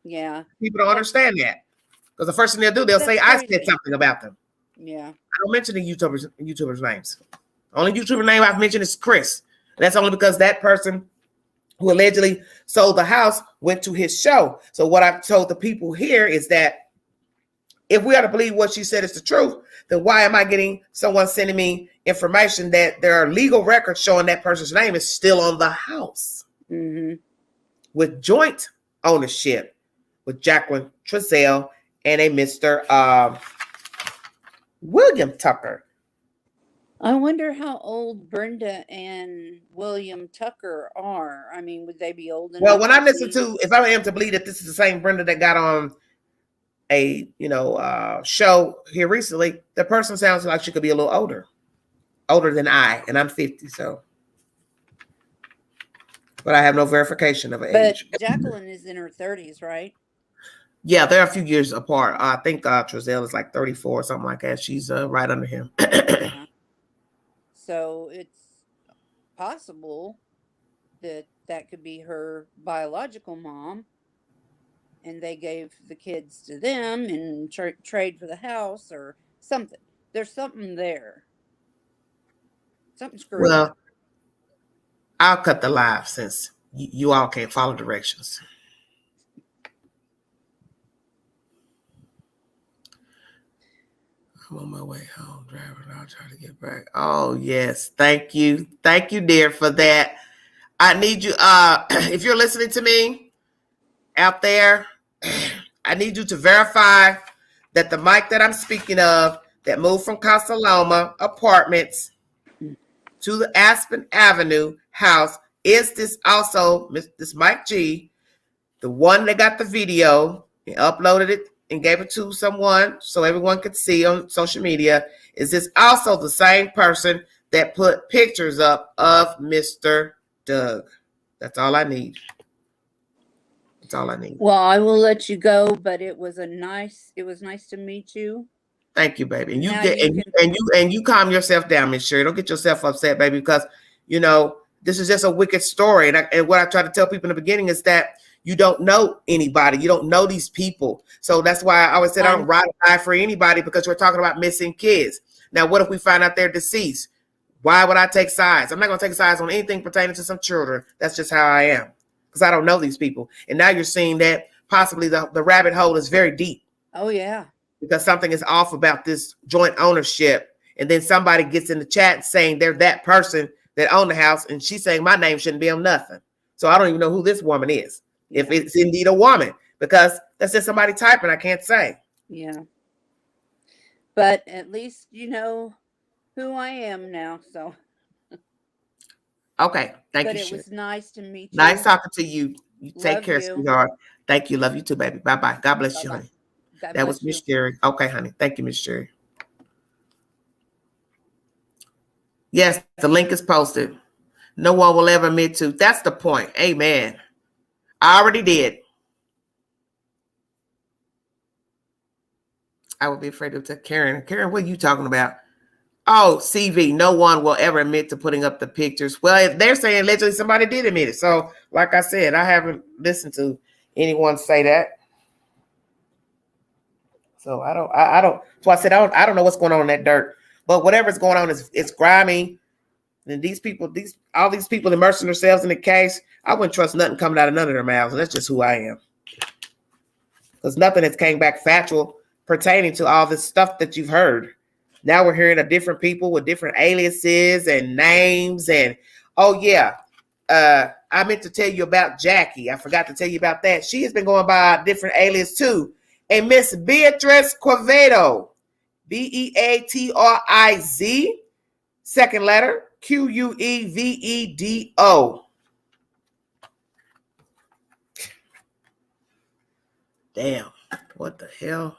Yeah. People don't understand that. Because the first thing they'll do, they'll say, I said something about them. Yeah. I don't mention the YouTubers' names. Only YouTuber name I've mentioned is Chris. And that's only because that person who allegedly sold the house, went to his show. So what I've told the people here is that if we are to believe what she said is the truth, then why am I getting someone sending me information that there are legal records showing that person's name is still on the house with joint ownership with Jacqueline Trezell and a Mr. William Tucker. I wonder how old Brenda and William Tucker are. I mean, would they be old enough? Well, when I to listen be- to, if I am to believe that this is the same Brenda that got on a show here recently, the person sounds like she could be a little older than I, and I'm 50, so. But I have no verification of her But age. Jacqueline is in her 30s, right? Yeah, they're a few years apart. I think Trezell is like 34 or something like that. She's right under him. So it's possible that that could be her biological mom, and they gave the kids to them and trade for the house or something. There's something there. Something screwed Well, up. I'll cut the live since you all can't follow directions. I'm on my way home, driving. I'll try to get back. Oh, yes. Thank you. Thank you, dear, for that. I need you, if you're listening to me out there, I need you to verify that the mic that I'm speaking of that moved from Casa Loma Apartments to the Aspen Avenue house, is this also this Mike G, the one that got the video and uploaded it and gave it to someone so everyone could see on social media? Is this also the same person that put pictures up of Mr. Doug? That's all I need. That's all I need. Well, I will let you go, but it was nice to meet you. Thank you, baby. And you Now get you and you calm yourself down, Miss Sherry. Don't get yourself upset, baby, because this is just a wicked story. And what I try to tell people in the beginning is that you don't know anybody. You don't know these people. So that's why I always said I don't ride or die for anybody, because we're talking about missing kids. Now, what if we find out they're deceased? Why would I take sides? I'm not going to take sides on anything pertaining to some children. That's just how I am, because I don't know these people. And now you're seeing that possibly the rabbit hole is very deep. Oh, yeah. Because something is off about this joint ownership. And then somebody gets in the chat saying they're that person that owned the house, and she's saying my name shouldn't be on nothing. So I don't even know who this woman is, if it's indeed a woman, because that's just somebody typing. I can't say. Yeah. But at least you know who I am now. So. Okay. Thank But you, it Sherry. was nice to meet you. Nice talking to you. You take Love care, you. sweetheart. Thank you. Love you too, baby. Bye-bye. God bless you, Bye-bye. honey. God That was bless Miss Sherry. Okay, honey. Thank you, Miss Sherry. Yes, the link is posted. No one will ever admit to. That's the point. Amen. I already did. I would be afraid to tell Karen. Karen, what are you talking about? Oh, CV. No one will ever admit to putting up the pictures. Well, they're saying allegedly somebody did admit it. So, like I said, I haven't listened to anyone say that. So I don't. So I said I don't know what's going on in that dirt. But whatever's going on it's grimy. And all these people immersing themselves in the case, I wouldn't trust nothing coming out of none of their mouths. And that's just who I am. Because nothing has came back factual pertaining to all this stuff that you've heard. Now we're hearing of different people with different aliases and names. And oh yeah, I meant to tell you about Jackie. I forgot to tell you about that. She has been going by a different alias too. And Miss Beatriz Quevedo, Beatriz, second letter, Quevedo. Damn, what the hell?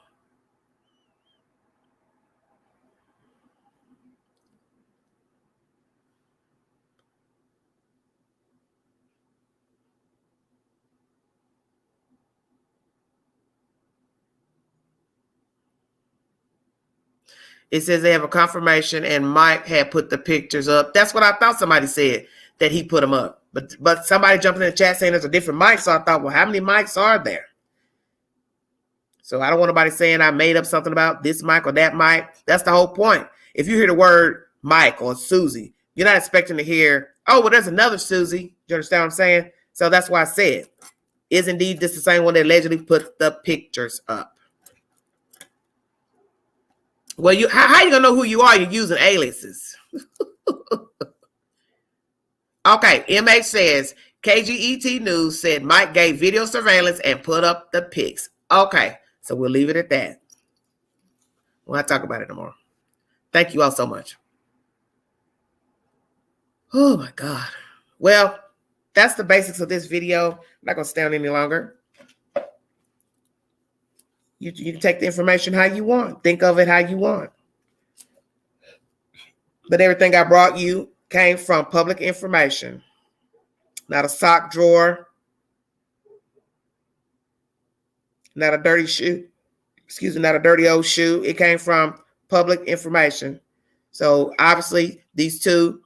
It says they have a confirmation and Mike had put the pictures up. That's what I thought somebody said, that he put them up. But somebody jumped in the chat saying there's a different mic. So I thought, well, how many mics are there? So I don't want nobody saying I made up something about this mic or that mic. That's the whole point. If you hear the word Mike or Susie, you're not expecting to hear, oh, well, there's another Susie. You understand what I'm saying? So that's why I said, is indeed this the same one that allegedly put the pictures up? Well, how you gonna know who you are? You're using aliases. Okay, MH says KGET News said Mike gave video surveillance and put up the pics. Okay, so we'll leave it at that. We'll have to talk about it tomorrow. Thank you all so much. Oh my God. Well, that's the basics of this video. I'm not gonna stay on any longer. You can take the information how you want. Think of it how you want. But everything I brought you came from public information. Not a sock drawer. Not a dirty shoe. Excuse me, not a dirty old shoe. It came from public information. So obviously these two,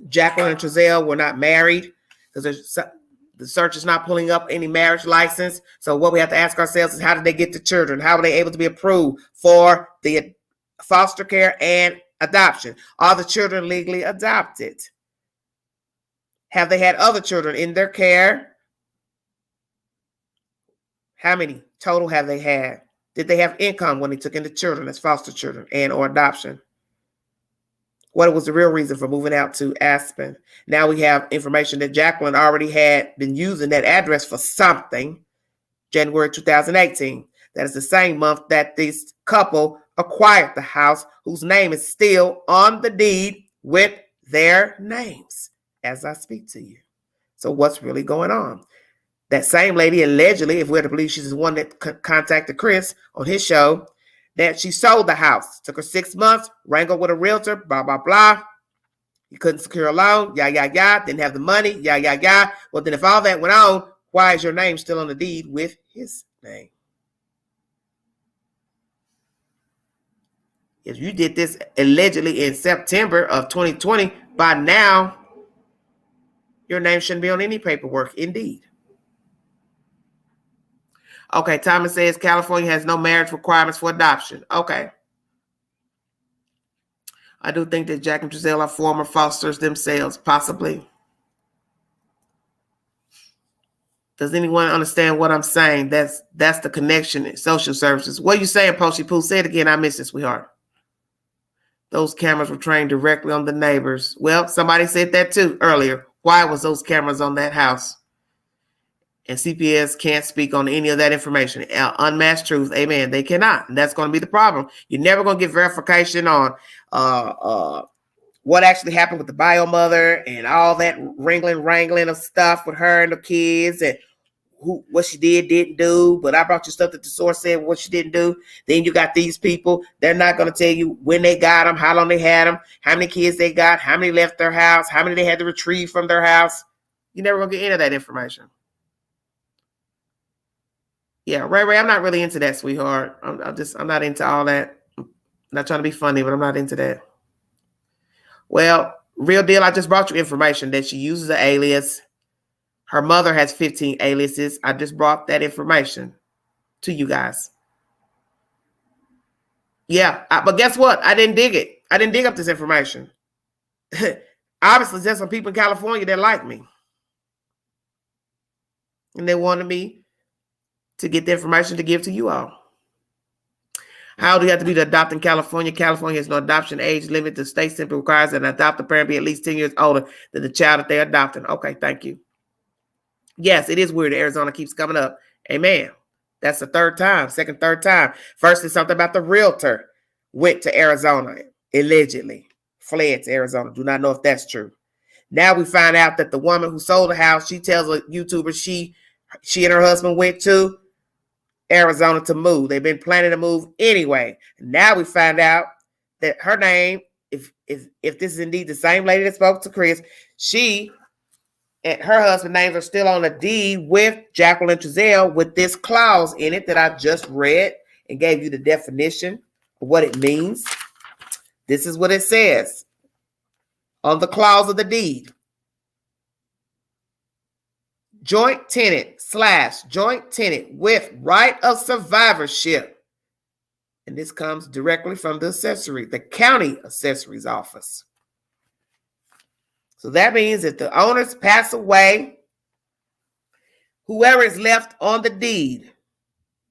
Jacqueline and Trezell, were not married because the search is not pulling up any marriage license. So what we have to ask ourselves is, how did they get the children? How were they able to be approved for the foster care and adoption? Are the children legally adopted? Have they had other children in their care? How many total have they had? Did they have income when they took in the children as foster children and or adoption? What was the real reason for moving out to Aspen? Now we have information that Jacqueline already had been using that address for something, January 2018. That is the same month that this couple acquired the house, whose name is still on the deed with their names as I speak to you. So what's really going on? That same lady allegedly, if we're to believe she's the one that contacted Chris on his show, that she sold the house. Took her 6 months, wrangled with a realtor, blah, blah, blah. He couldn't secure a loan, didn't have the money, Well, then if all that went on, why is your name still on the deed with his name? If you did this allegedly in September of 2020, by now, your name shouldn't be on any paperwork, indeed. Okay, Thomas says California has no marriage requirements for adoption. Okay. I do think that Jack and Trezell are former fosters themselves, possibly. Does anyone understand what I'm saying? That's the connection in social services. What are you saying, Poshy Poo? Say it again. I missed it, sweetheart. Those cameras were trained directly on the neighbors. Well, somebody said that too earlier. Why was those cameras on that house? And CPS can't speak on any of that information. Unmatched truth. Amen. They cannot. And that's going to be the problem. You're never going to get verification on what actually happened with the bio mother and all that wrangling of stuff with her and the kids and what she didn't do. But I brought you stuff that the source said what she didn't do. Then you got these people. They're not going to tell you when they got them, how long they had them, how many kids they got, how many left their house, how many they had to retrieve from their house. You're never going to get any of that information. Yeah, Ray, I'm not really into that, sweetheart. I'm not into all that. I'm not trying to be funny, but I'm not into that. Well, real deal, I just brought you information that she uses an alias. Her mother has 15 aliases. I just brought that information to you guys. Yeah, but guess what? I didn't dig it. I didn't dig up this information. Obviously, there's some people in California that like me. And they wanted me to get the information to give to you all. How old do you have to be to adopt in California? California has no adoption age limit. The state simply requires that an adopted parent be at least 10 years older than the child that they're adopting. Okay, thank you. Yes, it is weird. Arizona keeps coming up. Amen. That's the third time. Third time. First is something about the realtor went to Arizona, allegedly fled to Arizona. Do not know if that's true. Now we find out that the woman who sold the house, she tells a YouTuber she and her husband went to Arizona to move. They've been planning to move anyway. Now we find out that her name, if this is indeed the same lady that spoke to Chris, she and her husband's names are still on a deed with Jacqueline Trezell with this clause in it that I just read and gave you the definition of what it means. This is what it says on the clause of the deed. Joint tenant / joint tenant with right of survivorship. And this comes directly from the accessory, the county accessory's office. So that means if the owners pass away, whoever is left on the deed.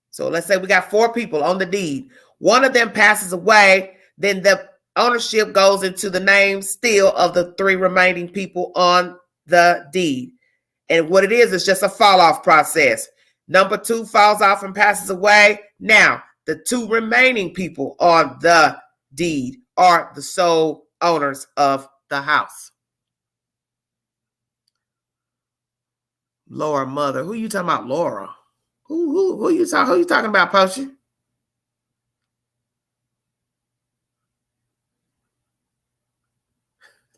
So let's say we got 4 people on the deed. One of them passes away, then the ownership goes into the name still of the 3 remaining people on the deed. And what it is just a fall off process. Number 2 falls off and passes away. Now, the 2 remaining people on the deed are the sole owners of the house. Laura Mother. Who you talking about, Laura? Who you talking about, Potion?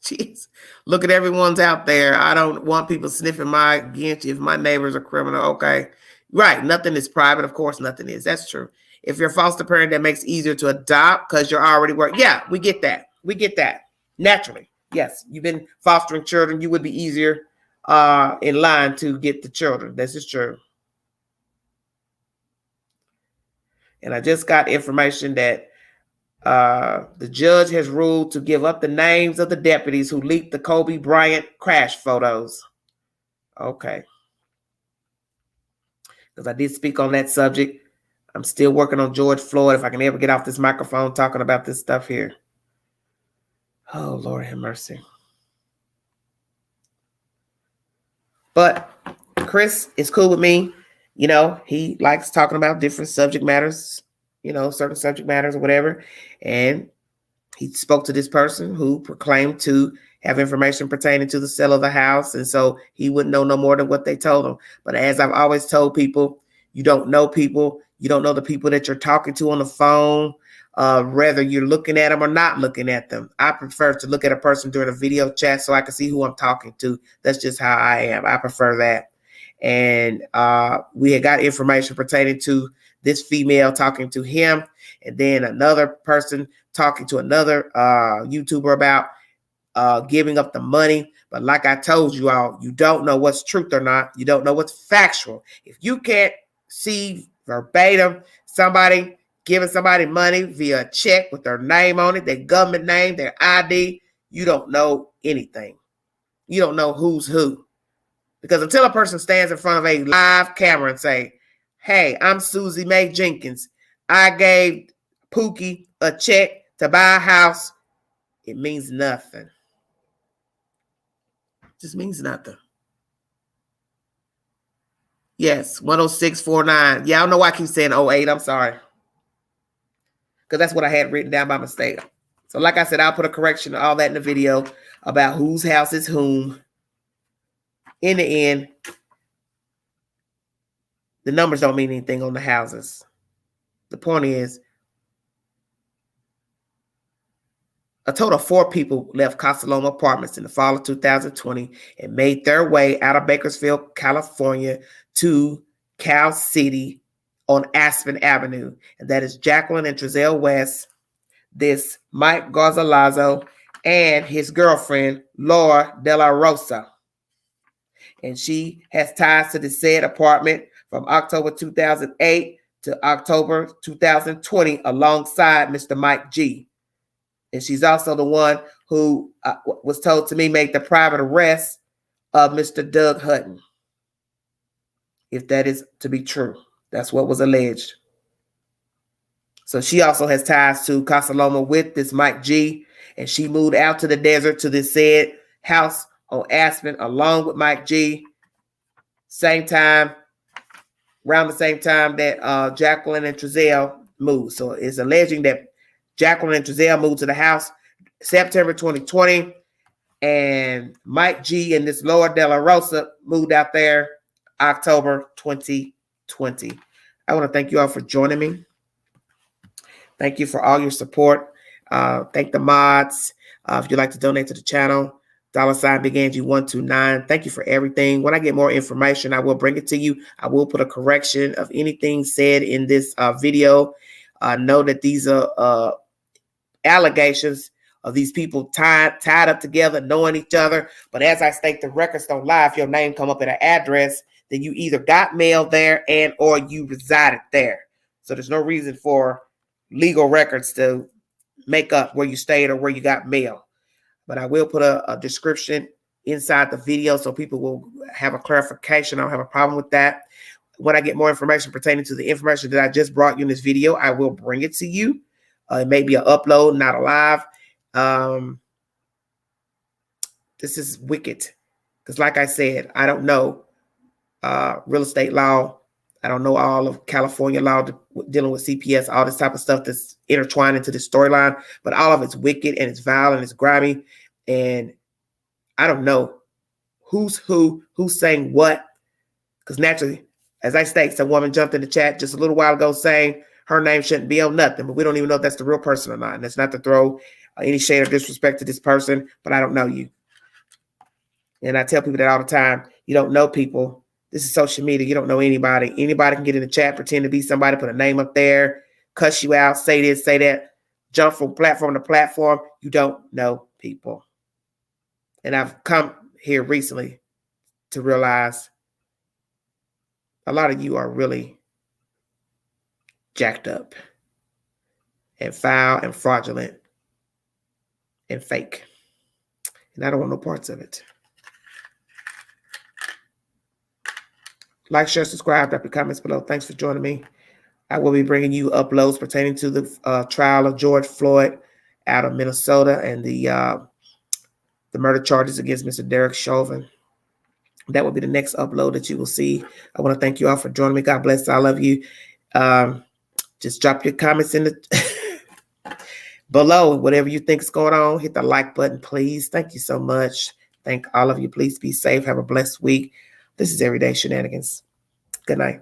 Jeez. Look at everyone's out there. I don't want people sniffing my ginch if my neighbors are criminal. Okay. Right. Nothing is private. Of course, nothing is. That's true. If you're a foster parent, that makes it easier to adopt because you're already working. Yeah, we get that. We get that. Naturally. Yes. You've been fostering children. You would be easier in line to get the children. This is true. And I just got information that the judge has ruled to give up the names of the deputies who leaked the Kobe Bryant crash photos. Okay. Because I did speak on that subject. I'm still working on George Floyd. If I can ever get off this microphone talking about this stuff here. Oh, Lord have mercy. But Chris is cool with me. You know, he likes talking about different subject matters, you know, certain subject matters or whatever. And he spoke to this person who proclaimed to have information pertaining to the sale of the house. And so he wouldn't know no more than what they told him. But as I've always told people, you don't know people. You don't know the people that you're talking to on the phone, whether you're looking at them or not looking at them. I prefer to look at a person during a video chat so I can see who I'm talking to. That's just how I am. I prefer that. And we had got information pertaining to this female talking to him, and then another person talking to another YouTuber about giving up the money. But like I told you all, you don't know what's truth or not. You don't know what's factual. If you can't see verbatim somebody giving somebody money via a check with their name on it, their government name, their ID, you don't know anything. You don't know who's who. Because until a person stands in front of a live camera and say, hey, I'm Susie Mae Jenkins. I gave Pookie a check to buy a house. It means nothing. It just means nothing. Yes, 10649. Yeah, I don't know why I keep saying 08. I'm sorry. Because that's what I had written down by mistake. So like I said, I'll put a correction to all that in the video about whose house is whom. In the end, the numbers don't mean anything on the houses. The point is, a total of 4 people left Casa Loma Apartments in the fall of 2020 and made their way out of Bakersfield, California to Cal City on Aspen Avenue. And that is Jacqueline and Trezelle West, this Mike Garzalazo, and his girlfriend, Laura De La Rosa. And she has ties to the said apartment from October 2008 to October 2020 alongside Mr. Mike G. And she's also the one who was told to me make the private arrest of Mr. Doug Hutton. If that is to be true. That's what was alleged. So she also has ties to Casa Loma with this Mike G. And she moved out to the desert to this said house on Aspen along with Mike G. Same time, around the same time that Jacqueline and Trezelle moved. So it's alleging that Jacqueline and Trezelle moved to the house September 2020, and Mike G and this Laura De La Rosa moved out there October 2020. I want to thank you all for joining me. Thank you for all your support. Thank the mods. If you'd like to donate to the channel, $BigAngie129. Thank you for everything. When I get more information, I will bring it to you. I will put a correction of anything said in this video. Know that these are allegations of these people tied up together, knowing each other. But as I state, the records don't lie. If your name come up at an address, then you either got mail there and or you resided there. So there's no reason for legal records to make up where you stayed or where you got mail. But I will put a description inside the video so people will have a clarification. I don't have a problem with that. When I get more information pertaining to the information that I just brought you in this video, I will bring it to you. It may be an upload, not a live. This is wicked. Because like I said, I don't know real estate law. I don't know all of California law dealing with CPS, all this type of stuff that's intertwined into this storyline. But all of it's wicked and it's vile and it's grimy. And I don't know who's saying what. Because naturally, as I state, some woman jumped in the chat just a little while ago saying her name shouldn't be on nothing. But we don't even know if that's the real person or not. And that's not to throw any shade of disrespect to this person. But I don't know you. And I tell people that all the time. You don't know people. This is social media. You don't know anybody. Anybody can get in the chat, pretend to be somebody, put a name up there, cuss you out, say this, say that, jump from platform to platform. You don't know people. And I've come here recently to realize a lot of you are really jacked up and foul and fraudulent and fake. And I don't want no parts of it. Like, share, subscribe, drop your comments below. Thanks for joining me. I will be bringing you uploads pertaining to the trial of George Floyd out of Minnesota and the murder charges against Mr. Derek Chauvin. That will be the next upload that you will see. I want to thank you all for joining me. God bless. I love you. Just drop your comments in the below. Whatever you think is going on, hit the like button, please. Thank you so much. Thank all of you. Please be safe. Have a blessed week. This is Everyday Shenanigans. Good night.